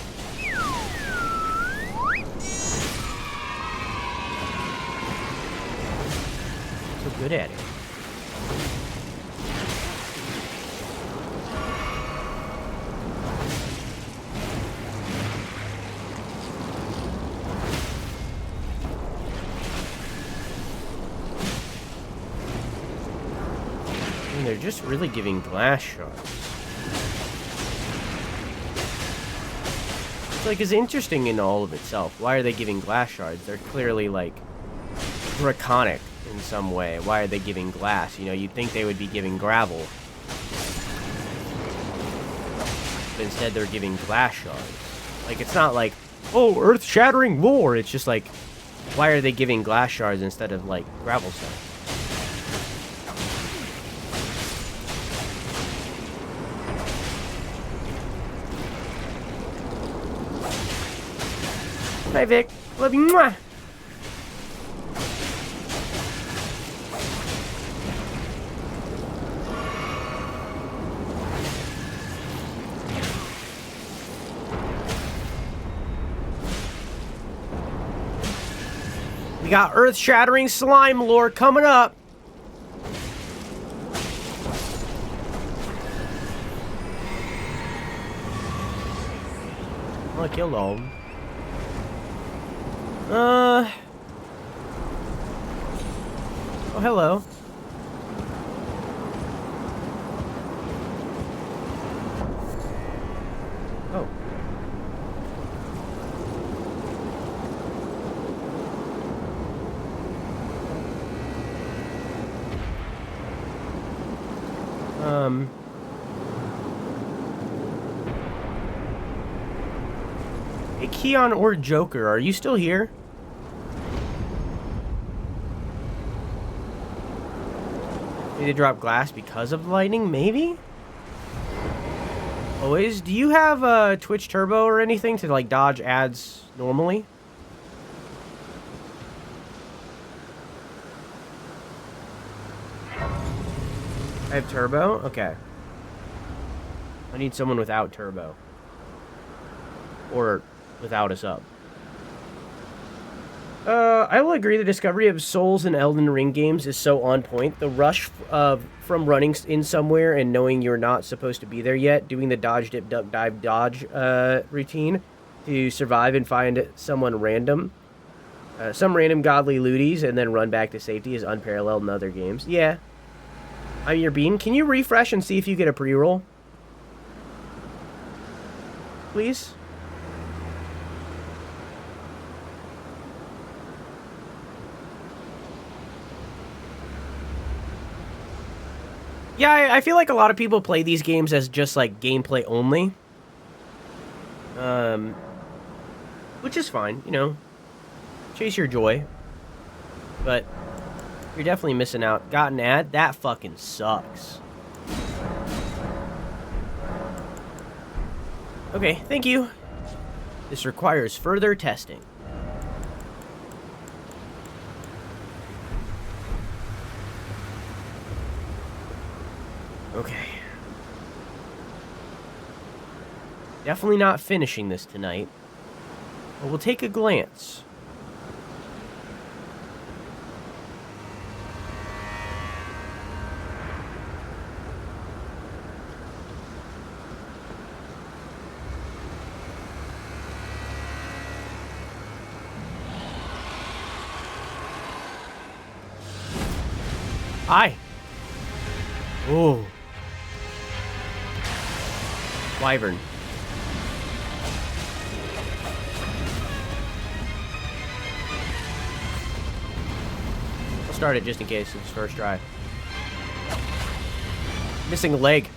So good at it. they're just really giving glass shards. It's like, it's interesting in all of itself. Why are they giving glass shards? They're clearly, like, draconic in some way. Why are they giving glass? You know, you'd think they would be giving gravel. But instead, they're giving glass shards. Like, it's not like, oh, earth-shattering war. It's just like, why are they giving glass shards instead of, like, gravel stuff? Hi, Vic. Love you. Mwah. We got earth-shattering slime lore coming up. Oh, I killed all of them. Oh, hello. Oh. Hey, Keon or Joker, are you still here? Need to drop glass because of the lightning, maybe? Always. Do you have Twitch Turbo or anything to like dodge ads normally? I have Turbo? Okay. I need someone without Turbo. Or without a sub. I will agree the discovery of souls in Elden Ring games is so on point. The rush from running in somewhere and knowing you're not supposed to be there yet, doing the dodge, dip, duck, dive, dodge routine to survive and find someone random, some random godly looties, and then run back to safety is unparalleled in other games. Yeah. I'm your bean. Can you refresh and see if you get a pre-roll? Please? Yeah, I feel like a lot of people play these games as just, like, gameplay only. Which is fine, you know. Chase your joy. But you're definitely missing out. Got an ad? That fucking sucks. Okay, thank you. This requires further testing. Okay. Definitely not finishing this tonight. But we'll take a glance. Hi. Oh. Wyvern. I'll start it just in case it's first try. Missing a leg.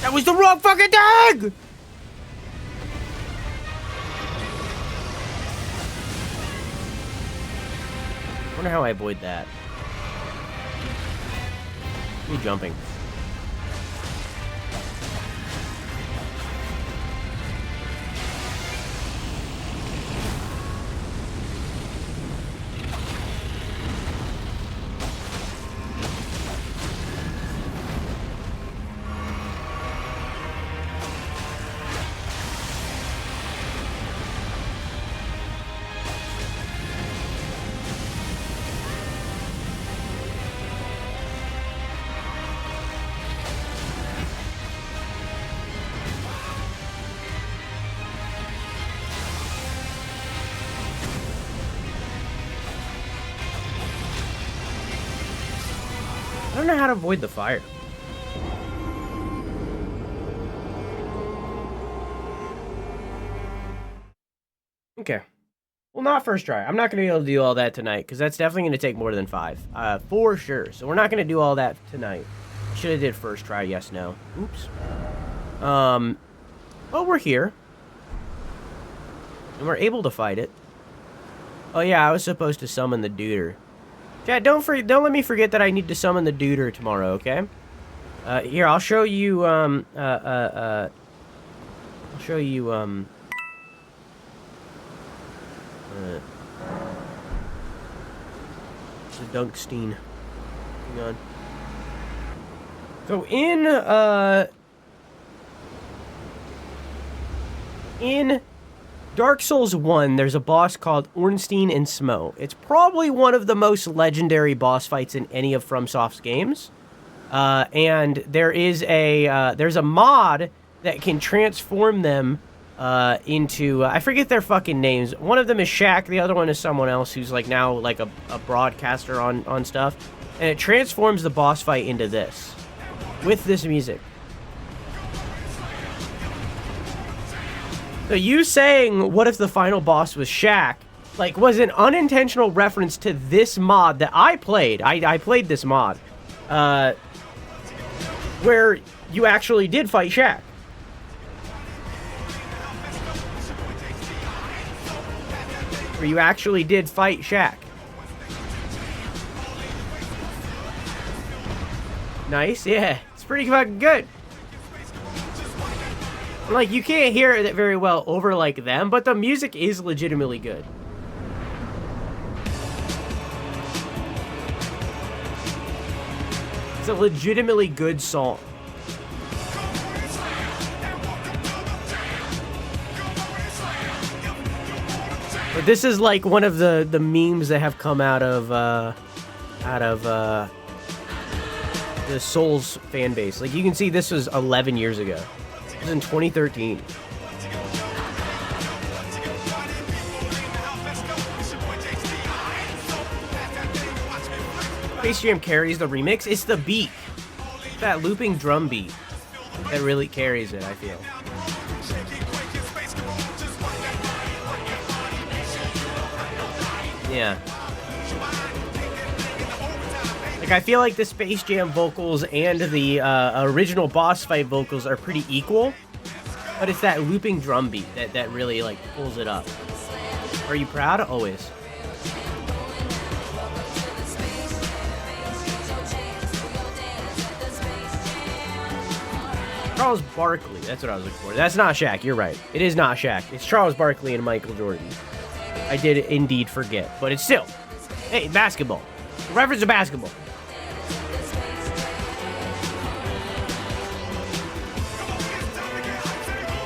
That was the wrong fucking thing! I wonder how I avoid that. Me jumping. don't know how to avoid the fire. Okay. Well, not first try. I'm not going to be able to do all that tonight, because that's definitely going to take more than 5. For sure. So we're not going to do all that tonight. Should have did first try, yes, no. Oops. Well, we're here. And we're able to fight it. Oh, yeah, I was supposed to summon the duder. Chat, don't let me forget that I need to summon the duder tomorrow, okay? Here, I'll show you, I'll show you, the Dunkstein. Hang on. So in Dark Souls 1, there's a boss called Ornstein and Smo. It's probably one of the most legendary boss fights in any of FromSoft's games. And there's a mod that can transform them into, I forget their fucking names. One of them is Shaq, the other one is someone else who's like now like a broadcaster on stuff. And it transforms the boss fight into this, with this music. So you saying, what if the final boss was Shaq, like, was an unintentional reference to this mod that I played. I played this mod, where you actually did fight Shaq. Where you actually did fight Shaq. Nice, yeah. It's pretty fucking good. Like, you can't hear it very well over, like, them, but the music is legitimately good. It's a legitimately good song. But this is, like, one of the memes that have come out of the Souls fan base. Like, you can see this was 11 years ago. It was in 2013. Space Jam carries the remix. It's the beat. That looping drum beat that really carries it, I feel. Yeah. Like, I feel like the Space Jam vocals and the original boss fight vocals are pretty equal, but it's that looping drum beat that really, like, pulls it up. Are you proud? Always. Charles Barkley, that's what I was looking for. That's not Shaq, you're right. It is not Shaq. It's Charles Barkley and Michael Jordan. I did indeed forget, but it's still, hey, basketball. Reference to basketball.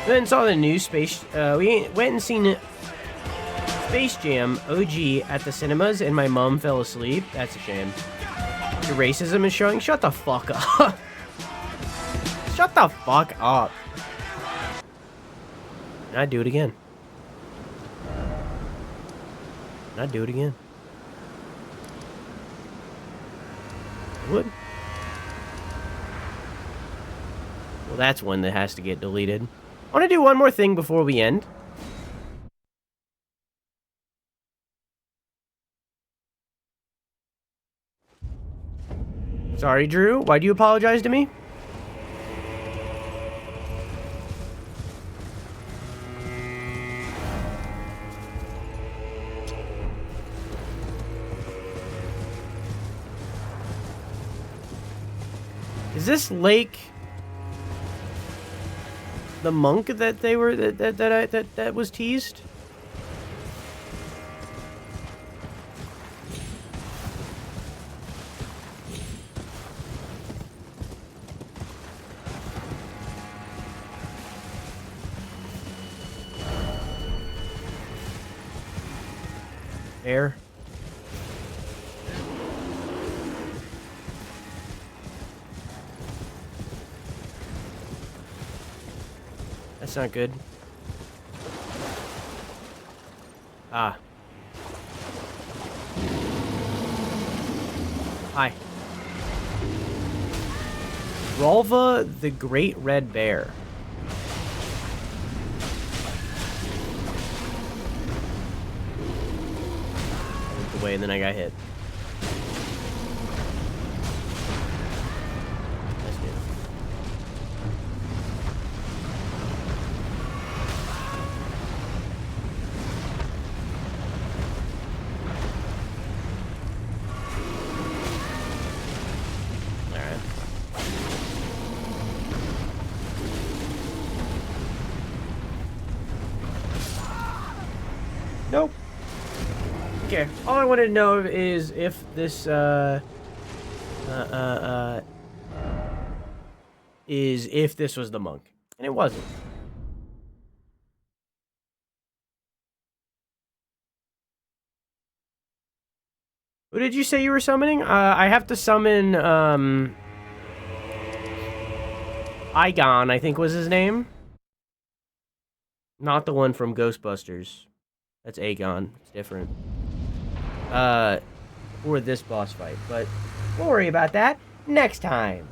Then saw the new Space, we went and seen Space Jam OG at the cinemas, and my mom fell asleep. That's a shame. Your racism is showing. Shut the fuck up. Shut the fuck up. And I'd do it again. And I'd do it again. I would. Well, that's one that has to get deleted. I want to do one more thing before we end. Sorry, Drew. Why do you apologize to me? Is this lake the monk that they were that was teased? Air. That's not good. Ah. Hi. Rolva the Great Red Bear. I looked away and then I got hit. That's good. Alright. Nope. Okay, all I wanted to know is if this, is if this was the monk. And it wasn't. Who did you say you were summoning? I have to summon, Igon, I think was his name. Not the one from Ghostbusters. That's Aegon. It's different. For this boss fight, but we'll worry about that next time.